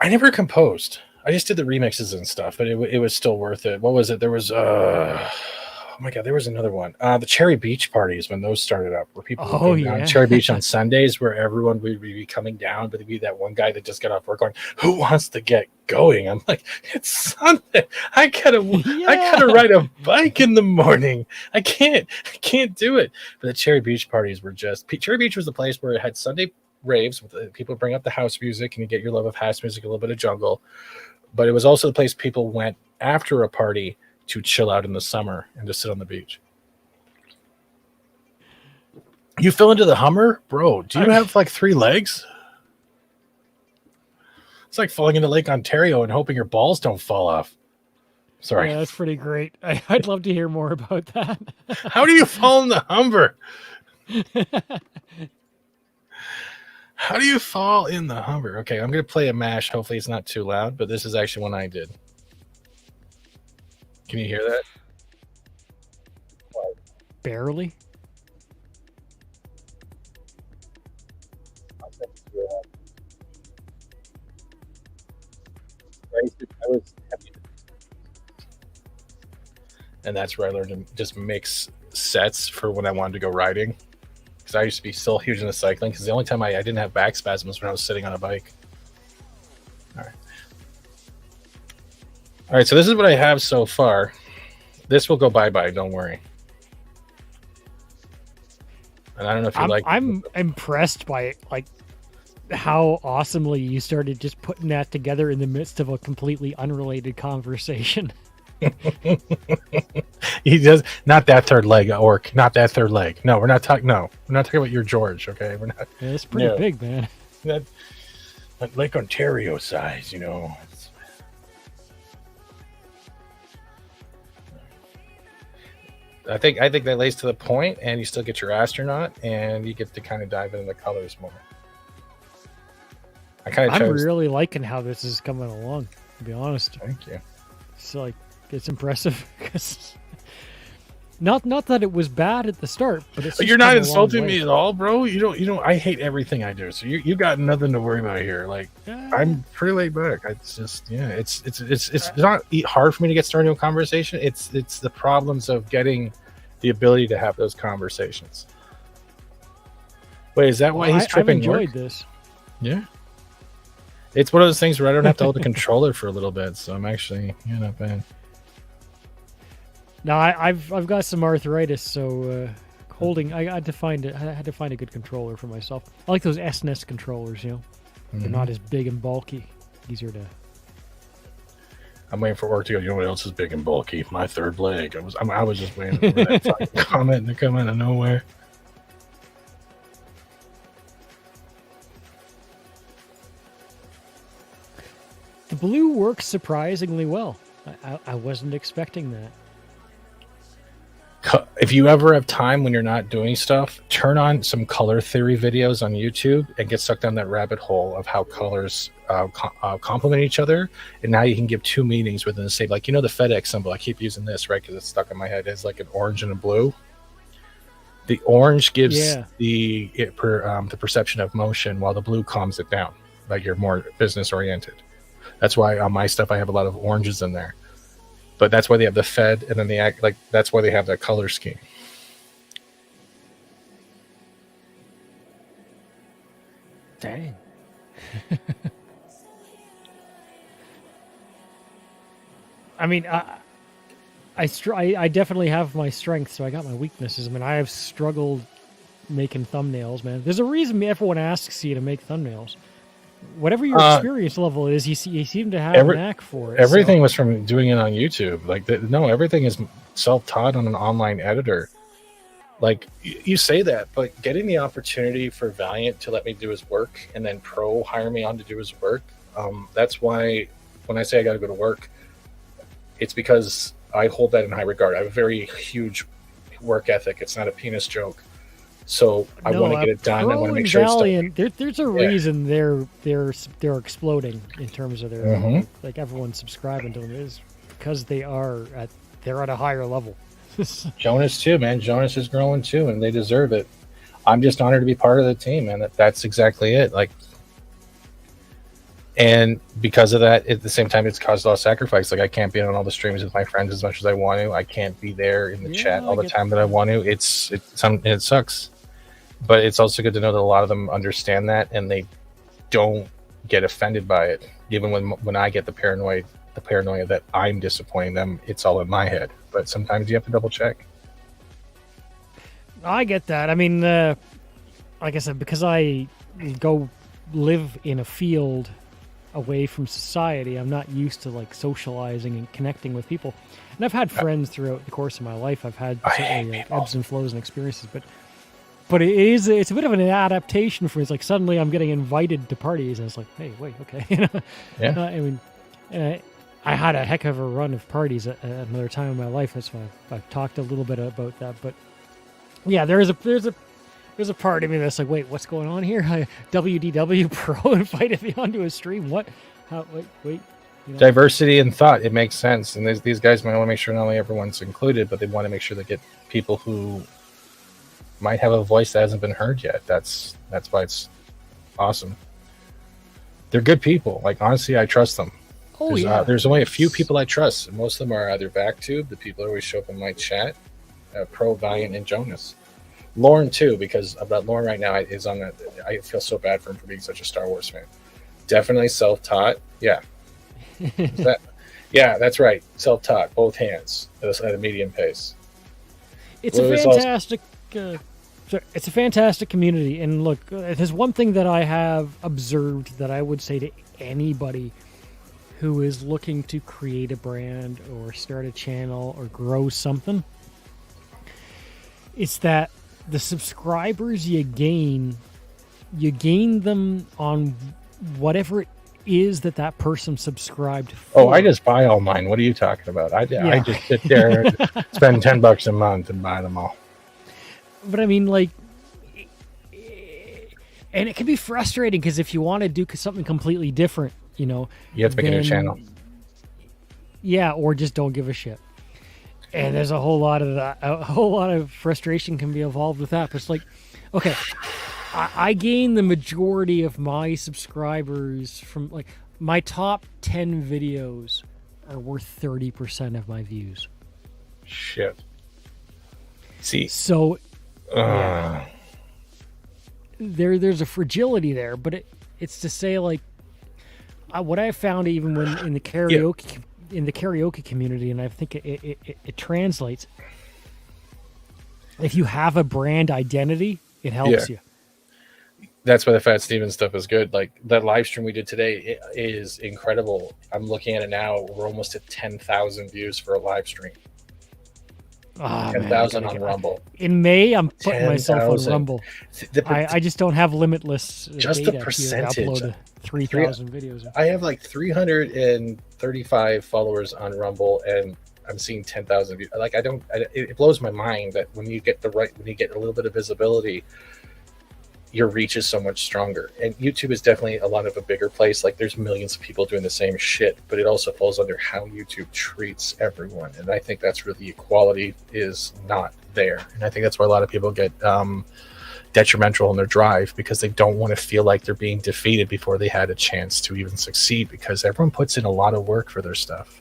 I never composed. I just did the remixes and stuff, but it was still worth it. What was it? There was oh my god, there was another one. The Cherry Beach parties, when those started up, where people would go down to Cherry Beach on Sundays, where everyone would be coming down, but there'd be that one guy that just got off work going, "Who wants to get going?" I'm like, "It's Sunday. I gotta ride a bike in the morning. I can't do it." But the Cherry Beach parties were just Cherry Beach was the place where it had Sunday raves with people bring up the house music and you get your love of house music, a little bit of jungle. But it was also the place people went after a party to chill out in the summer and to sit on the beach. You fell into the Hummer? Bro, do you have like 3 legs? It's like falling into Lake Ontario and hoping your balls don't fall off. Sorry. Yeah, that's pretty great. I'd love to hear more about that. How do you fall in the Hummer? How do you fall in the Hummer? Okay, I'm going to play a mash. Hopefully it's not too loud, but this is actually one I did. Can you hear that? Barely. And that's where I learned to just mix sets for when I wanted to go riding. Because I used to be still huge into cycling. Because the only time I didn't have back spasms was when I was sitting on a bike. All right, so this is what I have so far. This will go bye-bye, don't worry. And I don't know if you like... I'm impressed by how awesomely you started just putting that together in the midst of a completely unrelated conversation. He does not that third leg, Orc. Not that third leg. No, we're not talking. No, we're not talking about your George. Okay, we're not. Yeah, it's pretty big, man. That Lake Ontario size, I think that lays to the point, and you still get your astronaut, and you get to kind of dive into the colors more. I'm really liking how this is coming along. To be honest, thank you. So it's impressive because not that it was bad at the start, but it's. You're not insulting me at all, bro. You don't. I hate everything I do, so you got nothing to worry about here. Like I'm pretty laid back. It's just it's not hard for me to get started in a conversation. It's the problems of getting the ability to have those conversations. Wait, is that why he's tripping? I've enjoyed this. Yeah. It's one of those things where I don't have to hold the controller for a little bit, so I'm actually not bad. No, I've got some arthritis, so I had to find a good controller for myself. I like those SNES controllers, They're not as big and bulky, easier to. I'm waiting for Orc to go. You know what else is big and bulky? My third leg. I was just waiting for that fucking comment to come out of nowhere. The blue works surprisingly well. I wasn't expecting that. If you ever have time when you're not doing stuff, turn on some color theory videos on YouTube and get sucked down that rabbit hole of how colors complement each other. And now you can give 2 meanings within the same, the FedEx symbol. I keep using this, right? Because it's stuck in my head. It's like an orange and a blue. The orange gives Yeah. the perception of motion, while the blue calms it down. Like you're more business oriented. That's why on my stuff I have a lot of oranges in there. But that's why they have the Fed, and then they act like that's why they have that color scheme. Dang. I mean, I definitely have my strengths, so I got my weaknesses. I mean, I have struggled making thumbnails, man. There's a reason everyone asks you to make thumbnails. Whatever your experience level is, you seem to have a knack for it. Everything was from doing it on YouTube. Like, no, everything is self-taught on an online editor. Like, you say that, but getting the opportunity for Valiant to let me do his work, and then Pro hire me on to do his work, that's why when I say I got to go to work, it's because I hold that in high regard. I have a very huge work ethic. It's not a penis joke. So I want to get it done. I want to make sure Valiant, there's a reason they're exploding in terms of their like everyone's subscribing to them is because they're at a higher level. Jonas too, man. Jonas is growing too, and they deserve it. I'm just honored to be part of the team, and that's exactly it. Like, and because of that, at the same time, it's caused a lot of sacrifice. Like, I can't be on all the streams with my friends as much as I want to. I can't be there in the chat all the time that I want to. It sucks, but it's also good to know that a lot of them understand that, and they don't get offended by it. Even when I get the paranoia that I'm disappointing them, it's all in my head. But sometimes you have to double check. I get that. I mean, like I said, because I go live in a field away from society, I'm not used to like socializing and connecting with people. And I've had friends throughout the course of my life. I've had certainly ebbs and flows and experiences, but it's a bit of an adaptation for me. It's like suddenly I'm getting invited to parties, and it's like, hey, wait, okay. Yeah. I mean, I had a heck of a run of parties at another time in my life. That's why I've talked a little bit about that. But yeah, there's a part of me that's like, wait, what's going on here? WDW Pro invited me onto a stream. What? How? Wait. You know? Diversity in thought. It makes sense. And these guys might want to make sure not only everyone's included, but they want to make sure they get people who might have a voice that hasn't been heard yet. That's why it's awesome. They're good people. Like, honestly, I trust them. There's only a few people I trust. Most of them are either BackTube, the people that always show up in my chat, Pro, Valiant, and Jonas. Lauren too, because Lauren right now is on that. I feel so bad for him for being such a Star Wars fan. Definitely self-taught. Yeah. Yeah, that's right. Self-taught, both hands at a medium pace. It's a fantastic. It's a fantastic community, and look, there's one thing that I have observed that I would say to anybody who is looking to create a brand or start a channel or grow something. It's that the subscribers you gain them on whatever it is that person subscribed for. Oh, I just buy all mine. What are you talking about? I just sit there and spend $10 a month and buy them all. But I mean, like, and it can be frustrating because if you want to do something completely different, you know, you have to make a new channel. Yeah, or just don't give a shit. And there's a whole lot of that. A whole lot of frustration can be involved with that. But it's like, okay, I gain the majority of my subscribers from, like, my top 10 videos are worth 30% of my views. Shit. See. So, yeah, there's a fragility there, but it's to say, like, what I found even when in the karaoke community, and I think it translates. If you have a brand identity, it helps you. That's why the Fat Steven stuff is good. Like, that live stream we did today is incredible. I'm looking at it now. We're almost at 10,000 views for a live stream. 10,000 on Rumble. In May, I'm putting myself on Rumble. I just don't have limitless just data the percentage. to upload 3,000 videos. I have like 335 followers on Rumble, and I'm seeing 10,000 views. Like, it blows my mind that when you get a little bit of visibility, your reach is so much stronger. And YouTube is definitely a lot of a bigger place. Like there's millions of people doing the same shit, but it also falls under how YouTube treats everyone. And I think that's where the equality is not there. And I think that's why a lot of people get detrimental in their drive, because they don't want to feel like they're being defeated before they had a chance to even succeed, because everyone puts in a lot of work for their stuff.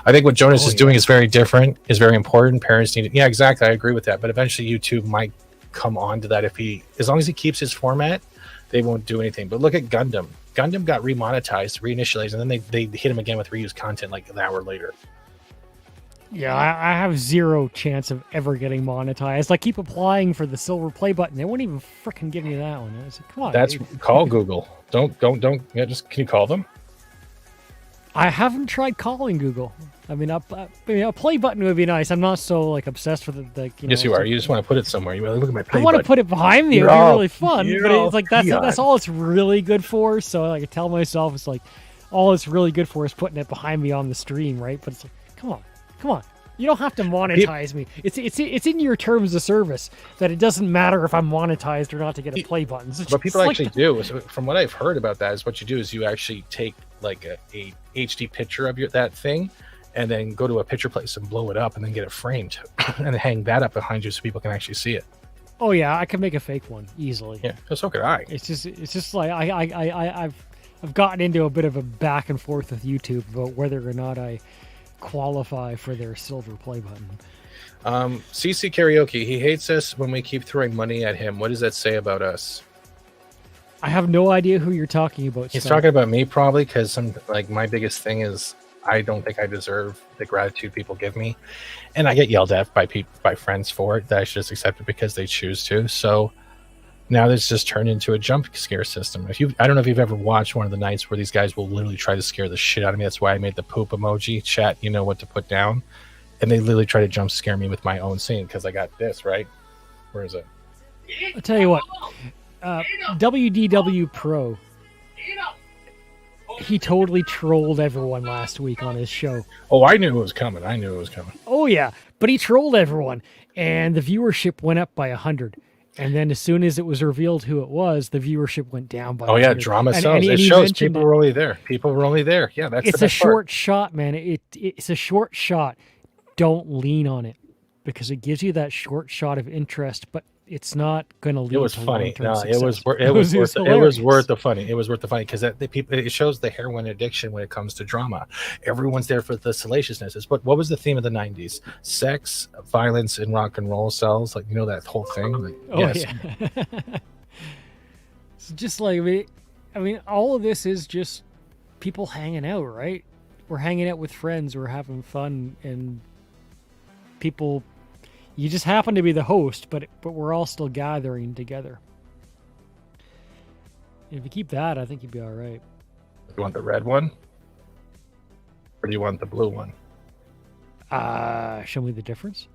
I think what Jonas is doing is very different, is very important. Parents need it. Yeah, exactly. I agree with that. But eventually YouTube might come on to that. As long as he keeps his format, they won't do anything. But look at Gundam. Gundam got remonetized, reinitialized, and then they hit him again with reused content like an hour later. Yeah, I have zero chance of ever getting monetized. I keep applying for the silver play button. They won't even freaking give me that one. I was like, come on. That's dude. Call Google. Don't. Yeah, just can you call them? I haven't tried calling Google. I mean, a play button would be nice. I'm not so like obsessed with it. Like, yes, you are. You just want to put it somewhere. You look at my play I want to button. put it behind me. It would be really fun. But it's like that's all it's really good for. So like, I tell myself it's like all it's really good for is putting it behind me on the stream, right? But it's like, come on. You don't have to monetize me. It's in your terms of service that it doesn't matter if I'm monetized or not to get a play button. What people actually do is, from what I've heard about that, is what you do is you actually take like a HD picture of that thing, and then go to a picture place and blow it up, and then get it framed and hang that up behind you so people can actually see it. Oh yeah, I can make a fake one easily. Yeah, so could I. It's just like I've gotten into a bit of a back and forth with YouTube about whether or not I qualify for their silver play button. CC Karaoke, he hates us when we keep throwing money at him. What does that say about us? I have no idea who you're talking about. He's talking about me probably, because my biggest thing is I don't think I deserve the gratitude people give me, and I get yelled at by friends for it, that I should just accept it because they choose to. So now this just turned into a jump scare system. I don't know if you've ever watched one of the nights where these guys will literally try to scare the shit out of me. That's why I made the poop emoji. Chat, you know what to put down. And they literally try to jump scare me with my own scene, because I got this, right? Where is it? I'll tell you what. WDW Pro. He totally trolled everyone last week on his show. Oh, I knew it was coming. Oh yeah, but he trolled everyone, and the viewership went up by 100. And then as soon as it was revealed who it was, the viewership went down by 100. Yeah, drama sells. It shows people were only there. Yeah, that's it's a short shot, man. It's a short shot. Don't lean on it, because it gives you that short shot of interest, but it's not going to lead. It was to funny. No, success. it was worth the funny. It was worth the funny, because it shows the heroin addiction when it comes to drama. Everyone's there for the salaciousness. What was the theme of the 90s? Sex, violence, and rock and roll sells. Like, that whole thing. Like, yes. Yeah. It's just like I mean, all of this is just people hanging out, right? We're hanging out with friends. We're having fun, and people. You just happen to be the host, but we're all still gathering together. If you keep that, I think you'd be all right. You want the red one? Or do you want the blue one? Show me the difference.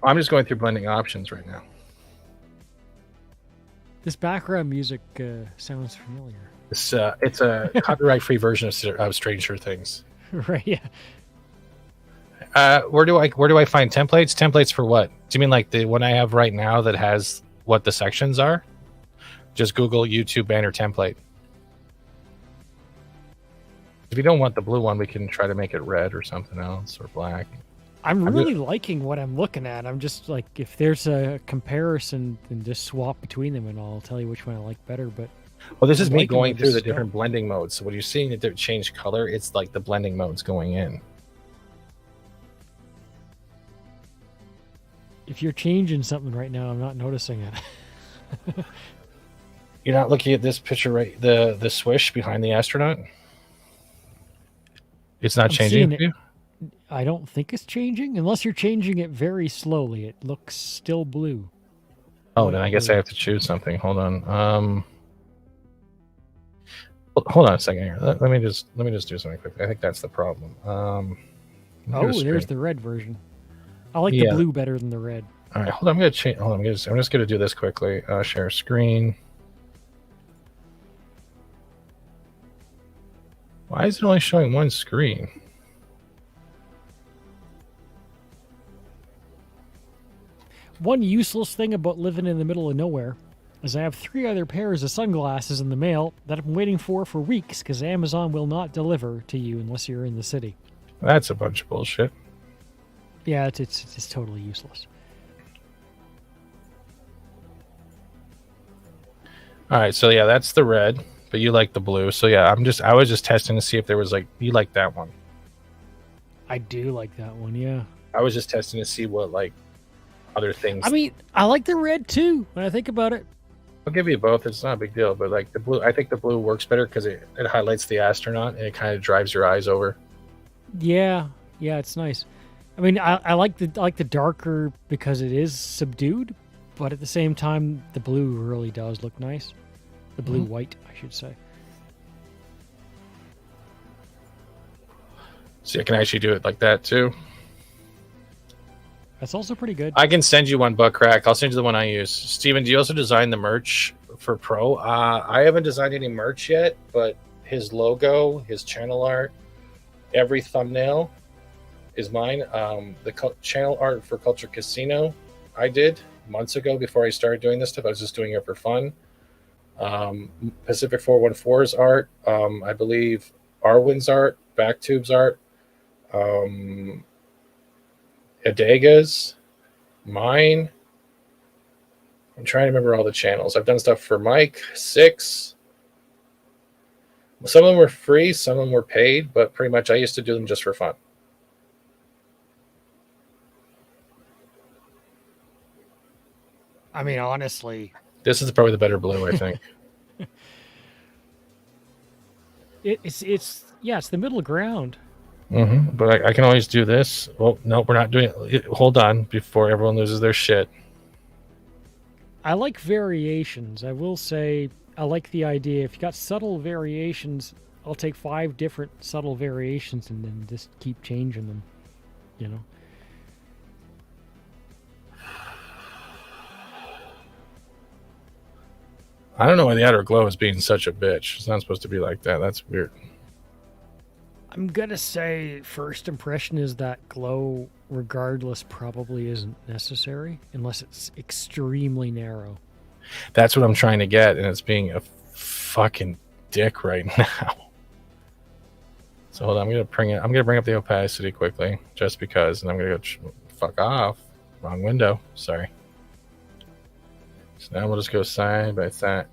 I'm just going through blending options right now. This background music sounds familiar. It's a copyright-free version of Stranger Things. Right, yeah. Where do I find templates? Templates for what? Do you mean like the one I have right now that has what the sections are? Just Google YouTube banner template. If you don't want the blue one, we can try to make it red or something else, or black. I'm really liking what I'm looking at. I'm just like, if there's a comparison, then just swap between them and I'll tell you which one I like better. But well, this is me going through the different blending modes. So when you're seeing it change color, it's like the blending modes going in. If you're changing something right now, I'm not noticing it. You're not looking at this picture, right? The swish behind the astronaut? It's not changing for you? I don't think it's changing, unless you're changing it very slowly. It looks still blue. Oh, then I guess I have to choose something. Hold on. Hold on a second here. Let me just do something quick. I think that's the problem. There's the red version. I like the blue better than the red. All right, hold on. I'm gonna change. Hold on. I'm just gonna do this quickly. Share screen. Why is it only showing one screen? One useless thing about living in the middle of nowhere As I have 3 other pairs of sunglasses in the mail that I've been waiting for weeks because Amazon will not deliver to you unless you're in the city. That's a bunch of bullshit. Yeah, it's totally useless. All right, so yeah, that's the red, but you like the blue. So yeah, I was just testing to see if there was like you like that one. I do like that one, yeah. I was just testing to see what like other things. I mean, I like the red too when I think about it. I'll give you both. It's not a big deal, but like the blue, I think the blue works better because it highlights the astronaut and it kind of drives your eyes over. Yeah, it's nice. I mean, I like the darker because it is subdued, but at the same time, the blue really does look nice. The blue-white, I should say. So I can actually do it like that too. That's also pretty good. I can send you one, Butt Crack. I'll send you the one I use. Steven, do you also design the merch for Pro? I haven't designed any merch yet, but his logo, his channel art, every thumbnail is mine. The channel art for Culture Casino I did months ago before I started doing this stuff. I was just doing it for fun. Pacific 414's art, I believe Arwin's art, Backtube's art, Adega's, mine. I'm trying to remember all the channels. I've done stuff for Mike, 6. Some of them were free, some of them were paid, but pretty much I used to do them just for fun. I mean, honestly, this is probably the better blue, I think. it's the middle ground. But I can always do this. Well, no, we're not doing it. Hold on before everyone loses their shit. I like variations. I will say I like the idea. If you got subtle variations, I'll take 5 different subtle variations and then just keep changing them, you know? I don't know why the outer glow is being such a bitch. It's not supposed to be like that. That's weird. I'm gonna say first impression is that glow, regardless, probably isn't necessary unless it's extremely narrow. That's what I'm trying to get, and it's being a fucking dick right now. So hold on, I'm gonna bring up the opacity quickly, just because, and I'm gonna go fuck off. Wrong window. Sorry. So now we'll just go side by side.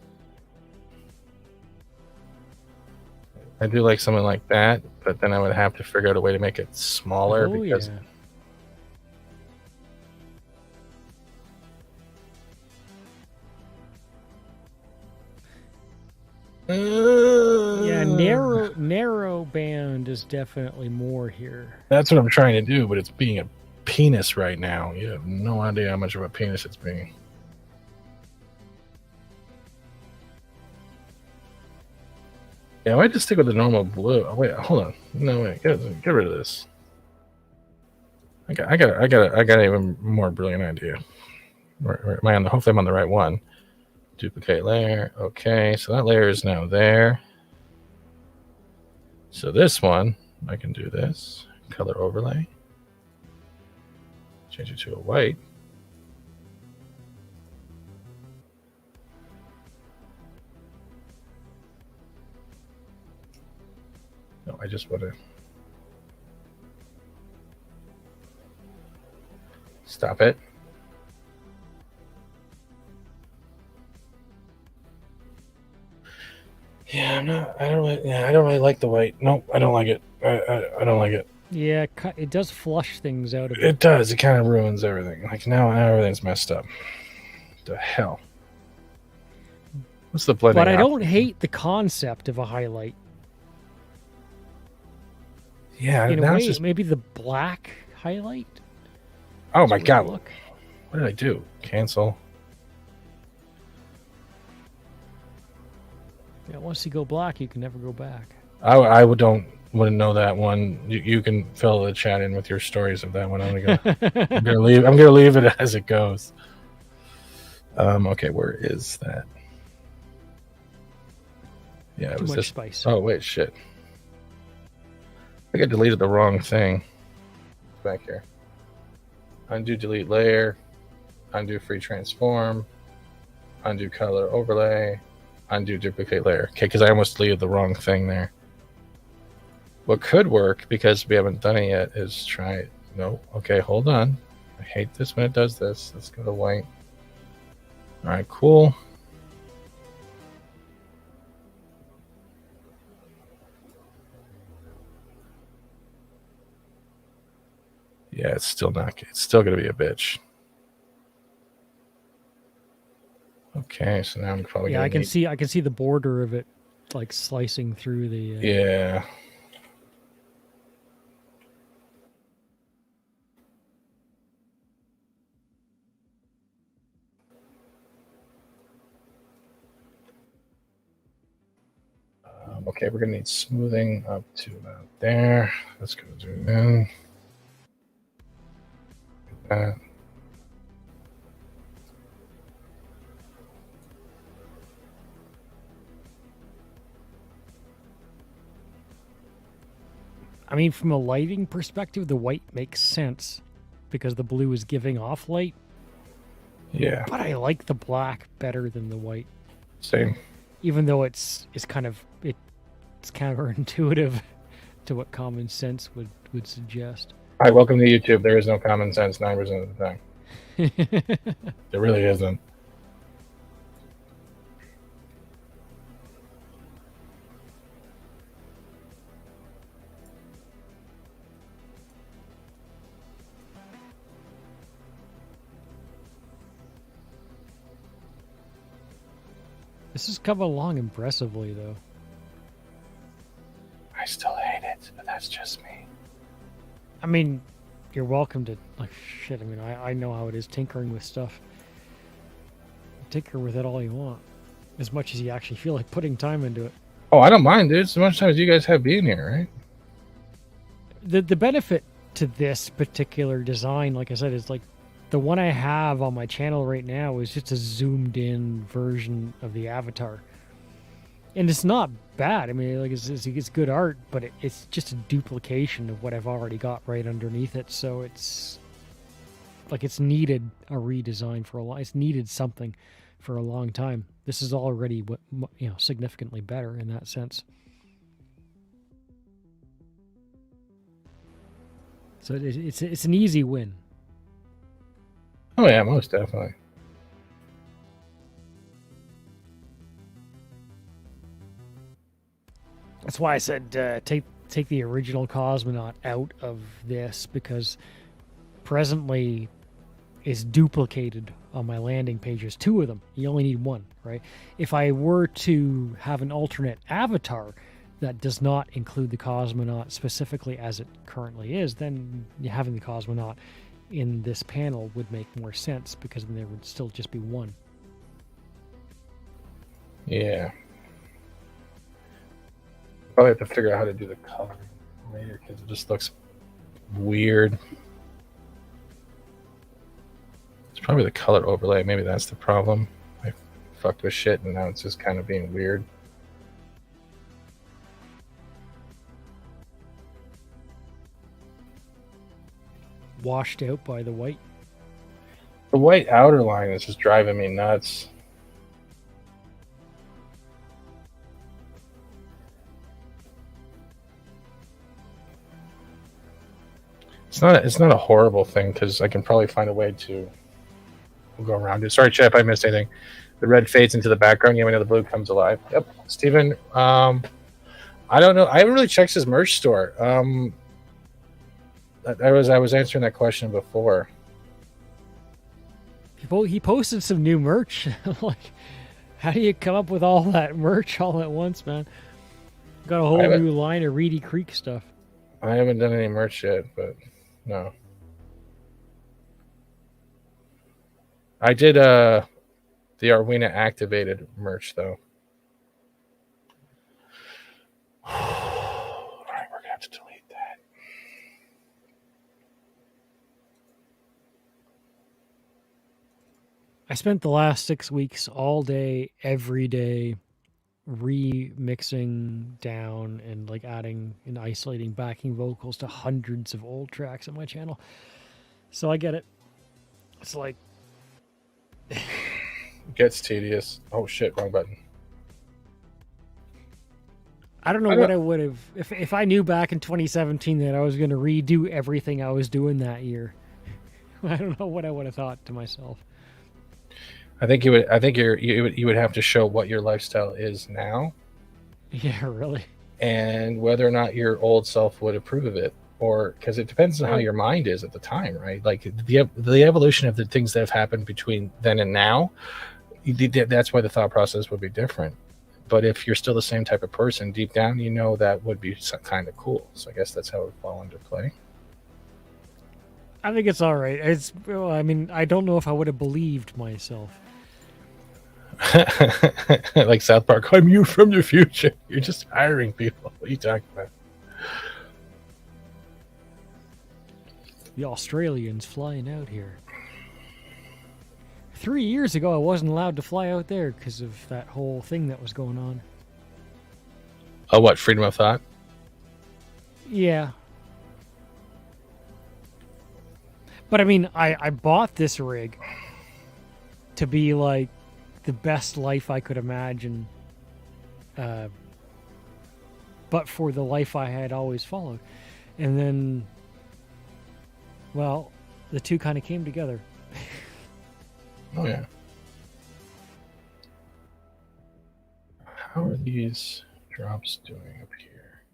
I do like something like that, but then I would have to figure out a way to make it smaller because. Yeah. Yeah, narrow band is definitely more here. That's what I'm trying to do, but it's being a penis right now. You have no idea how much of a penis it's being. Yeah, I might just stick with the normal blue. Oh, wait, hold on. No, wait, get rid of this. I got an even more brilliant idea. Where am I on hopefully I'm on the right one. Duplicate layer. Okay, so that layer is now there. So this one, I can do this. Color overlay. Change it to a white. No, I just want to stop it. Yeah, I don't really like the white. Nope, I don't like it. I don't like it. Yeah, it does flush things out a bit. It does. It kind of ruins everything. Like now everything's messed up. The hell. What's the blending? But I don't hate the concept of a highlight. Yeah, in a way, just maybe the black highlight. Oh my god! Look. What did I do? Cancel. Yeah, once you go black, you can never go back. I wouldn't know that one. You can fill the chat in with your stories of that one. I'm gonna leave it as it goes. Okay, where is that? Yeah, it was this. Spice. Oh wait, shit. I think I deleted the wrong thing. It's back here. Undo delete layer. Undo free transform. undo color overlay, undo duplicate layer. Okay, because I almost deleted the wrong thing there. What could work, because we haven't done it yet, is try it. No, okay, hold on. I hate this when it does this. Let's go to white. All right, cool. Yeah, it's still not. It's still gonna be a bitch. Okay, so now I'm probably Yeah, gonna I can see the border of it, like slicing through the. Yeah. Okay, we're gonna need smoothing up to about there. Let's go zoom in. Like that. I mean, from a lighting perspective, the white makes sense because the blue is giving off light. Yeah. But I like the black better than the white. Same. Even though it's kind of it's counterintuitive to what common sense would suggest. Hi, welcome to YouTube. There is no common sense 9% of the time. There really isn't. This has come along impressively, though. I still hate it, but that's just me. I mean, you're welcome to, like, shit. I mean, I know how it is tinkering with stuff. Tinker with it all you want, as much as you actually feel like putting time into it. Oh, I don't mind, dude. As much time as you guys have being here, right? The benefit to this particular design, like I said, is like the one I have on my channel right now is just a zoomed in version of the avatar. And it's not bad. I mean, like it's good art, but it's just a duplication of what I've already got right underneath it. So it's like it's needed a redesign for a long. It's needed something for a long time. This is already significantly better in that sense. So it's an easy win. Oh yeah, most definitely. That's why I said take the original cosmonaut out of this, because presently is duplicated on my landing pages. 2 of them. You only need 1, right? If I were to have an alternate avatar that does not include the cosmonaut specifically as it currently is, then having the cosmonaut in this panel would make more sense, because then there would still just be 1. Yeah. Probably have to figure out how to do the coloring later, because it just looks weird. It's probably the color overlay. Maybe that's the problem. I fucked with shit and now it's just kind of being weird. Washed out by the white. The white outer line is just driving me nuts. It's not a horrible thing, because I can probably find a way to go around it. Sorry, chat, if I missed anything. The red fades into the background. Yeah, we know the blue comes alive. Yep. Steven, I don't know. I haven't really checked his merch store. I was answering that question before. He posted some new merch. Like, how do you come up with all that merch all at once, man? Got a whole new line of Reedy Creek stuff. I haven't done any merch yet, but no. I did the Arwina activated merch though. All right, we're gonna have to delete that. I spent the last 6 weeks all day, every day, remixing down and like adding and isolating backing vocals to hundreds of old tracks on my channel. So I get it. It's like gets tedious. Oh shit, wrong button. I don't know what I would have if I knew back in 2017 that I was going to redo everything I was doing that year. I don't know what I would have thought to myself. I think you would. I think you would have to show what your lifestyle is now. Yeah, really. And whether or not your old self would approve of it, or because it depends on how your mind is at the time, right? Like the evolution of the things that have happened between then and now. That's why the thought process would be different. But if you're still the same type of person deep down, you know that would be kind of cool. So I guess that's how it would fall into play. I think it's all right. I mean, I don't know if I would have believed myself. Like South Park, I'm you from the future. You're just hiring people. What are you talking about? The Australians flying out here. 3 years ago, I wasn't allowed to fly out there because of that whole thing that was going on. Oh, what? Freedom of thought? Yeah. But I mean, I bought this rig to be like the best life I could imagine, but for the life I had always followed. And then, well, the two kind of came together. Oh, yeah. How are these drops doing up here?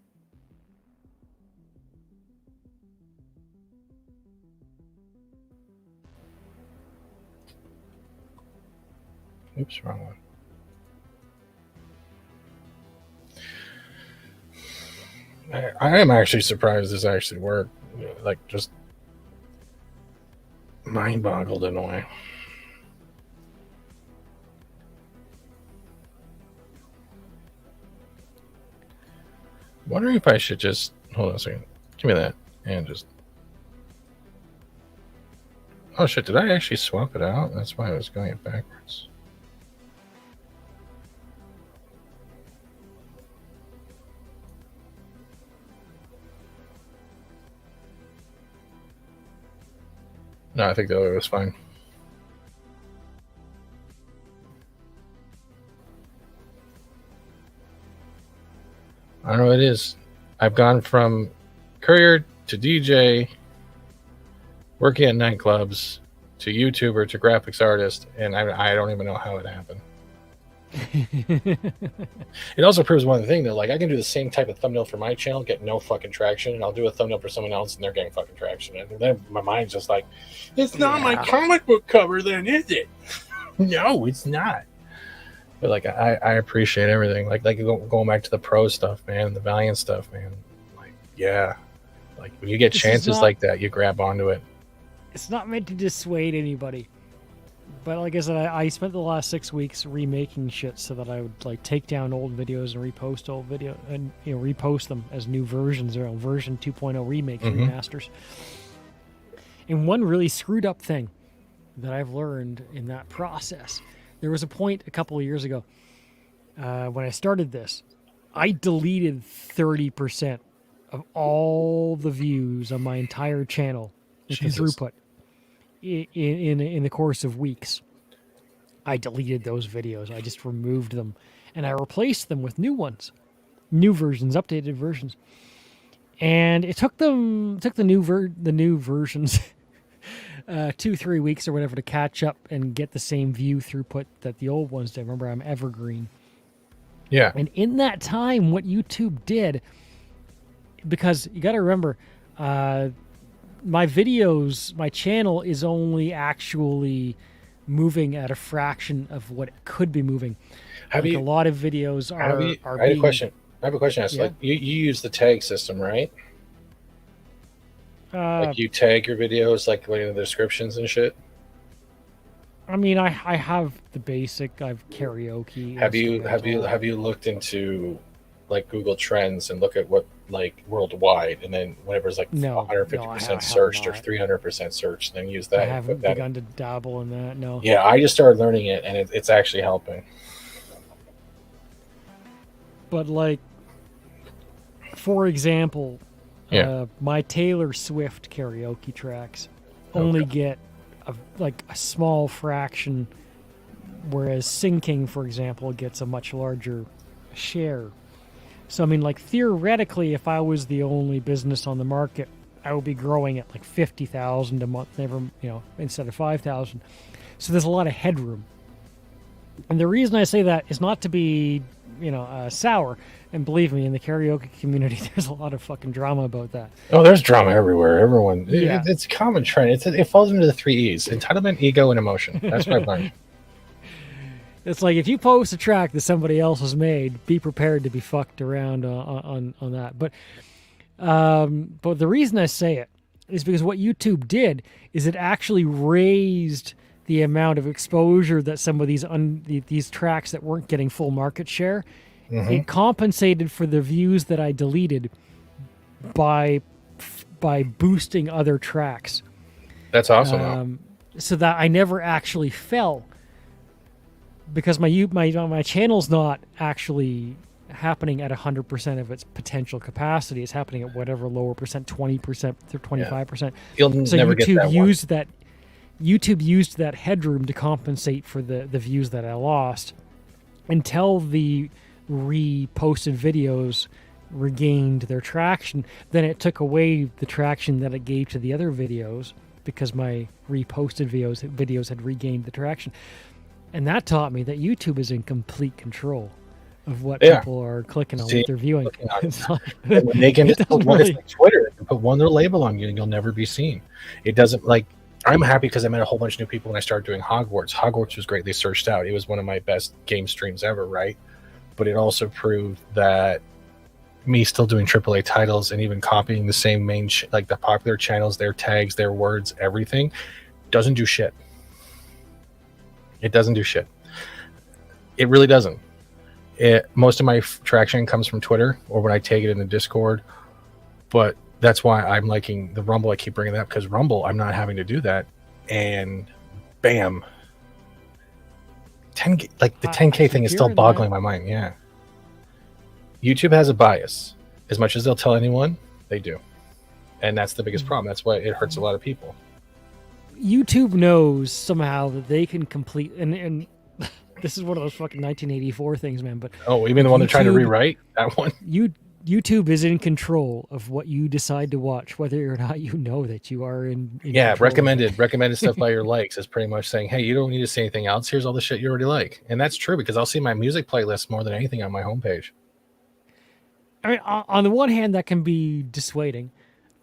Oops, wrong one. I am actually surprised this actually worked. Like, just mind-boggled in a way. Wondering if I should just hold on a second. Give me that and just. Oh shit! Did I actually swap it out? That's why I was going it backwards. No, I think the other way was fine. I don't know what it is. I've gone from courier to DJ, working at nightclubs, to YouTuber, to graphics artist, and I don't even know how it happened. It also proves one thing that, like, I can do the same type of thumbnail for my channel, get no fucking traction, and I'll do a thumbnail for someone else, and they're getting fucking traction. And then my mind's just like, it's not my comic book cover, then, is it? No, it's not. But like, I appreciate everything. Like going back to the pro stuff, man, the Valiant stuff, man. Like, yeah, like when you get chances like that, you grab onto it. It's not meant to dissuade anybody. But like I said, I spent the last 6 weeks remaking shit so that I would like take down old videos and repost old video and repost them as new versions or version 2.0 remakes, remasters. And one really screwed up thing that I've learned in that process. There was a point a couple of years ago when I started this, I deleted 30% of all the views on my entire channel with the throughput. In the course of weeks, I deleted those videos. I just removed them, and I replaced them with new ones, new versions, updated versions. And it took the new versions 2-3 weeks or whatever to catch up and get the same view throughput that the old ones did. Remember, I'm evergreen. Yeah. And in that time, what YouTube did, because you got to remember, my videos, my channel is only actually moving at a fraction of what it could be moving. A lot of videos are. I have a question. Yeah. Like, you use the tag system, right? Like you tag your videos, like in the descriptions and shit. I mean, I have the basic. I've karaoke. Have you looked into like Google Trends and look at what like worldwide, and then whenever it's like 150% searched or 300% searched, then use that. I haven't begun to dabble in that. No. Yeah, I just started learning it, and it's actually helping. But like, for example, my Taylor Swift karaoke tracks only get a small fraction whereas syncing, for example, gets a much larger share. So I mean, like theoretically, if I was the only business on the market, I would be growing at like 50,000 a month, never, instead of 5,000. So there's a lot of headroom. And the reason I say that is not to be, sour. And believe me, in the karaoke community, there's a lot of fucking drama about that. Oh, there's drama everywhere. Everyone, Yeah. it's a common trend. It falls into the 3 E's: entitlement, ego, and emotion. That's what I've learned. It's like if you post a track that somebody else has made, be prepared to be fucked around on that. But the reason I say it is because what YouTube did is it actually raised the amount of exposure that some of these tracks that weren't getting full market share. Mm-hmm. It compensated for the views that I deleted by boosting other tracks. That's awesome. So that I never actually fell, because my channel's not actually happening at 100% of its potential capacity. It's happening at whatever lower percent, 20% or 25%. You'll So never YouTube get that used that. YouTube used that headroom to compensate for the views that I lost until the reposted videos regained their traction. Then it took away the traction that it gave to the other videos because my reposted videos had regained the traction. And that taught me that YouTube is in complete control of what people are clicking on, what they're viewing. They can just put one, it's like Twitter. They can put one little label on you and you'll never be seen. It doesn't like. I'm happy because I met a whole bunch of new people when I started doing Hogwarts. Hogwarts was greatly searched out. It was one of my best game streams ever, right? But it also proved that me still doing AAA titles and even copying the same main, like the popular channels, their tags, their words, everything, doesn't do shit. It doesn't do shit. It really doesn't. Most of my traction comes from Twitter or when I take it in the Discord. But that's why I'm liking the Rumble. I keep bringing that up because Rumble, I'm not having to do that. And bam. 10K, like the 10K thing is still boggling my mind. Yeah. YouTube has a bias. As much as they'll tell anyone, they do. And that's the biggest problem. That's why it hurts a lot of people. YouTube knows somehow that they can complete, and this is one of those fucking 1984 things, man. But you mean the one they're trying to rewrite? That one? YouTube is in control of what you decide to watch, whether or not you know that you are in recommended stuff by your likes is pretty much saying, hey, you don't need to see anything else. Here's all the shit you already like. And that's true because I'll see my music playlist more than anything on my homepage. I mean, on the one hand, that can be dissuading.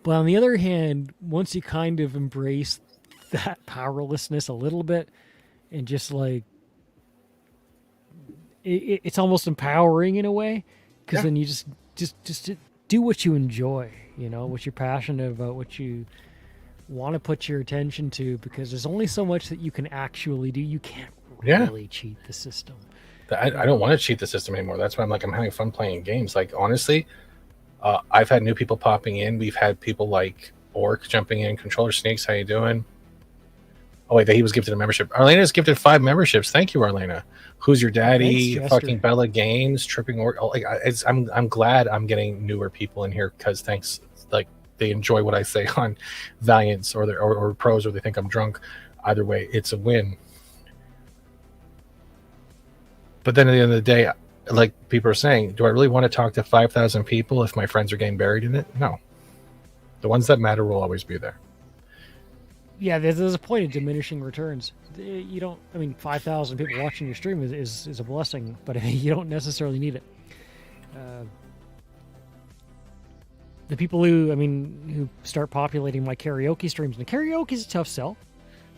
But on the other hand, once you kind of embrace that powerlessness a little bit and just like, it's almost empowering in a way because then you just do what you enjoy, what you're passionate about, what you want to put your attention to, because there's only so much that you can actually do. You can't really cheat the system. I don't want to cheat the system anymore. That's why I'm having fun playing games. Like, honestly, I've had new people popping in. We've had people like Orc jumping in. Controller Snakes, how you doing? Oh, wait, he was gifted a membership. Arlena's gifted 5 memberships. Thank you, Arlena. Who's Your Daddy? Thanks, fucking Bella Games, Tripping Orc. I'm glad I'm getting newer people in here because thanks, like, they enjoy what I say on Valiants or Pros, or they think I'm drunk. Either way, it's a win. But then at the end of the day, like people are saying, do I really want to talk to 5,000 people if my friends are getting buried in it? No. The ones that matter will always be there. Yeah, there's a point of diminishing returns. You don't, 5,000 people watching your stream is a blessing, but you don't necessarily need it. The people who start populating my karaoke streams, and karaoke is a tough sell.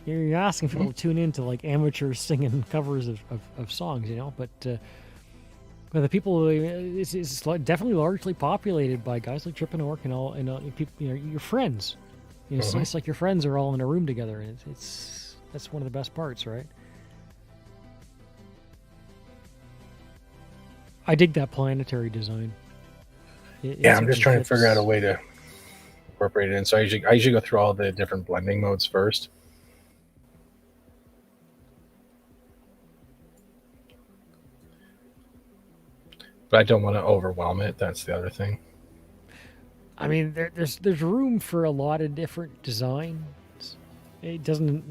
You're asking people to tune in to like amateurs singing covers of songs, but the people, it's definitely largely populated by guys like Trippin' Orc and all people, your friends. It's like your friends are all in a room together, and that's one of the best parts, right? I dig that planetary design. I'm just trying to figure out a way to incorporate it in. So I usually go through all the different blending modes first. But I don't want to overwhelm it. That's the other thing. There's room for a lot of different designs. It doesn't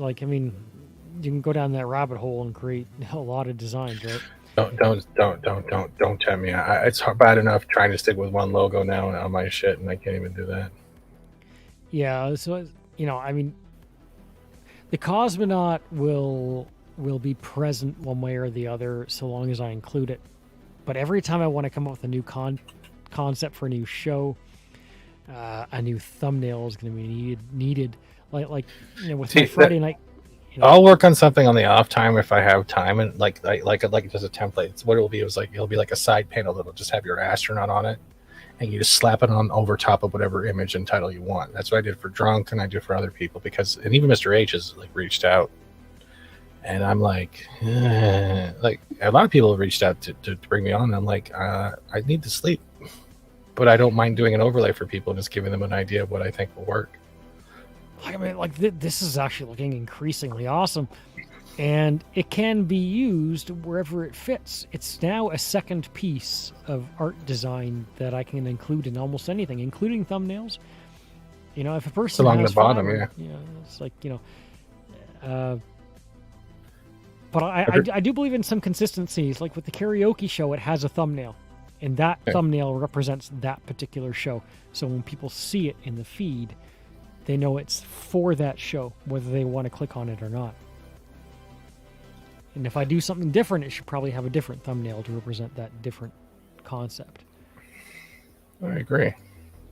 you can go down that rabbit hole and create a lot of designs, right? Don't tempt me. It's bad enough trying to stick with one logo now on my shit, and I can't even do that. Yeah, so I mean, the cosmonaut will be present one way or the other so long as I include it. But every time I want to come up with a new concept for a new show, a new thumbnail is going to be needed. Like with my Friday night. I'll work on something on the off time if I have time, and like just a template. It's what it'll be. It'll be like a side panel that'll just have your astronaut on it, and you just slap it on over top of whatever image and title you want. That's what I did for Drunk, and I do for other people and even Mr. H has like reached out, and I'm like a lot of people have reached out to bring me on. And I'm like, I need to sleep, but I don't mind doing an overlay for people and just giving them an idea of what I think will work. I mean, this is actually looking increasingly awesome, and it can be used wherever it fits. It's now a second piece of art design that I can include in almost anything, including thumbnails. If a person along has the bottom, fiber, it's like But I do believe in some consistencies. Like with the karaoke show, it has a thumbnail, and that thumbnail represents that particular show. So when people see it in the feed, they know it's for that show, whether they want to click on it or not. And if I do something different, it should probably have a different thumbnail to represent that different concept. I agree.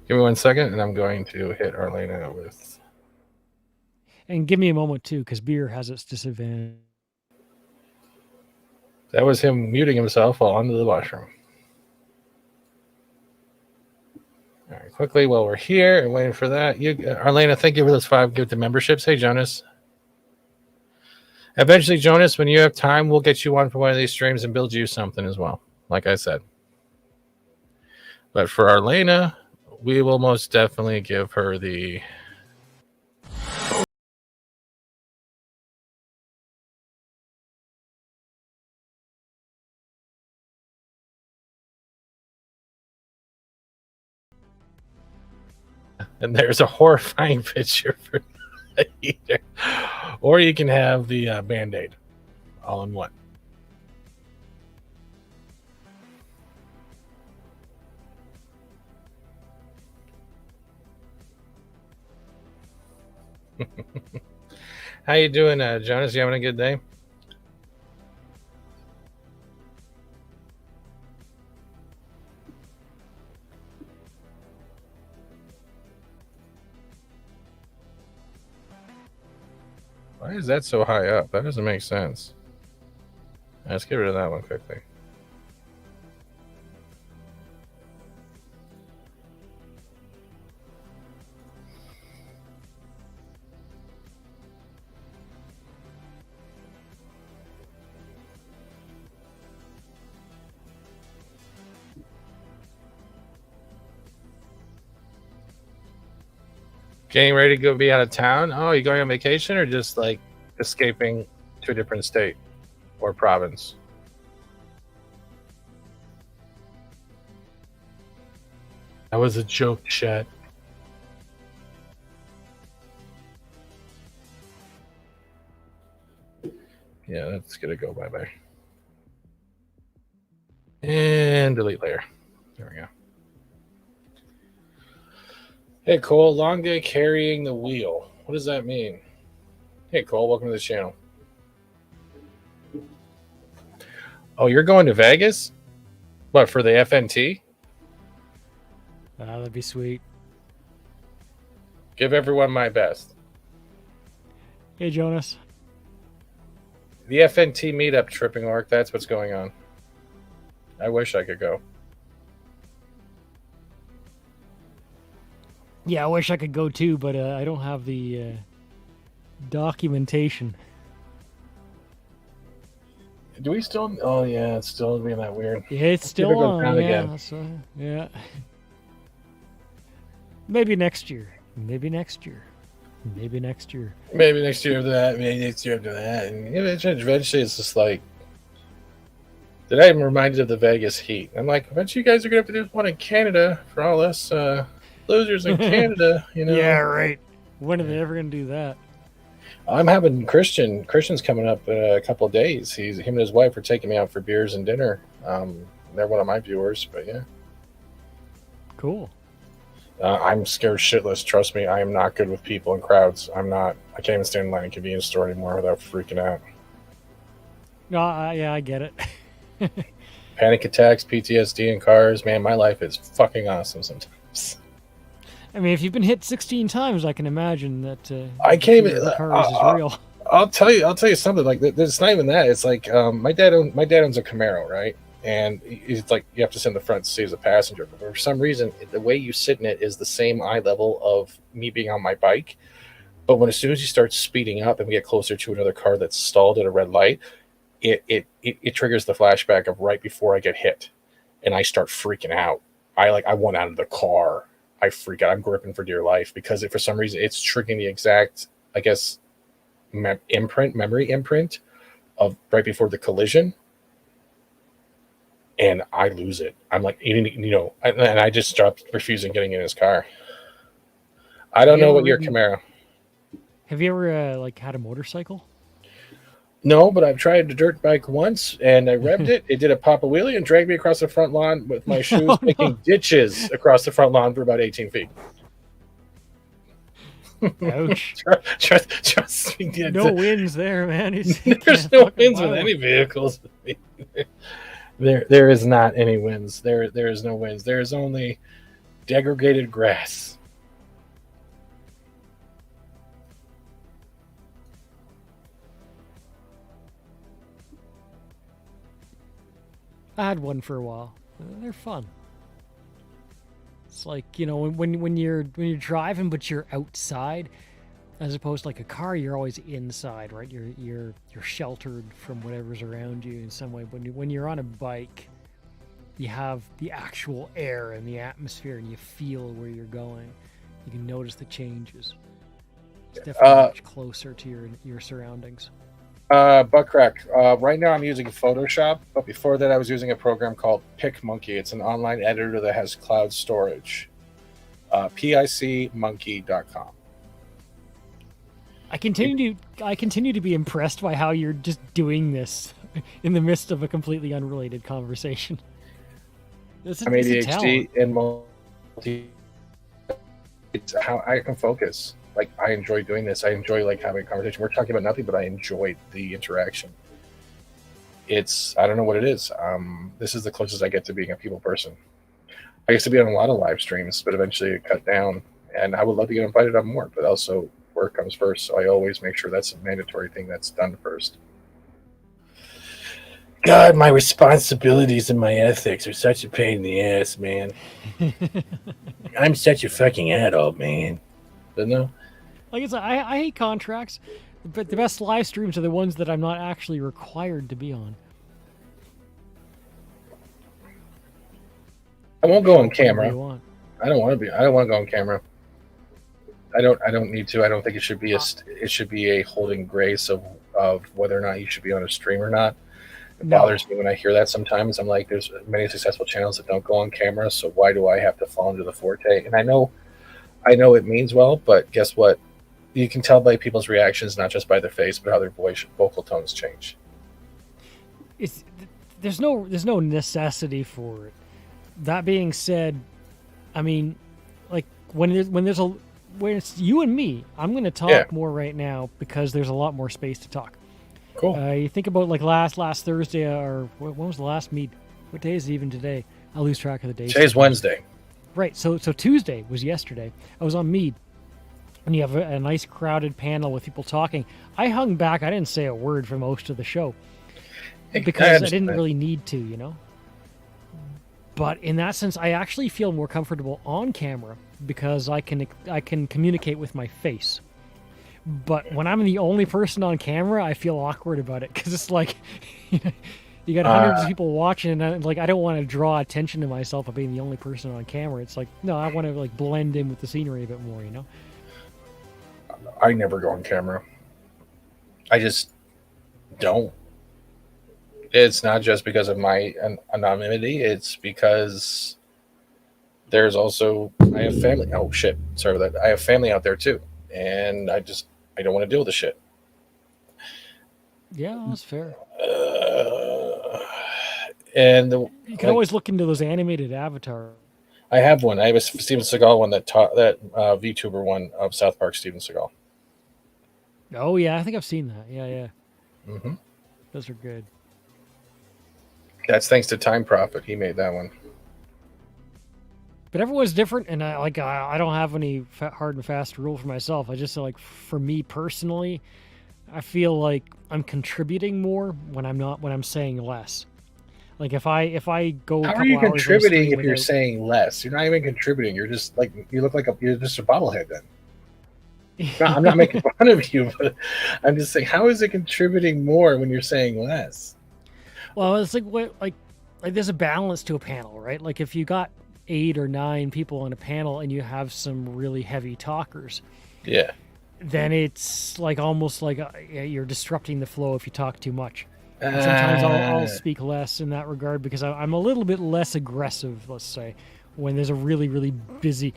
Give me 1 second, and I'm going to hit Arlena with... And give me a moment, too, because beer has its disadvantage. That was him muting himself while onto the washroom. All right, quickly, while we're here and waiting for that, Arlena, thank you for those 5 gifted memberships. Hey, Jonas. Eventually, Jonas, when you have time, we'll get you on for one of these streams and build you something as well, like I said. But for Arlena, we will most definitely give her the... And there's a horrifying picture for the heater. Or you can have the Band-Aid all in one. How you doing, Jonas? You having a good day? Why is that so high up? That doesn't make sense. Let's get rid of that one quickly. Getting ready to go be out of town? Oh, you going on vacation or just like escaping to a different state or province? That was a joke, chat. Yeah, that's gonna go bye-bye. And delete layer. There we go. Hey, Cole, long day carrying the wheel. What does that mean? Hey, Cole, welcome to the channel. Oh, you're going to Vegas? What, for the FNT? That'd be sweet. Give everyone my best. Hey, Jonas. The FNT meetup tripping orc, that's what's going on. I wish I could go. Yeah, I wish I could go too, but I don't have the documentation. Do we still? Oh yeah, it's still being that weird. Yeah, it's still on. Yeah, so, yeah. Maybe next year. Maybe next year. Maybe next year. Maybe next year after that. Maybe next year after that. And eventually, it's just like. Then I'm reminded of the Vegas heat. I'm like, eventually, you guys are gonna have to do one in Canada for all us. Losers in Canada, you know. Yeah, right. When are they ever going to do that? I'm having Christian's coming up in a couple of days. Him and his wife are taking me out for beers and dinner. They're one of my viewers, but yeah. Cool. I'm scared shitless. Trust me, I am not good with people and crowds. I can't even stand in line at a convenience store anymore without freaking out. No, yeah, I get it. Panic attacks, PTSD in cars. Man, my life is fucking awesome sometimes. I mean, if you've been hit 16 times, I can imagine that. I can't even. The cars is real. I'll tell you something. Like, it's not even that. It's like my dad owns a Camaro, right? And it's like you have to sit in the front seat as a passenger. But for some reason, the way you sit in it is the same eye level of me being on my bike. But as soon as you start speeding up and we get closer to another car that's stalled at a red light, it triggers the flashback of right before I get hit, and I start freaking out. I want out of the car. I freak out. I'm gripping for dear life because for some reason it's triggering the exact, I guess, memory imprint of right before the collision, and I lose it. I'm like, and I just stopped refusing getting in his car. I don't know what your Camaro. Have you ever had a motorcycle? No, but I've tried the dirt bike once, and I revved it. It did a pop a wheelie and dragged me across the front lawn with my shoes making ditches across the front lawn for about 18 feet. Ouch. Trust me. No wins there, man. There's no wins with any vehicles. There is not any wins. There is no wins. There is only degraded grass. I had one for a while. They're fun. It's like, when you're driving but you're outside, as opposed to like a car, you're always inside, right? You're sheltered from whatever's around you in some way. But when you're on a bike, you have the actual air and the atmosphere, and you feel where you're going. You can notice the changes. It's definitely much closer to your surroundings. Butt crack. Right now I'm using Photoshop, but before that I was using a program called PicMonkey. It's an online editor that has cloud storage. PICmonkey.com. I continue to be impressed by how you're just doing this in the midst of a completely unrelated conversation. I'm ADHD and multi. It's how I can focus. Like, I enjoy doing this. I enjoy having a conversation. We're talking about nothing, but I enjoy the interaction. I don't know what it is. This is the closest I get to being a people person. I used to be on a lot of live streams, but eventually it cut down. And I would love to get invited on more, but also work comes first. So I always make sure that's a mandatory thing that's done first. God, my responsibilities and my ethics are such a pain in the ass, man. I'm such a fucking adult, man. But no. Like I said, I hate contracts, but the best live streams are the ones that I'm not actually required to be on. I won't go on camera. I don't want to go on camera. I don't need to. I don't think it should be a holding grace of whether or not you should be on a stream or not. It bothers me when I hear that sometimes. I'm like, there's many successful channels that don't go on camera, so why do I have to fall into the forte? And I know it means well, but guess what? You can tell by people's reactions, not just by their face, but how their vocal tones change. There's no necessity for it. That being said, I mean, like when it's you and me, I'm going to talk more right now because there's a lot more space to talk. Cool. You think about like last Thursday, or when was the last meet? What day is it even today? I lose track of the days. Today's Wednesday. Right. So Tuesday was yesterday. I was on Mead, and you have a nice crowded panel with people talking. I hung back. I didn't say a word for most of the show because I didn't really need to, But in that sense, I actually feel more comfortable on camera because I can communicate with my face. But when I'm the only person on camera, I feel awkward about it because it's like you got hundreds of people watching, and I don't want to draw attention to myself by being the only person on camera. It's like, no, I want to blend in with the scenery a bit more, I never go on camera. I just don't. It's not just because of my anonymity. It's because there's also I have family. Oh shit! Sorry about that. I have family out there too, and I don't want to deal with the shit. Yeah, that's fair. And You can always look into those animated avatars. I have one. I have a Steven Seagal one that VTuber one of South Park Steven Seagal. Oh yeah, I think I've seen that. Yeah, yeah. Mm-hmm. Those are good. That's thanks to Time Prophet. He made that one. But everyone's different, and I don't have any hard and fast rule for myself. I just like, for me personally, I feel like I'm contributing more when I'm saying less. Like if I go. How are you contributing if you're without... saying less? You're not even contributing. You're just like you look like you're just a bobblehead then. No, I'm not making fun of you, but I'm just saying, how is it contributing more when you're saying less? Well, it's like there's a balance to a panel, right? Like if you got 8 or 9 people on a panel and you have some really heavy talkers, yeah, then it's like almost like you're disrupting the flow if you talk too much. And sometimes I'll speak less in that regard because I'm a little bit less aggressive, let's say, when there's a really, really busy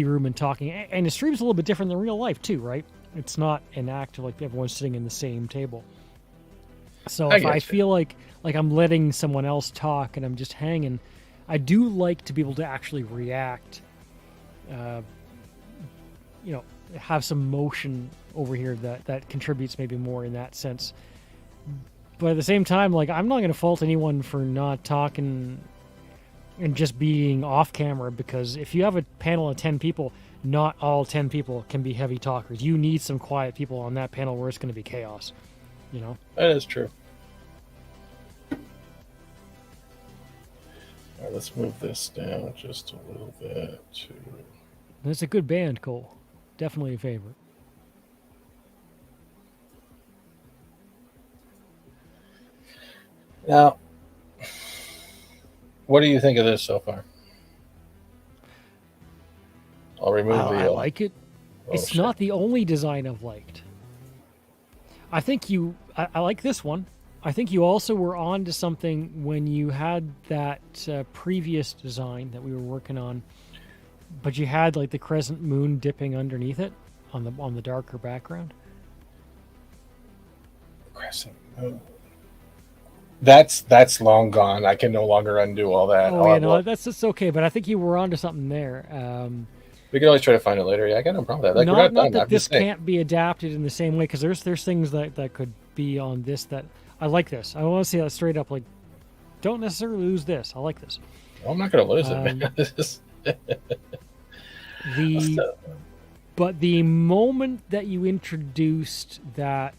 room and talking. And the stream's a little bit different than real life too, right? It's not an act of like everyone's sitting in the same table. So if I feel like I'm letting someone else talk and I'm just hanging, I do like to be able to actually react, have some motion over here that contributes maybe more in that sense. But at the same time, like, I'm not going to fault anyone for not talking and just being off camera, because if you have a panel of 10 people, not all 10 people can be heavy talkers. You need some quiet people on that panel where it's going to be chaos, you know? That is true. All right, let's move this down just a little bit. It's a good band, Cole. Definitely a favorite. Now, what do you think of this so far? I'll remove the... I like it. It's not the only design I've liked. I think I like this one. I think you also were on to something when you had that previous design that we were working on, but you had like the crescent moon dipping underneath it on the darker background. Crescent moon. That's long gone. I can no longer undo all that. Oh, yeah, no, that's just okay. But I think you were onto something there. We can always try to find it later. Yeah, I got no problem with that. Like, not that this can't be adapted in the same way, because there's things that could be on this that I like. This I want to see that straight up. Like, don't necessarily lose this. I like this. Well, I'm not going to lose it, man. But the moment that you introduced that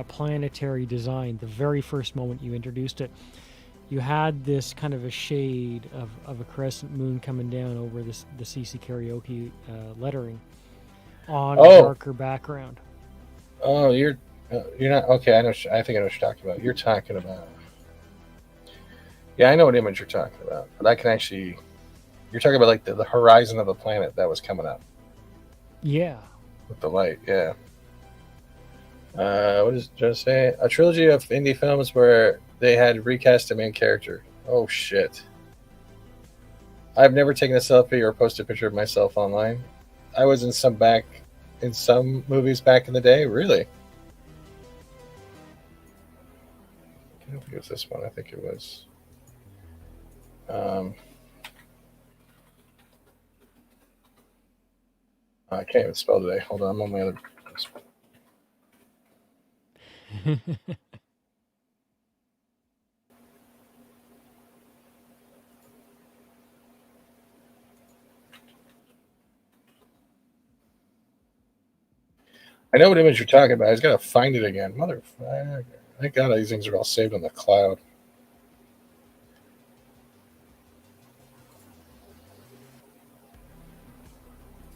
planetary design, the very first moment you introduced it, you had this kind of a shade of a crescent moon coming down over the CC Karaoke lettering on a darker background. Oh, you're not okay. I think I know what you're talking about. You're talking about. Yeah, I know what image you're talking about, but I can actually. You're talking about like the horizon of the planet that was coming up. Yeah. With the light, yeah. What does it just say? A trilogy of indie films where they had recast a main character. Oh, shit. I've never taken a selfie or posted a picture of myself online. I was in some movies back in the day. Really? I don't think it was this one. I think it was... I can't even spell today. Hold on, I'm on my other... I know what image you're talking about. I just got to find it again. Motherfucker. Thank God these things are all saved on the cloud.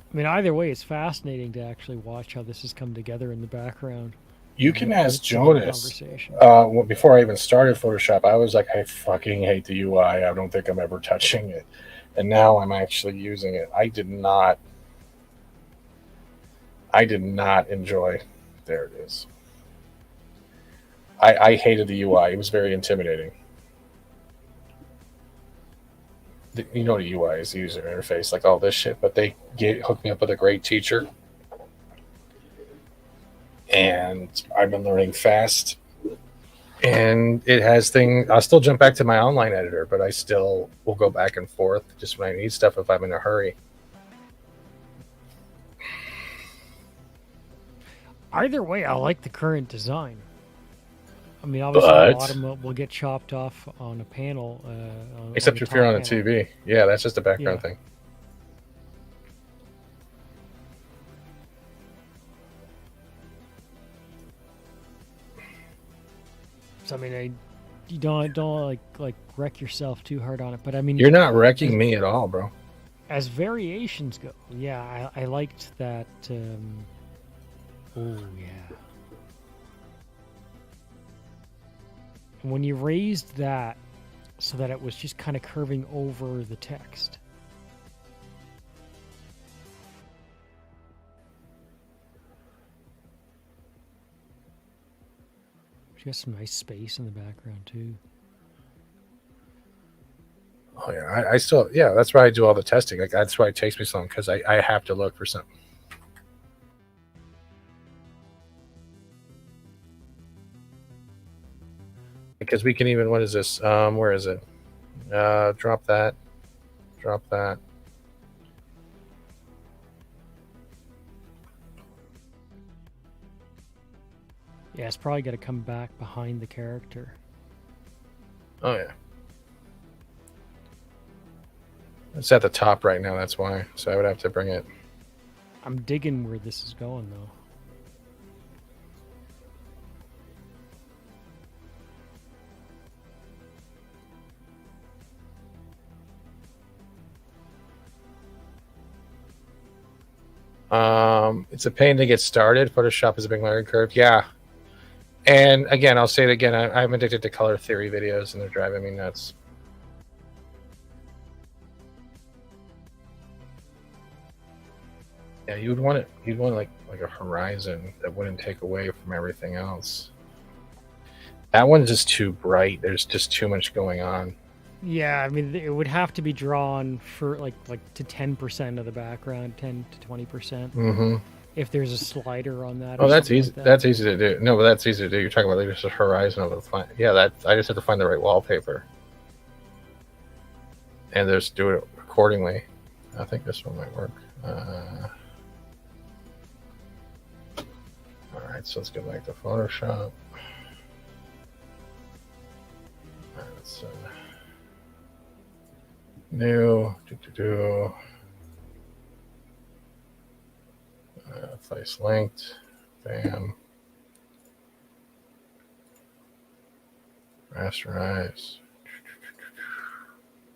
I mean, either way, it's fascinating to actually watch how this has come together in the background. You can ask Jonas. Before I even started Photoshop, I was like, I fucking hate the UI. I don't think I'm ever touching it. And now I'm actually using it. I did not enjoy. There it is. I hated the UI. It was very intimidating. You know what a UI is, the user interface, like all this shit. But they hooked me up with a great teacher. and I've been learning fast. And it has things. I'll still jump back to my online editor, but I still will go back and forth just when I need stuff if I'm in a hurry. Either way, I like the current design. I mean, obviously, But- the bottom will get chopped off on a panel. Except if you're on a TV. Yeah, that's just a background thing. So, I mean, you don't like wreck yourself too hard on it. But I mean, You're not wrecking me at all, bro. as variations go, yeah, I liked that. Oh yeah. And when you raised that so that it was just kind of curving over the text. She has some nice space in the background too. Oh yeah, I still that's why I do all the testing. Like that's why it takes me so long because I have to look for something. Because we can even what is this? Where is it? Drop that. Drop that. Yeah, it's probably got to come back behind the character. Oh yeah. It's at the top right now, that's why. So I would have to bring it. I'm digging where this is going though. It's a pain to get started. Photoshop is a big learning curve. Yeah. And again, I'll say it again. I'm addicted to color theory videos, and they're driving me nuts. Yeah, you'd want it. You'd want like a horizon that wouldn't take away from everything else. That one's just too bright. There's just too much going on. Yeah, I mean, it would have to be drawn for like to 10% of the background, 10 to 20%. Mm-hmm. If there's a slider on that. Oh, that's easy. Like that. That's easy to do. No, but that's easy to do. You're talking about like just a horizon of the yeah. That I just have to find the right wallpaper, and just do it accordingly. I think this one might work. All right, so let's go back to Photoshop. All right, let's new place linked. Bam. Rasterize.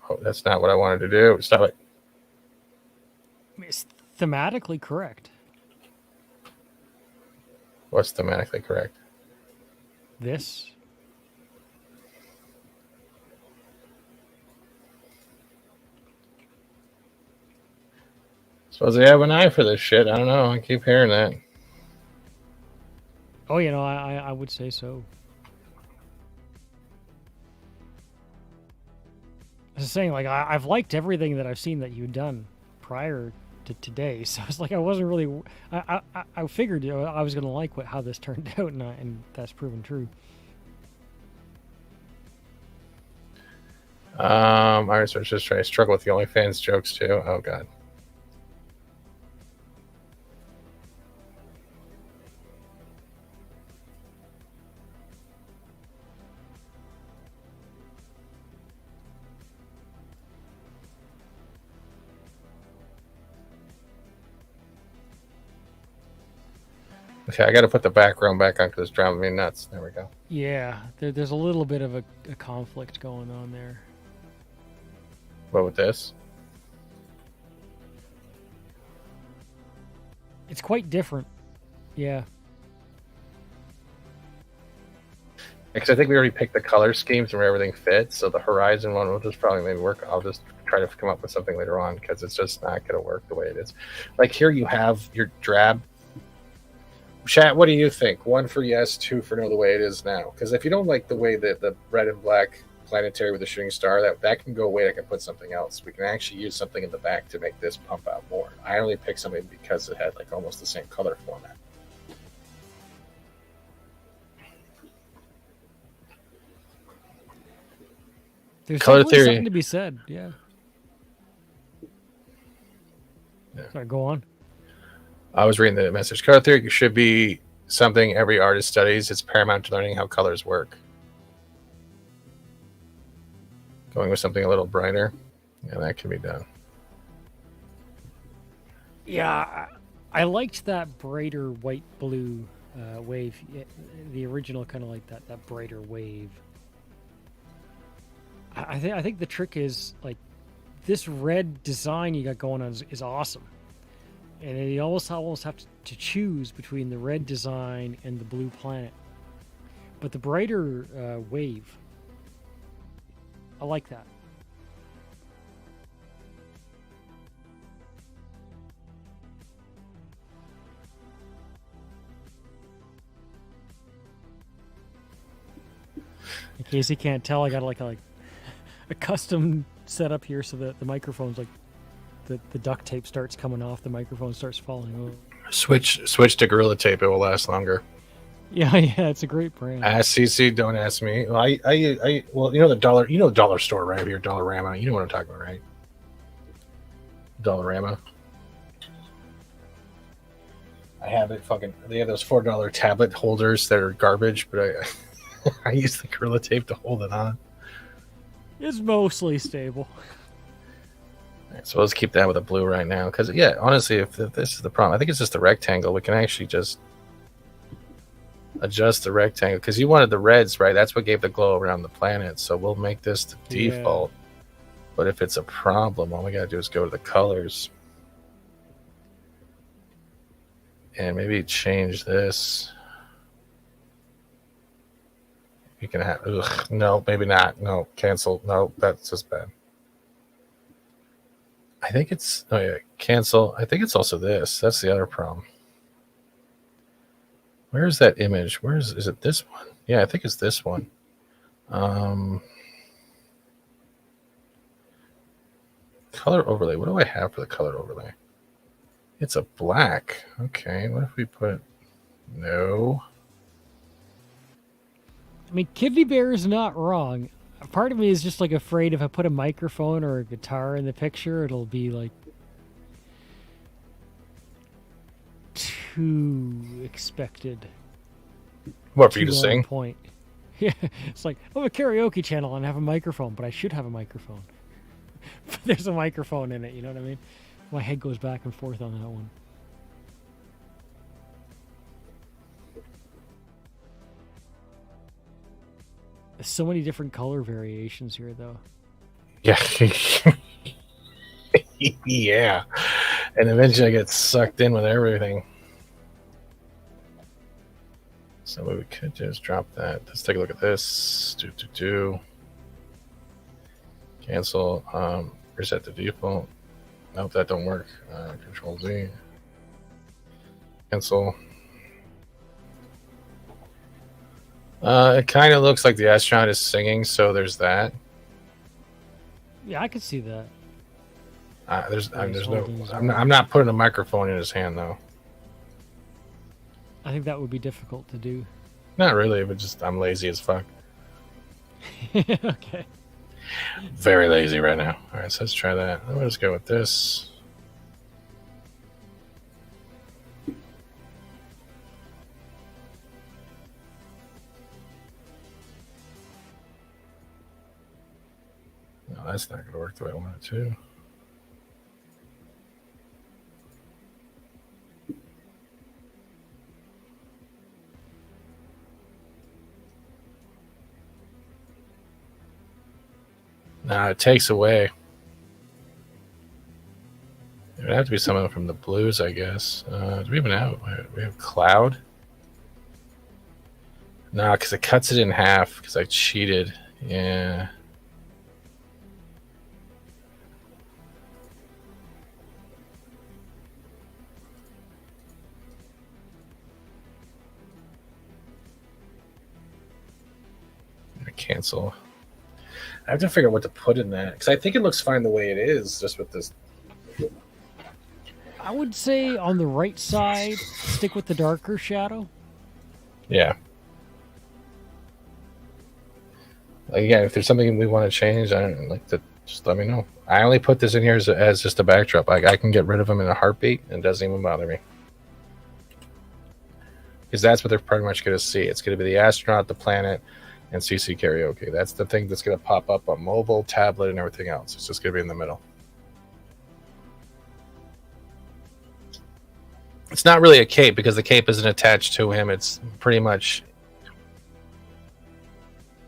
Oh, that's not what I wanted to do. Stop it. It's thematically correct. What's thematically correct? This. Suppose they have an eye for this shit. I don't know. I keep hearing that. Oh, you know, I would say so. I was saying, like, I've liked everything that I've seen that you've done prior to today. So it's like I wasn't really. I figured I was gonna like how this turned out, and that's proven true. I was just trying to struggle with the OnlyFans jokes too. Oh god. Okay, I got to put the background back on because it's driving me nuts. There we go. Yeah, there's a little bit of a conflict going on there. What with this? It's quite different. Yeah. Because I think we already picked the color schemes and where everything fits, so the horizon one will just probably maybe work. I'll just try to come up with something later on because it's just not going to work the way it is. Like here you have your drab. Chat, what do you think? 1 for yes, 2 for no, the way it is now. Because if you don't like the way that the red and black planetary with the shooting star, that can go away. I can put something else. We can actually use something in the back to make this pump out more. I only picked something because it had like almost the same color format. There's Color definitely theory. something to be said. Yeah. Sorry, go on. I was reading the message. Color theory should be something every artist studies. It's paramount to learning how colors work. Going with something a little brighter, yeah, that can be done. Yeah, I liked that brighter white blue wave. The original kind of like that brighter wave. I think the trick is like this red design you got going on is awesome, and you almost have to choose between the red design and the blue planet. But the brighter wave, I like that. In case you can't tell, I got like a custom setup here so that the microphone's like the duct tape starts coming off, the microphone starts falling over. Switch to Gorilla Tape. It will last longer. Yeah, it's a great brand. Ask CC, don't ask me. Well, well, the dollar store right here, Dollarama. You know what I'm talking about, right? Dollarama. I have it. They have those $4 tablet holders that are garbage, but I use the Gorilla Tape to hold it on. It's mostly stable. Right, so let's keep that with a blue right now, because yeah, honestly, if this is the problem, I think it's just the rectangle. We can actually just adjust the rectangle, because you wanted the reds, right? That's what gave the glow around the planet. So we'll make this the default. But if it's a problem, all we gotta do is go to the colors and maybe change this. You can have, no, maybe not. No, cancel. No, that's just bad. I think it's, oh yeah, cancel. I think it's also this. That's the other problem. Where's that image? Is it this one? Yeah, I think it's this one. Color overlay. What do I have for the color overlay? It's a black. Okay, what if we put, no. I mean, Kidney Bear is not wrong. Part of me is just like afraid if I put a microphone or a guitar in the picture, it'll be like too expected. What, for you to sing? Point. Yeah, it's like, I'm a karaoke channel and I have a microphone, but I should have a microphone. But there's a microphone in it, you know what I mean? My head goes back and forth on that one. There's so many different color variations here, though. Yeah. Yeah. And eventually I get sucked in with everything. So what we could do is drop that. Let's take a look at this. Cancel. Reset the default. Nope, that don't work. Control Z. Cancel. It kind of looks like the astronaut is singing, so there's that. Yeah, I could see that. I'm not putting a microphone in his hand though. I think that would be difficult to do. Not really, but just I'm lazy as fuck. Okay. Very lazy right now. All right, so let's try that. Let's go with this. No, that's not going to work the way I want it to. No, it takes away. It would have to be something from the blues, I guess. Do we even have? We have cloud. No, because it cuts it in half. Because I cheated. Yeah. Cancel. I have to figure out what to put in that, because I think it looks fine the way it is, just with this. I would say on the right side, stick with the darker shadow. Yeah. Like, again, if there's something we want to change, I don't like that. Just let me know. I only put this in here as just a backdrop. I can get rid of them in a heartbeat, and it doesn't even bother me. Because that's what they're pretty much going to see. It's going to be the astronaut, the planet, and CC karaoke. That's the thing that's going to pop up on mobile, tablet, and everything else. It's just going to be in the middle. It's not really a cape because the cape isn't attached to him. It's pretty much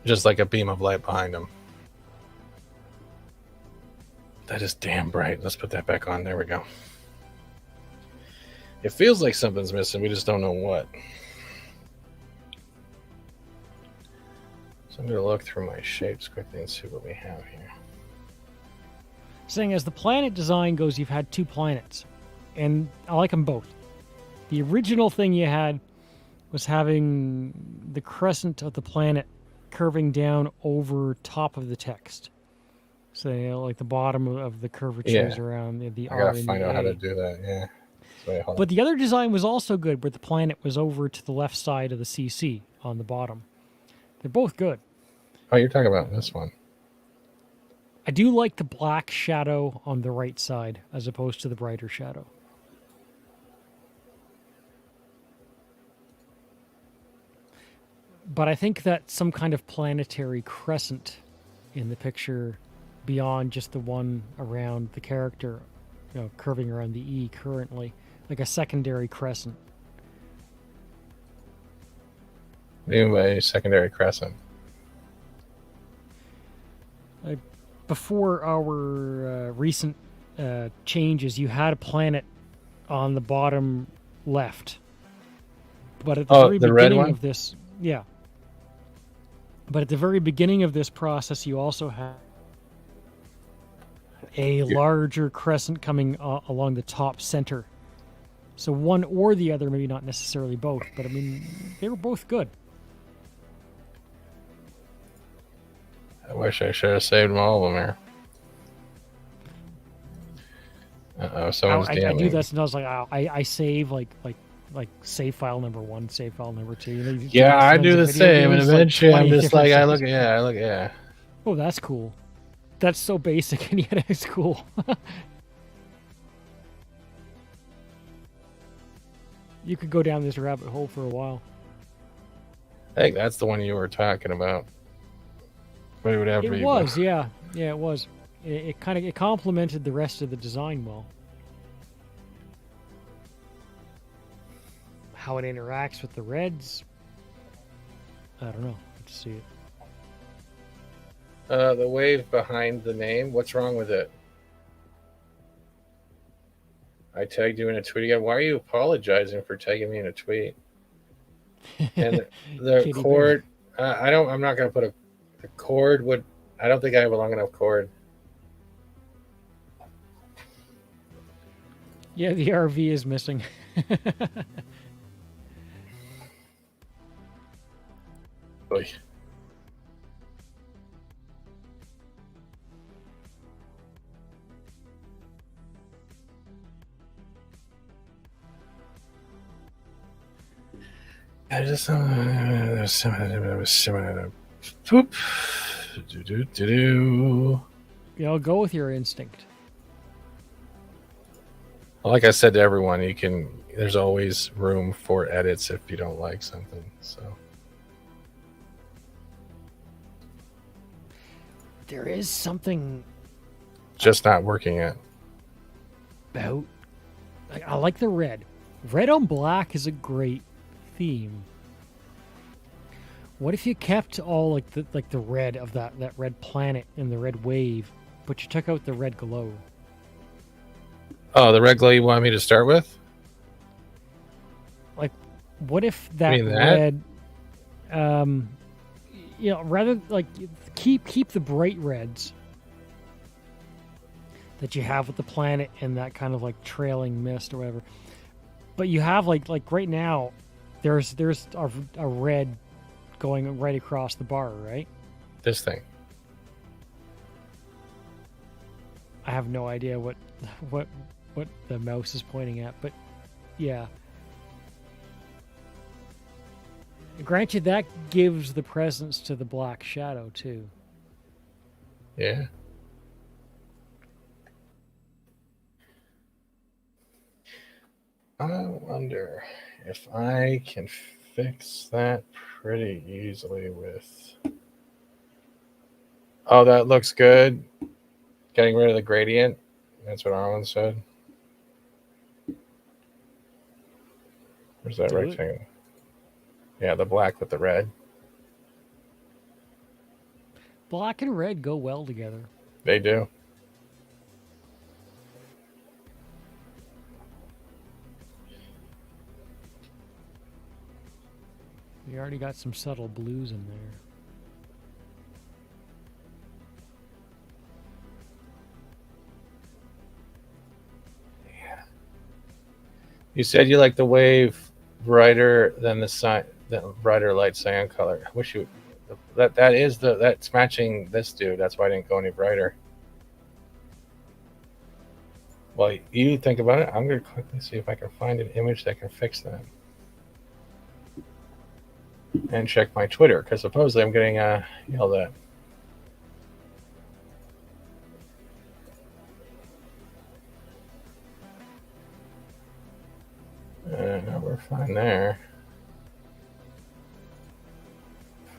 just like a beam of light behind him. That is damn bright. Let's put that back on. There we go. It feels like something's missing. We just don't know what. So I'm going to look through my shapes quickly and see what we have here. Saying as the planet design goes, you've had 2 planets, and I like them both. The original thing you had was having the crescent of the planet curving down over top of the text. So, you know, like the bottom of the curvatures around the I R gotta and find the out how A. to do that. Yeah. Wait, hold on. But the other design was also good, where the planet was over to the left side of the CC on the bottom. They're both good. Oh, you're talking about this one. I do like the black shadow on the right side as opposed to the brighter shadow. But I think that some kind of planetary crescent in the picture beyond just the one around the character, you know, curving around the E currently, like a secondary crescent. Anyway, secondary crescent. Before our recent changes, you had a planet on the bottom left. But at the very the red beginning one? of this, yeah. But at the very beginning of this process, you also had a larger crescent coming along the top center. So one or the other, maybe not necessarily both, but I mean, they were both good. I wish I should have saved all of them here. Uh-oh, someone's I DMing. do this, and I was like, I save like save file number 1, save file number 2. You know, you Yeah, I sometimes do in the video same, and games, like, eventually I'm 20 just like, different I saves. look, yeah. Oh, that's cool. That's so basic, and yet it's cool. You could go down this rabbit hole for a while. I think that's the one you were talking about. But it would have to It be. was, yeah, it was. It kind of complemented the rest of the design well. How it interacts with the reds, I don't know. Let's see it. The wave behind the name. What's wrong with it? I tagged you in a tweet again. Why are you apologizing for tagging me in a tweet? And the Kitty cord. I'm not gonna put the cord. Would I don't think I have a long enough cord. Yeah, the RV is missing. Oy. I just Poop. Yeah, I'll go with your instinct. Like I said to everyone, there's always room for edits if you don't like something. So There is something just not working yet. about. I like the red. Red on black is a great theme. What if you kept all like the red of that red planet and the red wave, but you took out the red glow? Oh, the red glow you want me to start with? Like, what if that mean that? red, you know, rather like keep the bright reds that you have with the planet and that kind of like trailing mist or whatever, but you have like right now, there's a red going right across the bar, right? This thing. I have no idea what the mouse is pointing at, but yeah. Granted, that gives the presence to the black shadow too. Yeah. I wonder if I can fix that pretty easily with... Oh, that looks good. Getting rid of the gradient. That's what Arlen said. Where's that Do it. rectangle? Yeah, the black with the red. Black and red go well together. They do. You already got some subtle blues in there. You said you like the wave brighter than the brighter light cyan color. I wish you... That's matching this dude. That's why I didn't go any brighter. Well, you think about it. I'm going to quickly see if I can find an image that can fix that. And check my Twitter, because supposedly I'm getting yelled at. No, we're fine there.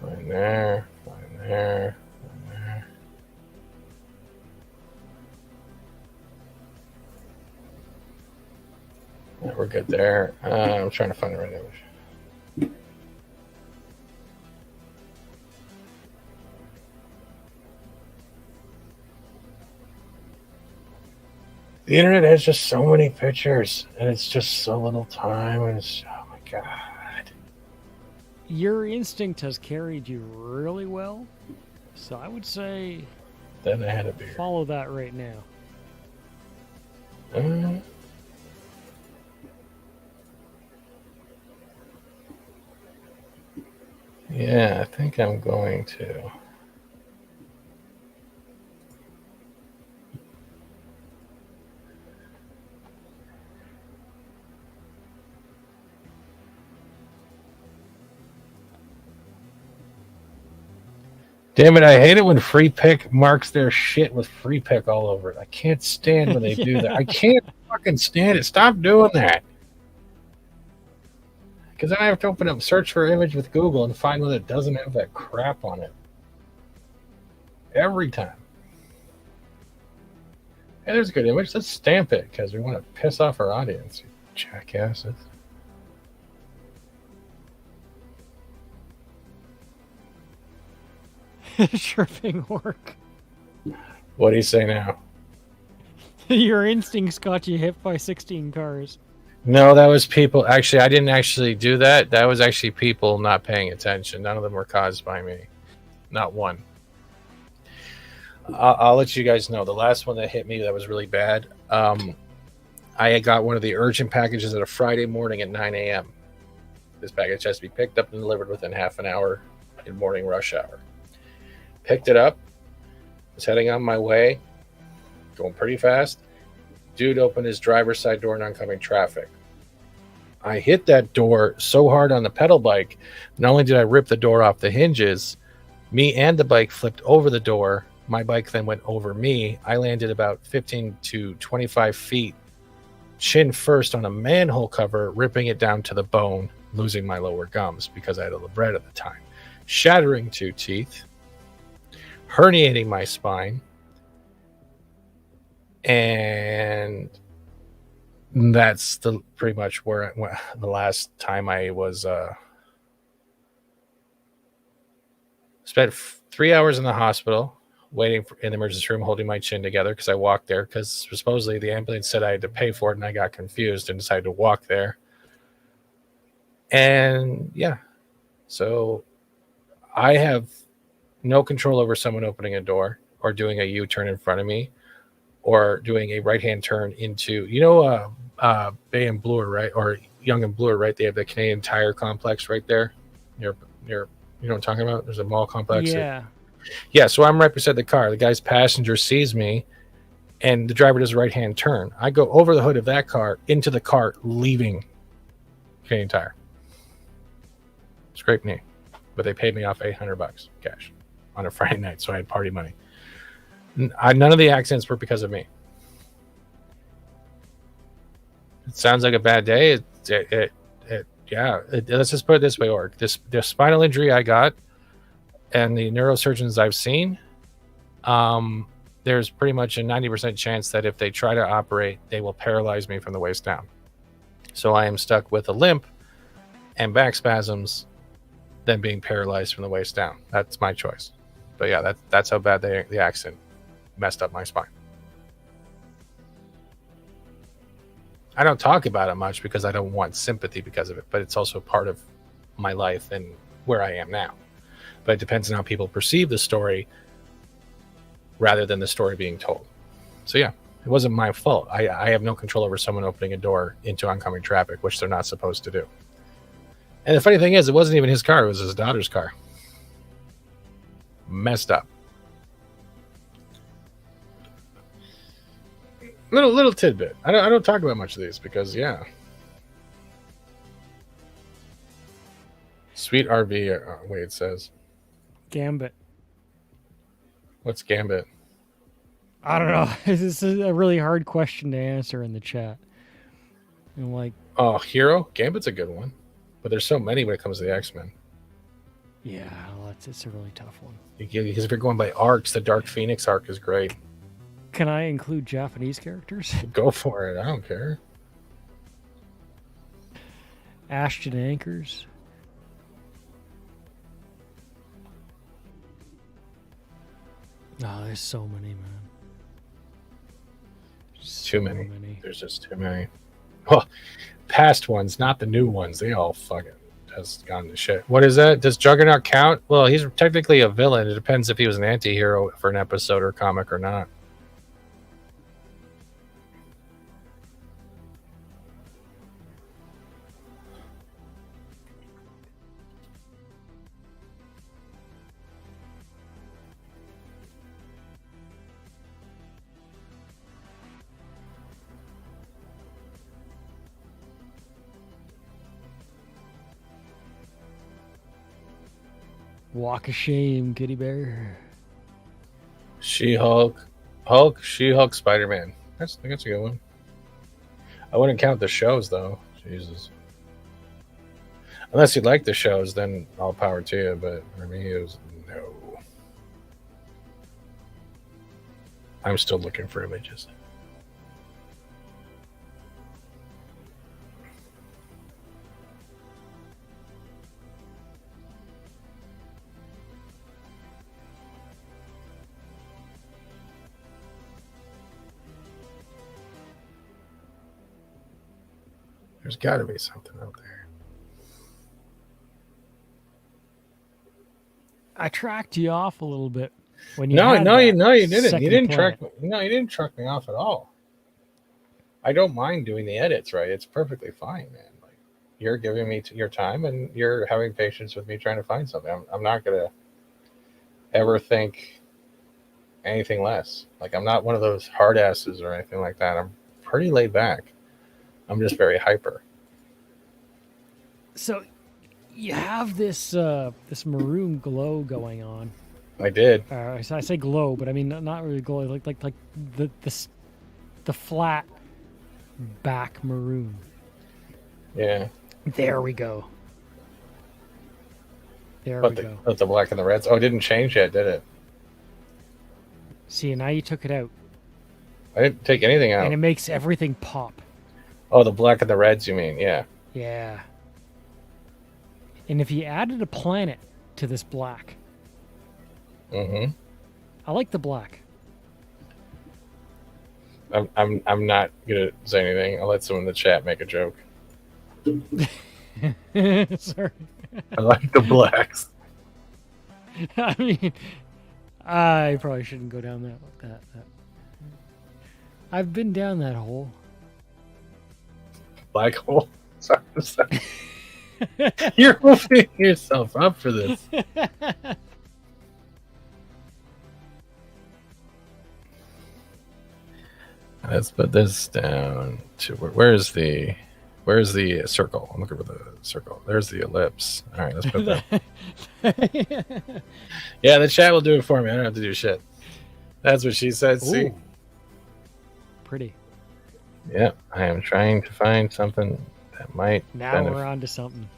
Fine there. Fine there. Fine there. Yeah, we're good there. I'm trying to find the right image. The internet has just so many pictures, and it's just so little time, and it's, oh my god. Your instinct has carried you really well, so I would say Then I had a beer. follow that right now. Yeah, I think I'm going to. Damn it, I hate it when free pick marks their shit with free pick all over it. I can't stand when they do that. I can't fucking stand it. Stop doing that. Because then I have to open up search for image with Google and find one that doesn't have that crap on it. Every time. Hey, there's a good image. Let's stamp it because we want to piss off our audience, you jackasses. Sure thing, work. What do you say now? Your instincts got you hit by 16 cars. No, that was people. Actually, I didn't actually do that. That was actually people not paying attention. None of them were caused by me. Not one. I'll let you guys know. The last one that hit me that was really bad, I got one of the urgent packages at a Friday morning at 9 a.m. This package has to be picked up and delivered within half an hour in morning rush hour. Picked it up, was heading on my way, going pretty fast. Dude opened his driver's side door in oncoming traffic. I hit that door so hard on the pedal bike, not only did I rip the door off the hinges, me and the bike flipped over the door. My bike then went over me. I landed about 15 to 25 feet, chin first on a manhole cover, ripping it down to the bone, losing my lower gums because I had a labret at the time, shattering 2 teeth, herniating my spine, and that's pretty much where the last time I was spent 3 hours in the hospital waiting in the emergency room, holding my chin together because I walked there because supposedly the ambulance said I had to pay for it, and I got confused and decided to walk there. And yeah, so I have no control over someone opening a door or doing a U-turn in front of me or doing a right-hand turn into, Bay and Bloor, right? Or Yonge and Bloor, right? They have the Canadian Tire complex right there near, you know what I'm talking about? There's a mall complex. Yeah. Yeah, so I'm right beside the car. The guy's passenger sees me, and the driver does a right-hand turn. I go over the hood of that car into the car, leaving Canadian Tire. Scraped knee. But they paid me off $800 cash on a Friday night, so I had party money. None of the accidents were because of me. It sounds like a bad day. Let's just put it this way, Org. The spinal injury I got and the neurosurgeons I've seen, there's pretty much a 90% chance that if they try to operate, they will paralyze me from the waist down. So I am stuck with a limp and back spasms than being paralyzed from the waist down. That's my choice. But yeah, that's how bad the accident messed up my spine. I don't talk about it much because I don't want sympathy because of it, but it's also part of my life and where I am now. But it depends on how people perceive the story rather than the story being told. So yeah, it wasn't my fault. I have no control over someone opening a door into oncoming traffic, which they're not supposed to do. And the funny thing is, it wasn't even his car. It was his daughter's car. Messed up. Little tidbit. I don't talk about much of these because, yeah. Sweet RV, Wade says. Gambit. What's Gambit? I don't know. This is a really hard question to answer in the chat. And like, oh, Hero? Gambit's a good one. But there's so many when it comes to the X-Men. yeah, well, it's a really tough one. Because if you're going by arcs, the Dark Phoenix arc is great. Can I include Japanese characters? Go for it. I don't care. Ashton Anchors. Oh, there's so many, man. Too many. There's just too many. Well, past ones, not the new ones. They all fucking just gone to shit. What is that? Does Juggernaut count? Well, he's technically a villain. It depends if he was an anti-hero for an episode or comic or not. Walk of shame, Kitty Bear. She-Hulk, She-Hulk, Spider-Man. That's a good one. I wouldn't count the shows though. Jesus. Unless you like the shows, then all power to you. But for me, it was no. I'm still looking for images. There's got to be something out there. I tracked you off a little bit when you. No, you didn't. You didn't track. No, you didn't track me off at all. I don't mind doing the edits, right? It's perfectly fine, man. Like you're giving me your time and you're having patience with me trying to find something. I'm not gonna ever think anything less. Like I'm not one of those hard asses or anything like that. I'm pretty laid back. I'm just very hyper. So, you have this this maroon glow going on. I did. I say glow, but I mean not really glow. Like the flat back maroon. Yeah. There we go. But the black and the reds. Oh, it didn't change yet, did it? See, now you took it out. I didn't take anything out. And it makes everything pop. Oh, the black and the reds, you mean? Yeah. Yeah. And if you added a planet to this black. Mm-hmm. I like the black. I'm not gonna say anything. I'll let someone in the chat make a joke. Sorry. I like the blacks. I mean, I probably shouldn't go down that. I've been down that hole. Black hole. Sorry. You're opening yourself up for this. Let's put this down to where's the Where's the circle? I'm looking for the circle. There's the ellipse. All right, let's put that. Yeah, the chat will do it for me. I don't have to do shit. That's what she said. See? Ooh. Pretty. Yeah, I am trying to find something that might. Now we're on to something.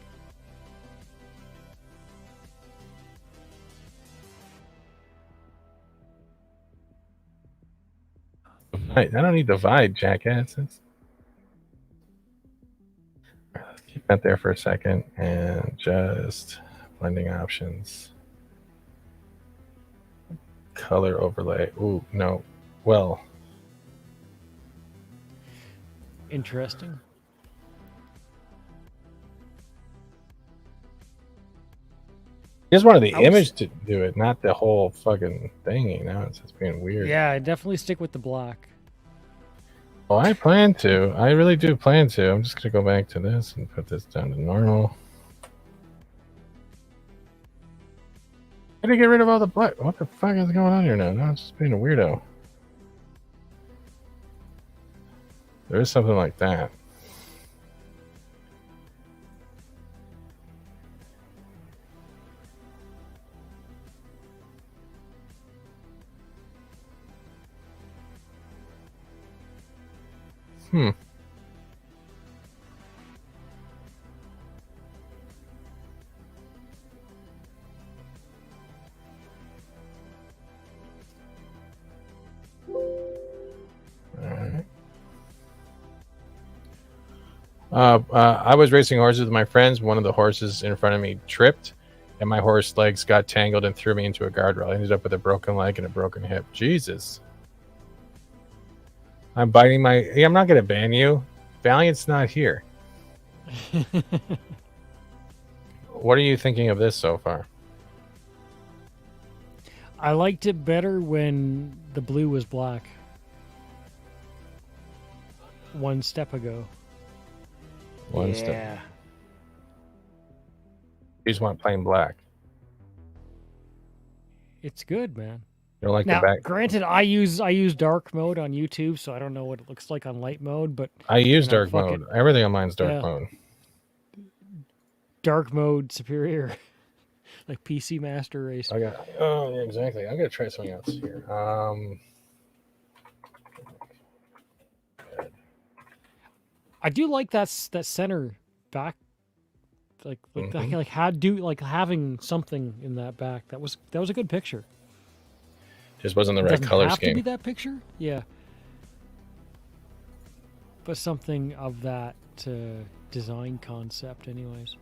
I don't need to divide, jackasses. Let's keep that there for a second and just blending options. Color overlay. Ooh, no. Well. Interesting. Just wanted the image to do it, not the whole fucking thingy. Now it's just being weird. Yeah, I definitely stick with the black. Oh, I plan to. I really do plan to. I'm just going to go back to this and put this down to normal. How do you get rid of all the black? What the fuck is going on here now? Now it's just being a weirdo. There is something like that. Hmm. I was racing horses with my friends. One of the horses in front of me tripped, and my horse legs got tangled and threw me into a guardrail. I ended up with a broken leg and a broken hip. Jesus. I'm biting my... Hey, I'm not going to ban you. Valiant's not here. What are you thinking of this so far? I liked it better when the blue was black. One step ago. One step. You just want plain black. It's good, man. You don't like now, the back. Granted, I use dark mode on YouTube, so I don't know what it looks like on light mode, but I use dark mode. Everything on mine's dark mode. Dark mode superior. Like PC Master Race. Oh yeah, exactly. I'm gonna try something else here. I do like that center back, like having something in that back. That was a good picture. Just wasn't the right color scheme. To be that picture, yeah. But something of that design concept, anyways.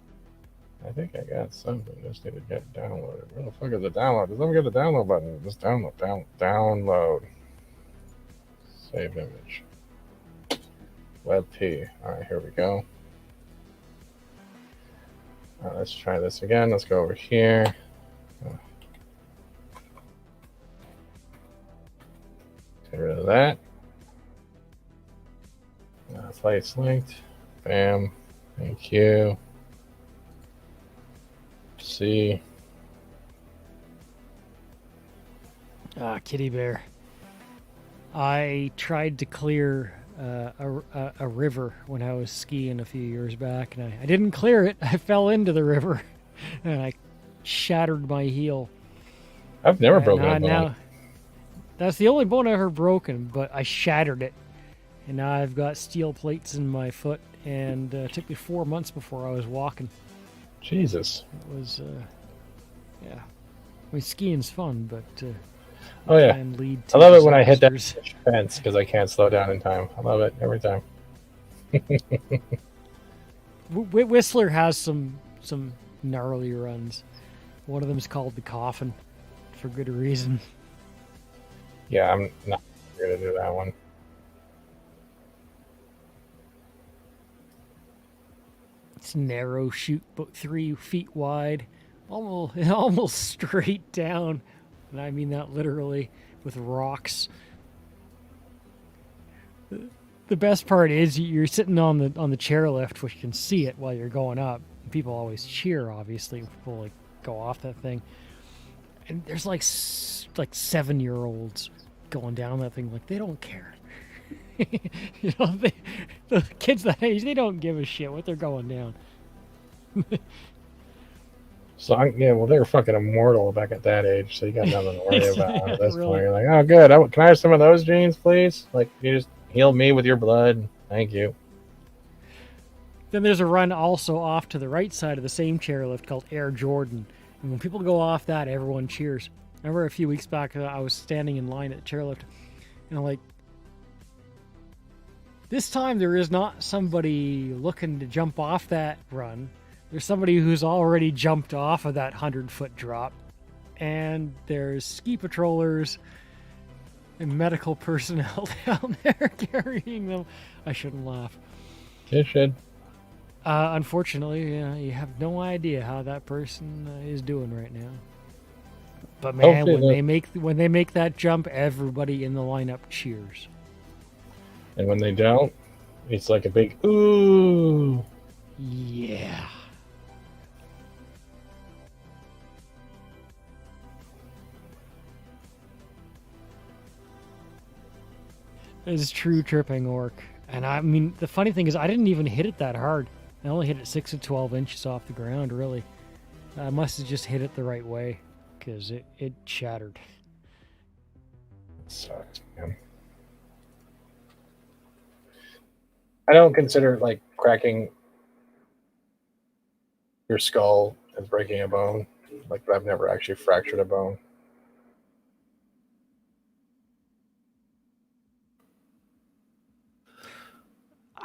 I think I got something. Just need to get it downloaded. Where the fuck is the download? Just let me get the download button. Just download. Save image. WebP. All right, here we go. All right, let's try this again. Let's go over here. Get rid of that. Flights linked. Bam. Thank you. See. Kitty bear. I tried to clear a river when I was skiing a few years back, and I didn't clear it. I fell into the river, and I shattered my heel. I've never broken a bone. Now, that's the only bone I ever broken, but I shattered it, and now I've got steel plates in my foot, and it took me 4 months before I was walking. Jesus. It was, yeah. I mean, skiing's fun, but oh yeah, I love it when I hit that fence because I can't slow down in time. I love it every time. Whistler has some gnarly runs. One of them is called the Coffin, for good reason. Yeah, I'm not gonna do that one. It's narrow, chute, about 3 feet wide, almost straight down, and I mean that literally, with rocks. The best part is you're sitting on the chairlift, which you can see it while you're going up. People always cheer, obviously, when people like go off that thing. And there's like 7-year-olds going down that thing, like they don't care. You know, the kids that age, they don't give a shit what they're going down. So yeah, well, they were fucking immortal back at that age, so you got nothing to worry about at this Really? point. You're like, oh, good. Can I have some of those genes, please? Like, you just heal me with your blood. Thank you. Then there's a run also off to the right side of the same chairlift called Air Jordan. And when people go off that, everyone cheers. I remember a few weeks back, I was standing in line at the chairlift, and I'm like, this time there is not somebody looking to jump off that run. There's somebody who's already jumped off of that 100-foot drop. And there's ski patrollers and medical personnel down there carrying them. I shouldn't laugh. You should. Unfortunately, you have no idea how that person is doing right now. But man, Hopefully when they make that jump, everybody in the lineup cheers. And when they don't, it's like a big ooh. Yeah. It's true tripping orc. And I mean, the funny thing is I didn't even hit it that hard. I only hit it 6 to 12 inches off the ground, really. I must have just hit it the right way, because it shattered. Sucks, man. I don't consider like cracking your skull as breaking a bone. Like, I've never actually fractured a bone.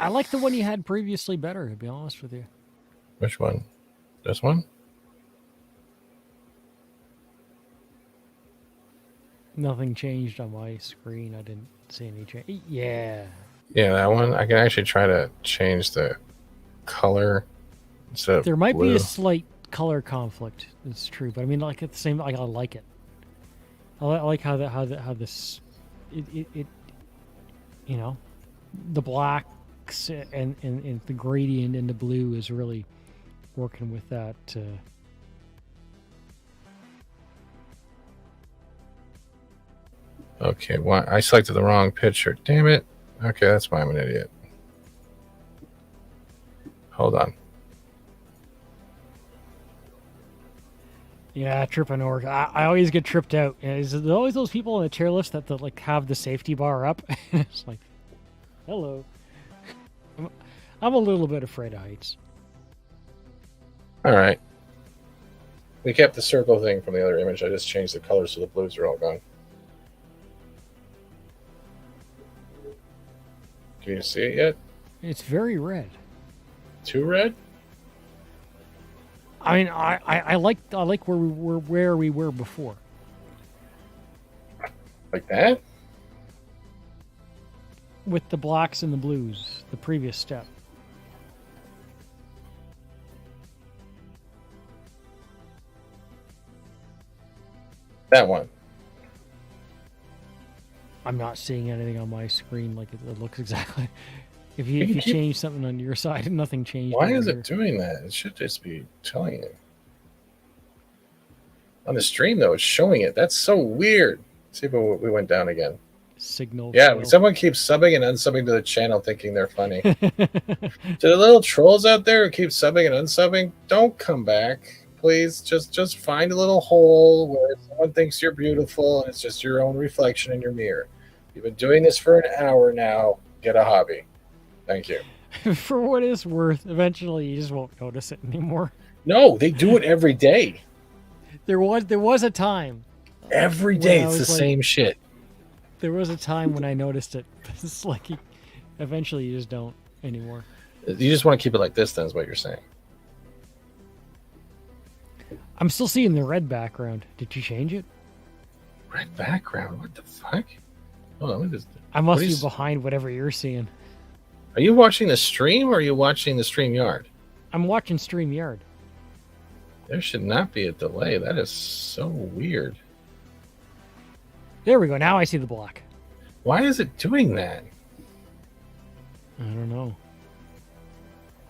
I like the one you had previously better, to be honest with you. Which one? This one? Nothing changed on my screen. I didn't see any change. Yeah. Yeah, that one. I can actually try to change the color. There might blue. be a slight color conflict. It's true, but I mean, like at the same, like I like it. I like how this, it you know, the blacks and the gradient in the blue is really working with that. Okay, why I selected the wrong picture. Damn it. Okay, that's why I'm an idiot. Hold on. Yeah, tripping orc. I always get tripped out. There's always those people in the chairlifts that like have the safety bar up. It's like, hello. I'm a little bit afraid of heights. All right. We kept the circle thing from the other image. I just changed the colors so the blues are all gone. Can you see it yet? It's very red. Too red? I mean, I like where we were before. Like that? With the blacks and the blues, the previous step. That one. I'm not seeing anything on my screen like it looks exactly. If you change something on your side, nothing changed. Why is it doing that? It should just be telling you. On the stream, though, it's showing it. That's so weird. See if we went down again. Signal. Yeah, fail. someone keeps subbing and unsubbing to the channel thinking they're funny. To the little trolls out there who keep subbing and unsubbing, don't come back. Please, just find a little hole where someone thinks you're beautiful and it's just your own reflection in your mirror. You've been doing this for an hour now. Get a hobby. Thank you. For what it's worth, eventually you just won't notice it anymore. No, they do it every day. There was a time. Every day it's the like, same shit. There was a time when I noticed it. It's like eventually you just don't anymore. You just want to keep it like this, then, is what you're saying. I'm still seeing the red background. Did you change it? Red background? What the fuck? Hold on, I must be behind whatever you're seeing. Are you watching the stream or are you watching the StreamYard? I'm watching StreamYard. There should not be a delay. That is so weird. There we go. Now I see the block. Why is it doing that? I don't know.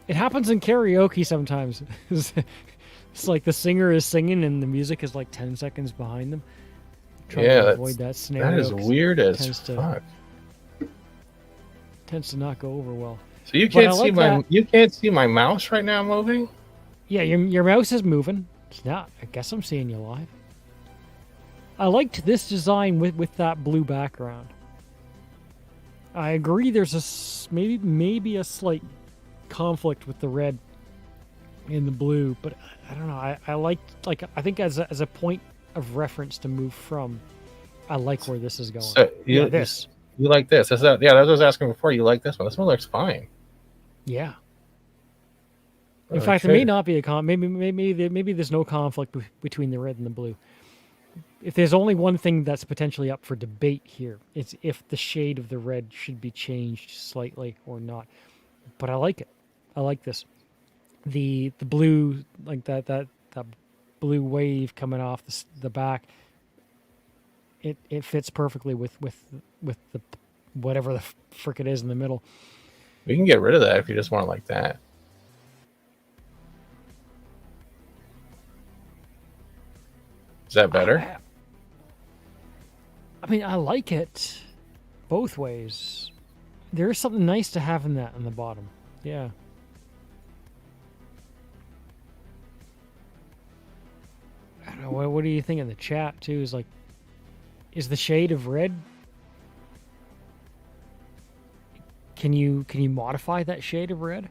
It happens in karaoke sometimes. It's like the singer is singing and the music is like 10 seconds behind them. Trying to avoid that scenario. That is weird as fuck. tends to not go over well. So you But I can't see like my that. you can't see my mouse right now moving? Yeah, your mouse is moving. It's not. I guess I'm seeing you live. I liked this design with that blue background. I agree. There's maybe a slight conflict with the red and the blue, but I don't know. I like I think as a point of reference to move from, I like where this is going. So yeah, this. You like this? Yeah, that's what I was asking before. You like this one? This one looks fine. Yeah. In fact, there may not be a maybe there's no conflict between the red and the blue. If there's only one thing that's potentially up for debate here, it's if the shade of the red should be changed slightly or not. But I like it. I like this. The blue, like that blue wave coming off the back. It fits perfectly with the whatever the frick it is in the middle. We can get rid of that if you just want it like that. Is that better? I mean, I like it both ways. There is something nice to have in that on the bottom. Yeah. I don't know. What do you think in the chat too? Is the shade of red? Can you modify that shade of red?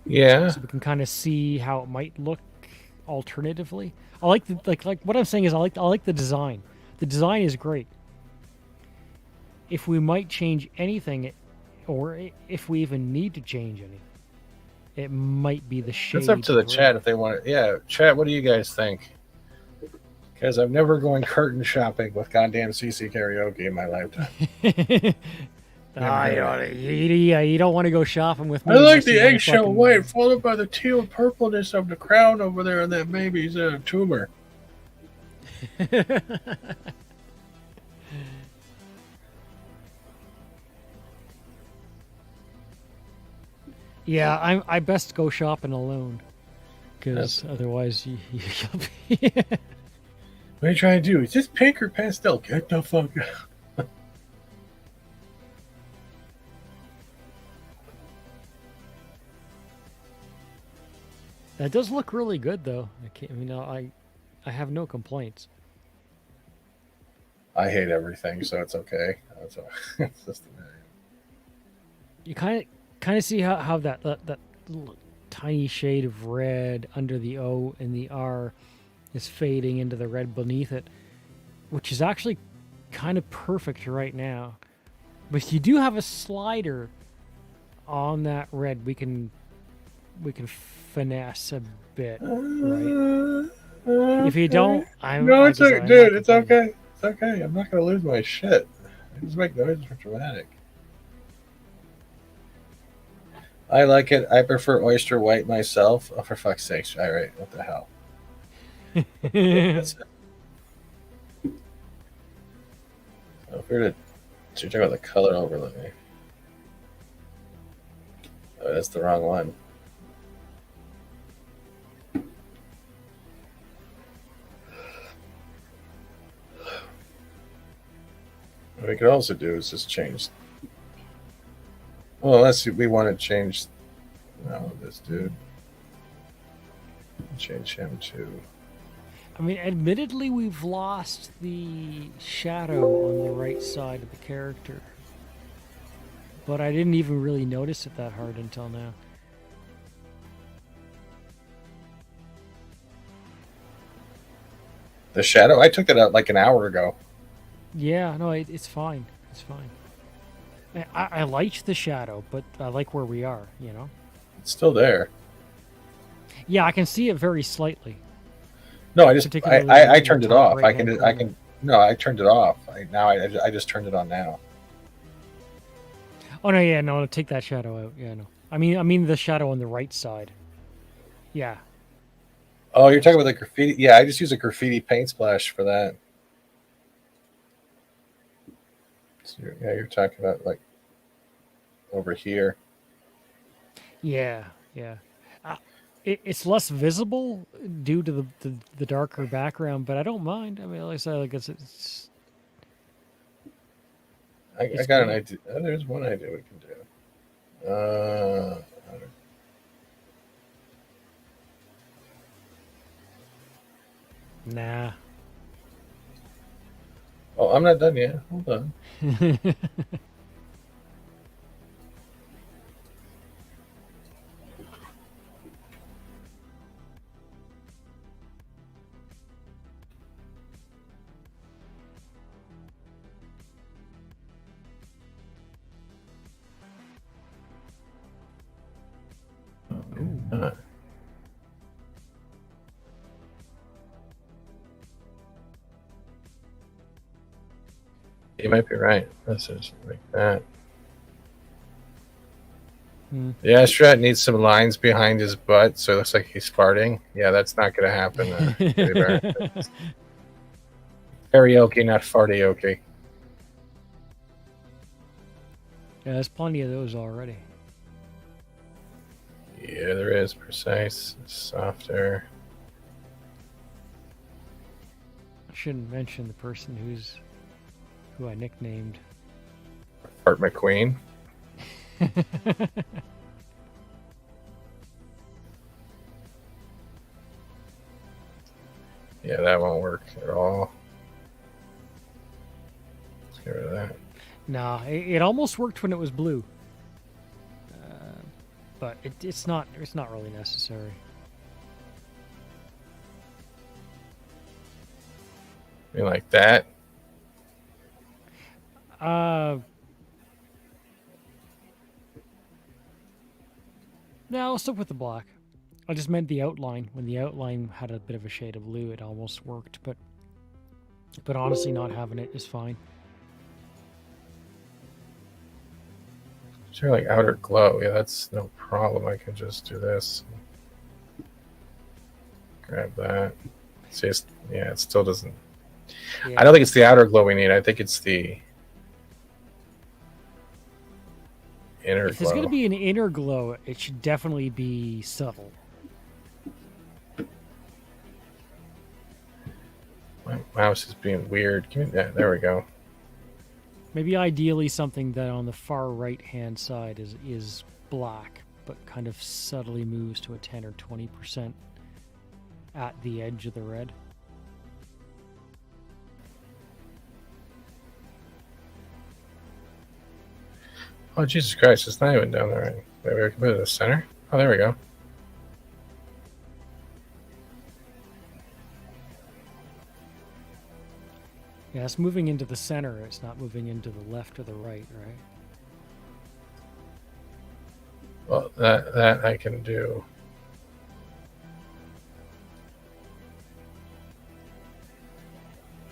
Yeah. So we can kind of see how it might look alternatively. I like like what I'm saying is I like the design. The design is great. If we might change anything, or if we even need to change anything, it might be the shade. It's up to the chat if they want it. Yeah, chat. What do you guys think? Because I'm never going curtain shopping with goddamn CC karaoke in my lifetime. You don't want to go shopping with me. I like the eggshell white followed by the teal purpleness of the crown over there and that baby's tumor. Yeah, I best go shopping alone, because otherwise you'll be. What are you trying to do? Is this pink or pastel? Get the fuck out. That does look really good, though. I have no complaints. I hate everything, so it's okay. It's just You kind of see how that little tiny shade of red under the O and the R is fading into the red beneath it, which is actually kind of perfect right now. But you do have a slider on that red. We can finesse a bit, right? If you don't, it's okay, dude. It's okay. It's okay. I'm not gonna lose my shit. I just make noises for dramatic. I like it. I prefer oyster white myself. Oh, for fuck's sake! All right, what the hell? That's it. So if we were to talk about the color overlay. Oh, that's the wrong one. What we could also do is just change. Well, unless we want to change. No, this dude. Change him to. I mean, admittedly, we've lost the shadow on the right side of the character. But I didn't even really notice it that hard until now. The shadow? I took it out like an hour ago. Yeah, no, it's fine. It's fine. I liked the shadow, but I like where we are, you know? It's still there. Yeah, I can see it very slightly. No, I turned it off. I turned it off. I just turned it on now. Oh no, take that shadow out. Yeah, no. I mean the shadow on the right side. Yeah. Oh, you're talking about the graffiti? Yeah, I just use a graffiti paint splash for that. So you're talking about like over here. Yeah. It's less visible due to the darker background, but I don't mind. I mean, like I said, it's It's got an great. idea. Oh, there's one idea we can do. Nah. Oh, I'm not done yet. Hold on. Ooh. You might be right. This is like that. Hmm. The astronaut needs some lines behind his butt, so it looks like he's farting. Yeah, that's not going to happen. Teddy bear. Karaoke, not fartioke. Yeah, there's plenty of those already. Yeah, there is. Precise, softer. I shouldn't mention the person who I nicknamed. Fart McQueen. Yeah, that won't work at all. Let's get rid of that. Nah, it almost worked when it was blue, but it's not really necessary. You like that? No, I'll stick with the black. I just meant the outline. When the outline had a bit of a shade of blue, it almost worked, but honestly, not having it is fine. Is there like outer glow? Yeah, that's no problem. I can just do this. Grab that. See, it still doesn't. Yeah. I don't think it's the outer glow we need. I think it's the inner If there's glow. going to be an inner glow, it should definitely be subtle. My mouse is being weird. Give me that. There we go. Maybe ideally something that on the far right-hand side is black, but kind of subtly moves to a 10 or 20% at the edge of the red. Oh, Jesus Christ. It's not even down there. Right? Maybe we can put it in the center. Oh, there we go. Yeah, it's moving into the center. It's not moving into the left or the right, right? Well, that I can do.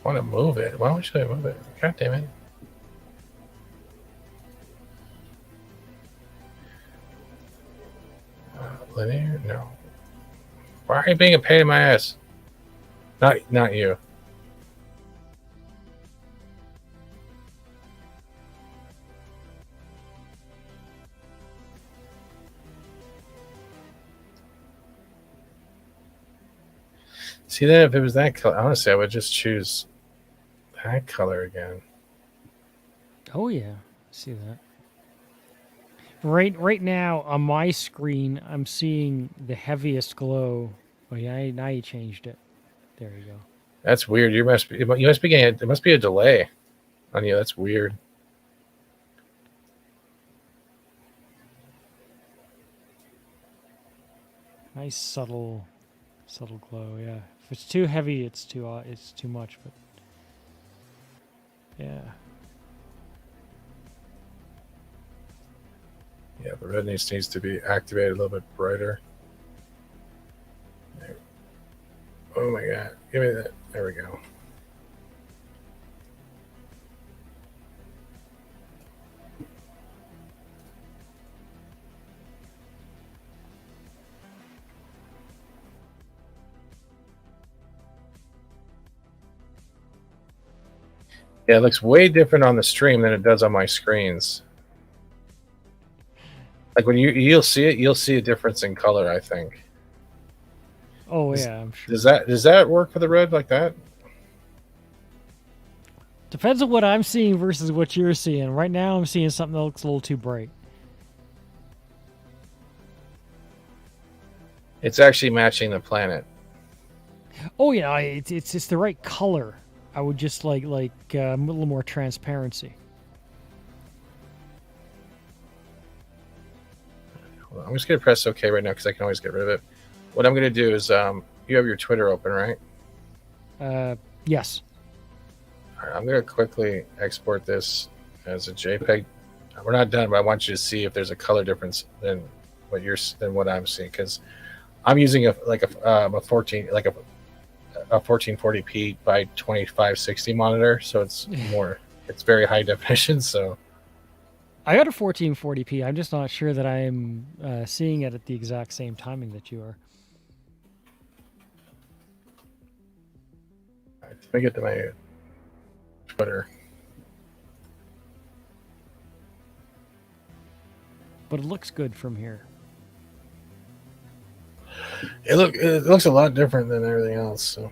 I want to move it. Why should I move it? God damn it. Linear? No. Why are you being a pain in my ass? Not you. See, then if it was that color, honestly, I would just choose that color again. Oh yeah, I see that. Right now on my screen, I'm seeing the heaviest glow. Oh yeah, now you changed it. There you go. That's weird. You must be getting. There must be a delay on you. That's weird. Nice subtle glow. Yeah. If it's too heavy, it's too much. But yeah. Yeah, the red needs to be activated a little bit brighter. There. Oh my god. Give me that. There we go. Yeah, it looks way different on the stream than it does on my screens. Like when you'll see it, you'll see a difference in color, I think. Oh yeah, I'm sure. Does that work for the red like that? Depends on what I'm seeing versus what you're seeing. Right now, I'm seeing something that looks a little too bright. It's actually matching the planet. Oh yeah, it's the right color. I would just like a little more transparency. Well, I'm just gonna press OK right now because I can always get rid of it. What I'm gonna do is, you have your Twitter open, right? Yes. All right, I'm gonna quickly export this as a JPEG. We're not done, but I want you to see if there's a color difference than what I'm seeing, because I'm using a 1440p by 2560 monitor, so it's very high definition. So I got a 1440p. I'm just not sure that I'm seeing it at the exact same timing that you are. all right, let me get to my Twitter. But it looks good from here. It looks a lot different than everything else. So.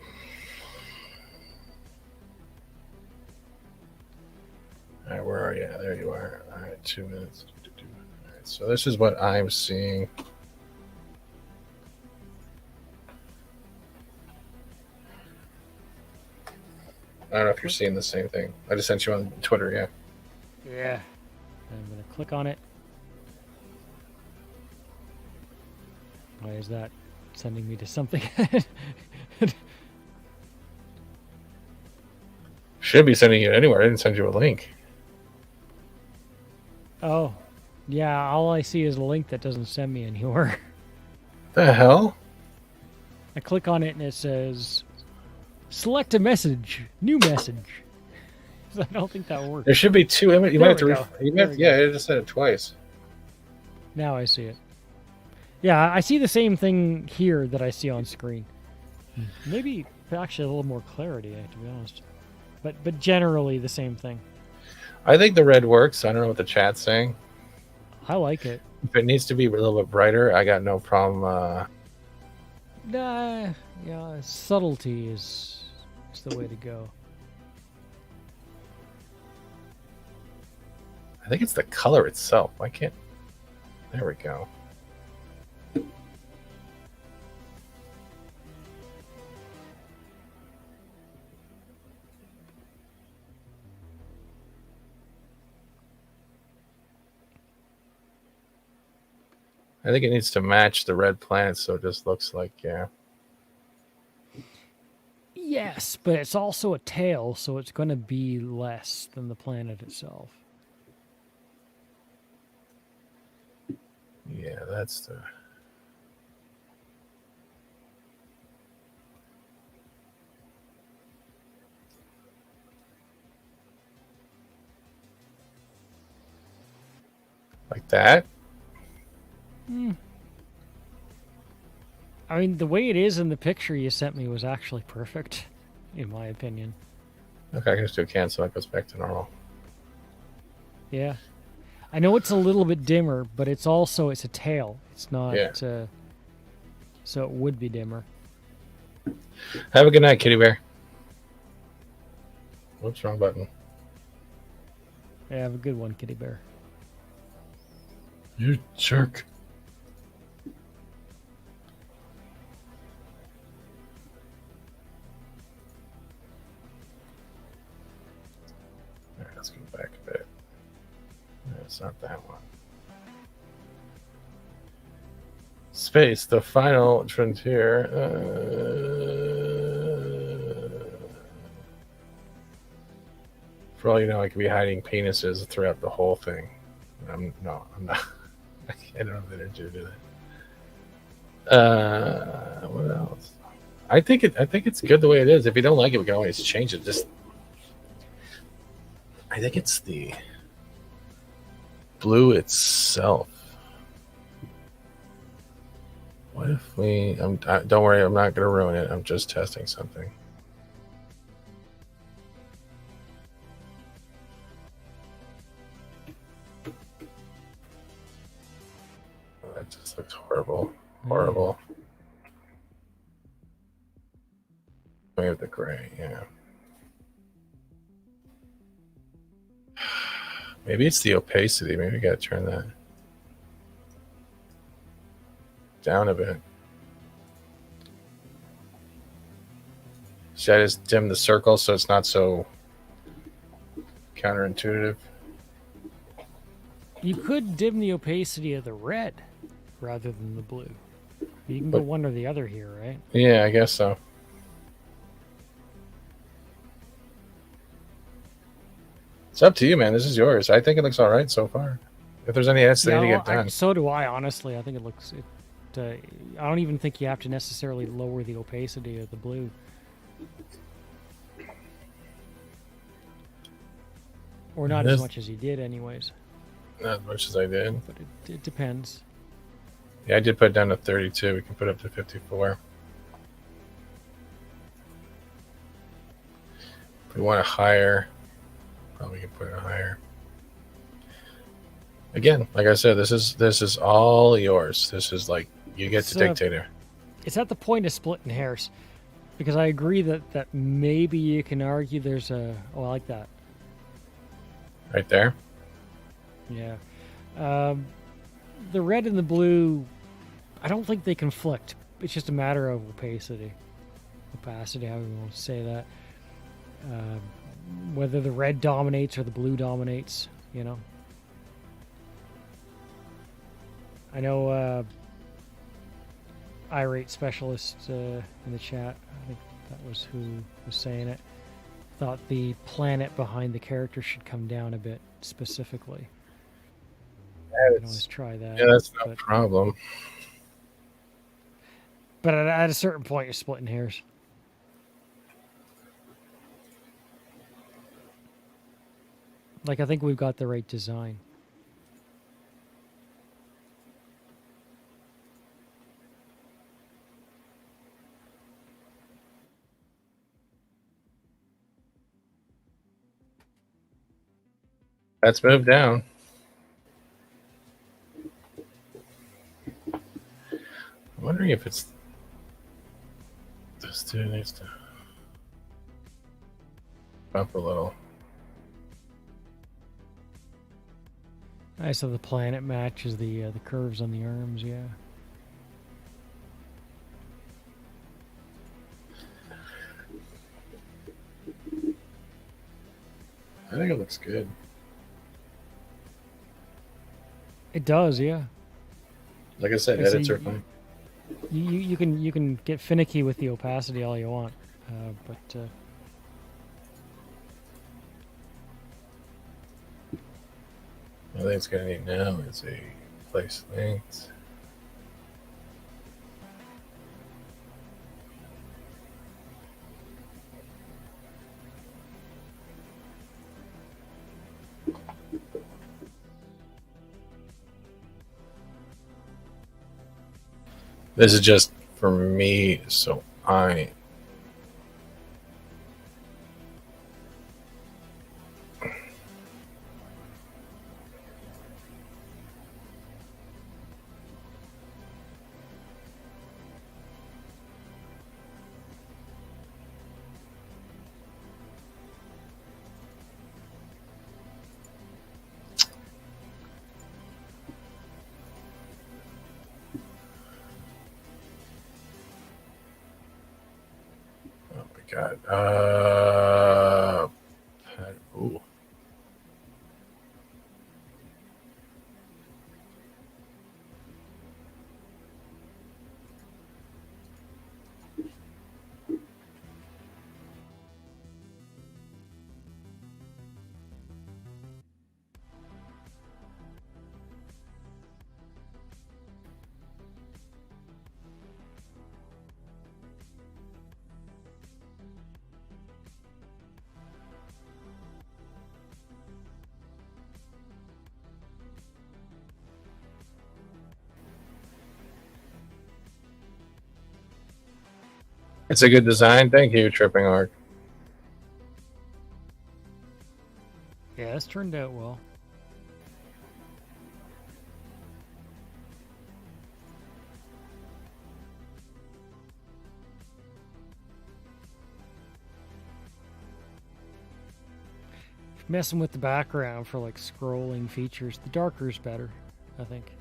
All right, where are you? There you are. All right, 2 minutes. All right, so this is what I'm seeing. I don't know if you're seeing the same thing. I just sent you on Twitter, yeah. Yeah. I'm going to click on it. Why is that sending me to something? Should be sending you anywhere. I didn't send you a link. Oh. Yeah, all I see is a link that doesn't send me anywhere. The hell? I click on it and it says, select a message, new message. I don't think that works. There should be two images. You There might have we to. go. Yeah, I just said it twice. Now I see it. Yeah, I see the same thing here that I see on screen. Maybe actually a little more clarity, to be honest. But generally the same thing. I think the red works. I don't know what the chat's saying. I like it. If it needs to be a little bit brighter, I got no problem. Yeah, subtlety is the way to go. I think it's the color itself. Why can't? There we go. I think it needs to match the red planet, so it just looks like, yeah. Yes, but it's also a tail, so it's going to be less than the planet itself. Yeah, that's the... Like that? I mean, the way it is in the picture you sent me was actually perfect, in my opinion. Okay, I can just do a cancel. It goes back to normal. Yeah. I know it's a little bit dimmer, but it's a tail. It's not, Yeah. so it would be dimmer. Have a good night, kitty bear. Whoops, wrong button. Yeah, have a good one, kitty bear. You jerk. All right, let's go back a bit. No, it's not that one. Space, the final frontier. For all you know, I could be hiding penises throughout the whole thing. I'm not. I don't have the energy to do that. What else? I think it's good the way it is. If you don't like it, we can always change it. I think it's the blue itself. What if we? Don't worry, I'm not going to ruin it. I'm just testing something. That just looks horrible. Horrible. We have the gray, yeah. Maybe it's the opacity. Maybe we gotta turn that down a bit. Should I just dim the circle so it's not so counterintuitive? You could dim the opacity of the red rather than the blue. You can go one or the other here, right? Yeah, I guess so. It's up to you, man. This is yours. I think it looks all right so far. If there's any edits that need to get done. So do I, honestly. I think it looks... I don't even think you have to necessarily lower the opacity of the blue. Or not as much as you did, anyways. Not as much as I did. But it depends. Yeah, I did put it down to 32. We can put it up to 54. If we want it higher, probably can put it higher. Again, like I said, this is all yours. This is like you get to dictate it. It's at the point of splitting hairs, because I agree that maybe you can argue there's a... Oh, I like that. Right there. Yeah. The red and the blue, I don't think they conflict. It's just a matter of opacity. Opacity, however you want to say that. Whether the red dominates or the blue dominates, you know. I know irate specialist in the chat, I think that was who was saying it, thought the planet behind the character should come down a bit specifically. You can always try that. Yeah, that's no problem. But at a certain point, you're splitting hairs. Like, I think we've got the right design. Let's move down. I'm wondering if it's this dude needs to up a little. Nice, so the planet matches the curves on the arms, yeah. I think it looks good. It does, yeah. Like I said, edits are fine. You can get finicky with the opacity all you want, but I think it's gonna need now is a place length. This is just for me, so I God. Ooh. It's a good design. Thank you, Tripping Arc. yeah, it's turned out well. messing with the background for like scrolling features. The darker is better, I think,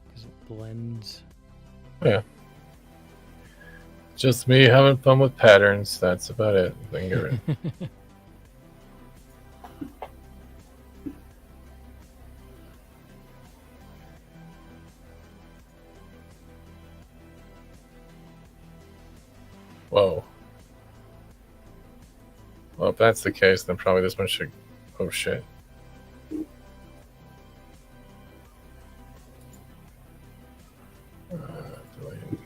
because it blends. Yeah. Just me having fun with patterns. That's about it. Then get rid. Whoa. Well, if that's the case, then probably this one should. Oh shit. Delete.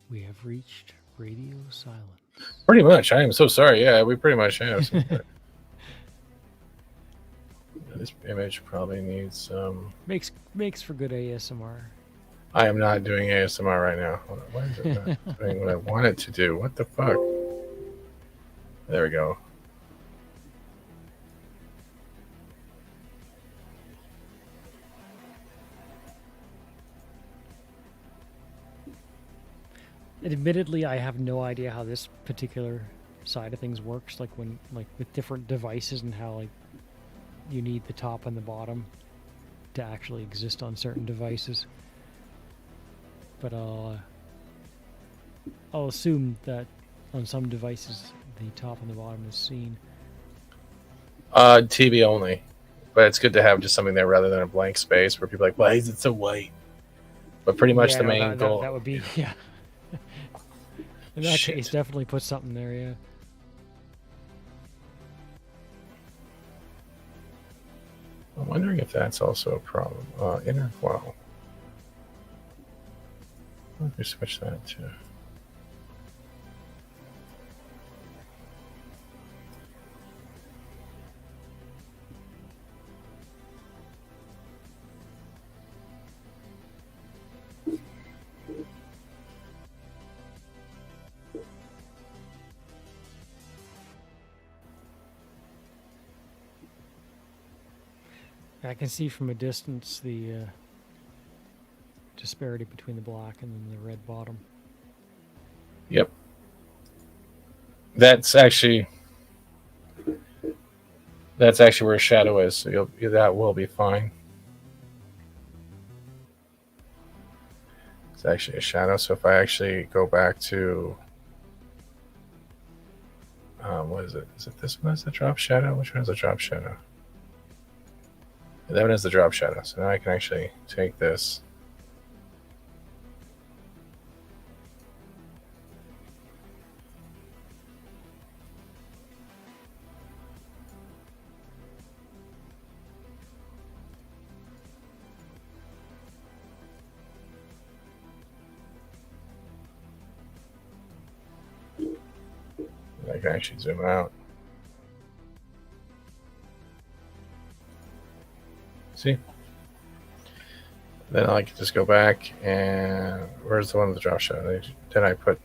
We have reached radio silence. Pretty much. I am so sorry. Yeah, we pretty much have. This image probably needs some. Makes for good ASMR. I am not doing ASMR right now. Why is it not doing what I want it to do? What the fuck? There we go. Admittedly, I have no idea how this particular side of things works. Like when, like with different devices, and how like you need the top and the bottom to actually exist on certain devices. But I'll assume that on some devices the top and the bottom is seen. TV only, but it's good to have just something there rather than a blank space where people are like, why is it so white? But pretty much Yeah, the no, main goal. that would be yeah. In that Shit. case, definitely put something there. Yeah. I'm wondering if that's also a problem. Inner wow. Let me switch that to. I can see from a distance the disparity between the black and then the red bottom. Yep. That's actually where a shadow is. So that will be fine. It's actually a shadow. So if I actually go back to what is it? Is it this one? Is the drop shadow? Which one is the drop shadow? That one is the drop shadow. So now I can actually take this. I can actually zoom out. See? Then I can just go back and where's the one with the drop shadow? Then I put.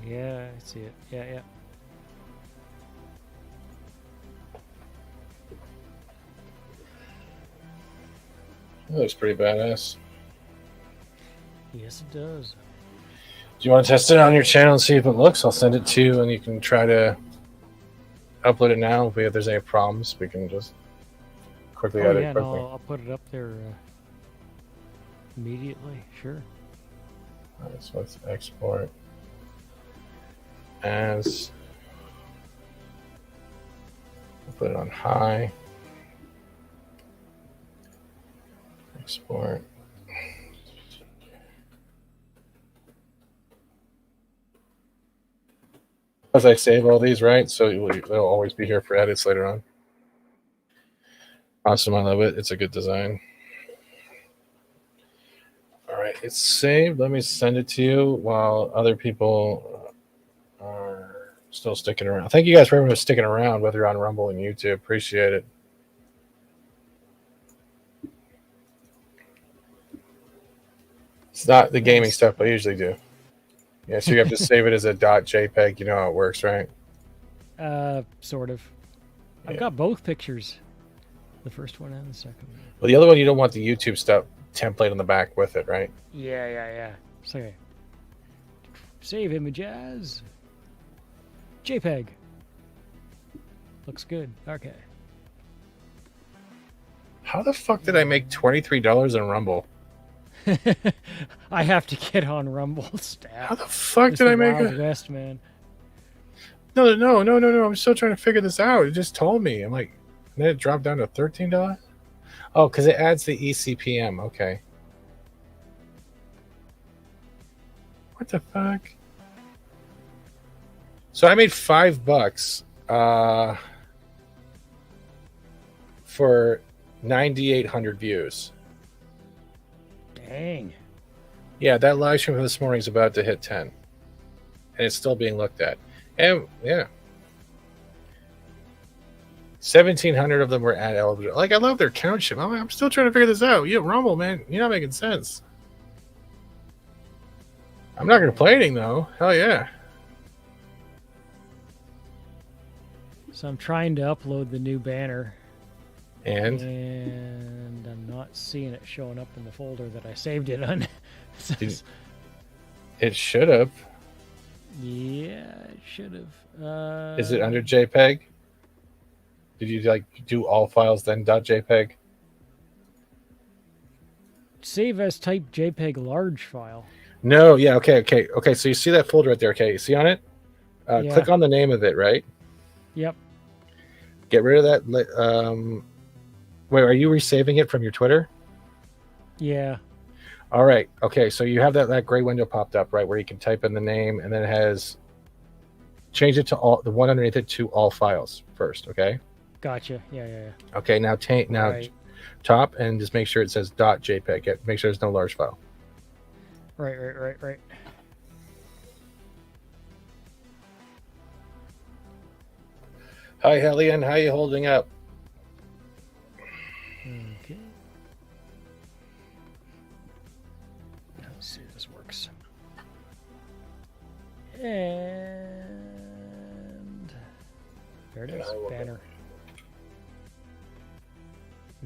Yeah, I see it. Yeah, yeah. That looks pretty badass. Yes, it does. Do you want to test it on your channel and see if it looks? I'll send it to you and you can try to upload it now. If there's any problems, we can just quickly edit yeah, quickly. no, I'll put it up there immediately. Sure. Alright, so let's export as. I'll put it on high. Export. As I save all these, right? So they'll always be here for edits later on. Awesome, I love it. It's a good design. All right, it's saved. Let me send it to you while other people are still sticking around. Thank you guys for everyone who's sticking around, whether you're on Rumble and YouTube. Appreciate it. It's not the gaming stuff I usually do. Yeah, so you have to save it as a .jpeg. You know how it works, right? Sort of. I've Yeah. got both pictures. The first one and the second one. Well, the other one, you don't want the YouTube stuff template on the back with it, right? Yeah. So, okay. Save images. JPEG. Looks good. Okay. How the fuck did I make $23 in Rumble? I have to get on Rumble stat. How the fuck It's did the I make Wild it? West, man. No. I'm still trying to figure this out. It just told me. I'm like, and then it dropped down to $13? Oh, because it adds the ECPM. Okay. What the fuck? So I made $5 for 9,800 views. Dang. Yeah, that live stream from this morning is about to hit 10. And it's still being looked at. And yeah. 1,700 of them were ad eligible. Like, I love their count shit. I'm still trying to figure this out. You Rumble, man, you're not making sense. I'm not complaining though. Hell yeah. So I'm trying to upload the new banner. And I'm not seeing it showing up in the folder that I saved it on. it should have. Yeah, it should have. Is it under JPEG? Did you like do all files then .jpeg? Save as type JPEG large file. No, yeah, okay. So you see that folder right there, okay? You see on it? Yeah. Click on the name of it, right? Yep. Get rid of that. Wait, are you resaving it from your Twitter? Yeah. All right. Okay, so you have that gray window popped up, right, where you can type in the name, and then it has change it to all the one underneath it to all files first. Okay. Gotcha. Yeah. Okay. Now Right. top and just make sure it says .jpeg. Make sure there's no large file. Right. Hi, Hellion. How you holding up? Okay. Let's see if this works. And there it is. Banner.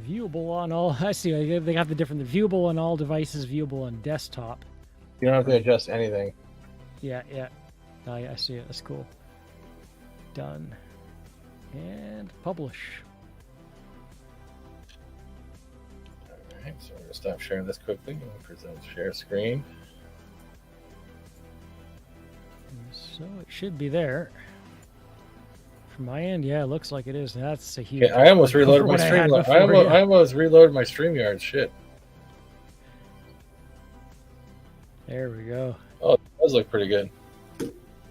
Viewable on all. I see. They got the different. Viewable on all devices. Viewable on desktop. You don't have to adjust anything. Yeah. I see it. That's cool. Done. And publish. All right. So we're gonna stop sharing this quickly and present share screen. So it should be there. From my end, yeah, it looks like it is. That's a huge. Okay, I almost reloaded my what I had stream. before, yeah. I almost reloaded my StreamYard. Shit. There we go. Oh, it does look pretty good.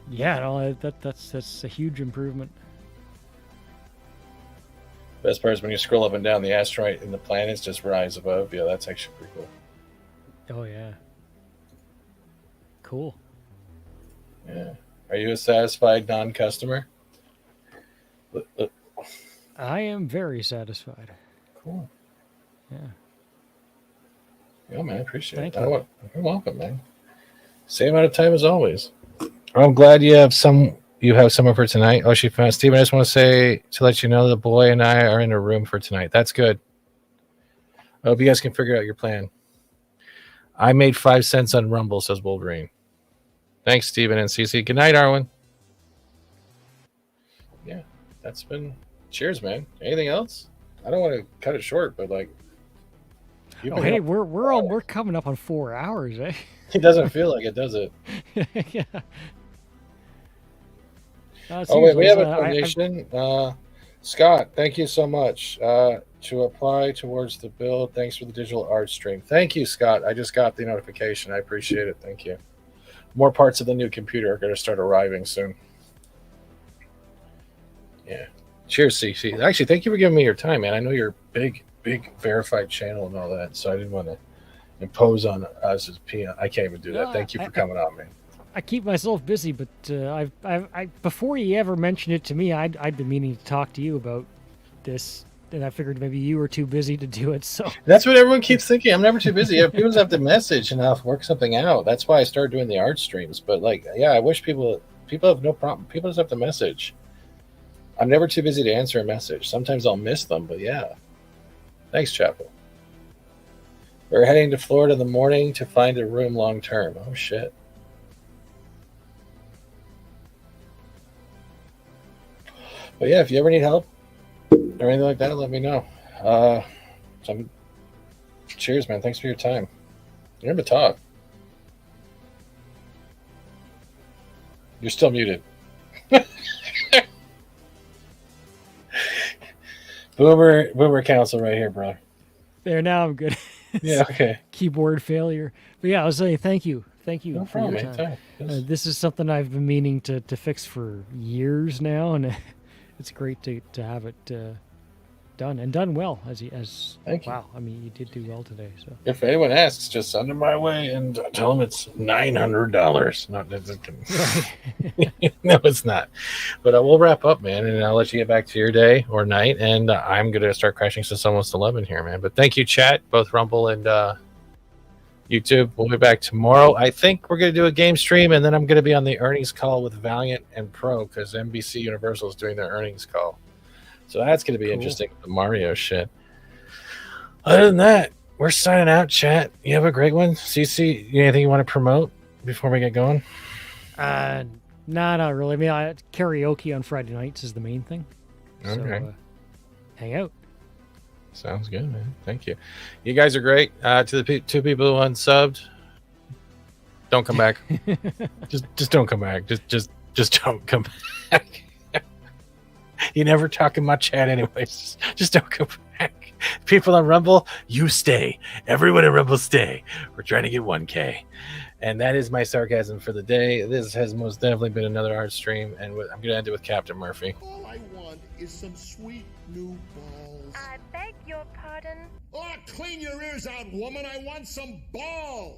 Yeah, no, that's a huge improvement. Best part is when you scroll up and down, the asteroid and the planets just rise above. Yeah, that's actually pretty cool. Oh yeah. Cool. Yeah. Are you a satisfied non-customer? I am very satisfied. Cool. Yeah. Yeah, man, I appreciate Thank it. you. You're welcome, man. Same amount of time as always. I'm glad you have someone for tonight. Oh, she found Steven. I just want to say to let you know the boy and I are in a room for tonight. That's good. I hope you guys can figure out your plan. I made 5 cents on Rumble, says Wolverine. Thanks, Steven and CC. Good night, Arwen. Yeah, that's been cheers, man. Anything else? I don't want to cut it short, but like Oh, hey, we're coming up on 4 hours, eh? it doesn't feel like it, does it? Yeah. Oh wait, we have a donation. Scott, thank you so much. To apply towards the build, thanks for the digital art stream. Thank you, Scott. I just got the notification. I appreciate it. Thank you. More parts of the new computer are going to start arriving soon. Yeah. Cheers, CC. Actually, thank you for giving me your time, man. I know you're a big verified channel and all that, so I didn't want to impose on us as PM. I can't even do that. No, Thank you for coming on, man. I keep myself busy, but I before you ever mentioned it to me, I'd been meaning to talk to you about this, and I figured maybe you were too busy to do it. So That's what everyone keeps thinking. I'm never too busy. People just have to message and I'll work something out. That's why I started doing the art streams. But like, yeah, I wish people have no problem. People just have to message. I'm never too busy to answer a message. Sometimes I'll miss them, but yeah. Thanks, Chapel. We're heading to Florida in the morning to find a room long term. Oh shit. But yeah, if you ever need help or anything like that, let me know. Cheers, man. Thanks for your time. Remember to talk. You're still muted. Boomer council right here, bro. there, now I'm good. Yeah, okay. Keyboard failure. But yeah, I was saying thank you No for problem, your man. time. Yes. This is something I've been meaning to fix for years now, and it's great to have it done and done well. Thank you. Wow, I mean, you did do well today. So If anyone asks, just send them my way and tell them it's $900. No, no, it's not. But we'll wrap up, man, and I'll let you get back to your day or night. And I'm going to start crashing since it's almost 11 here, man. But thank you, chat, both Rumble and YouTube. We'll be back tomorrow. I think we're going to do a game stream, and then I'm going to be on the earnings call with Valiant and Pro because NBC Universal is doing their earnings call. So that's going to be interesting with the Mario shit. Other than that, we're signing out, chat. You have a great one. CC, anything you want to promote before we get going? nah, not really. I mean, karaoke on Friday nights is the main thing. Okay. So, hang out. Sounds good, man. Thank you. You guys are great. To the two people who unsubbed, don't come back. just don't come back. Just don't come back. You never talk in my chat anyways. Just don't come back. People on Rumble, you stay. Everyone in Rumble, stay. We're trying to get 1K. And that is my sarcasm for the day. This has most definitely been another art stream, and I'm going to end it with Captain Murphy. All I want is some sweet new balls. I beg your pardon? Oh, clean your ears out, woman. I want some balls.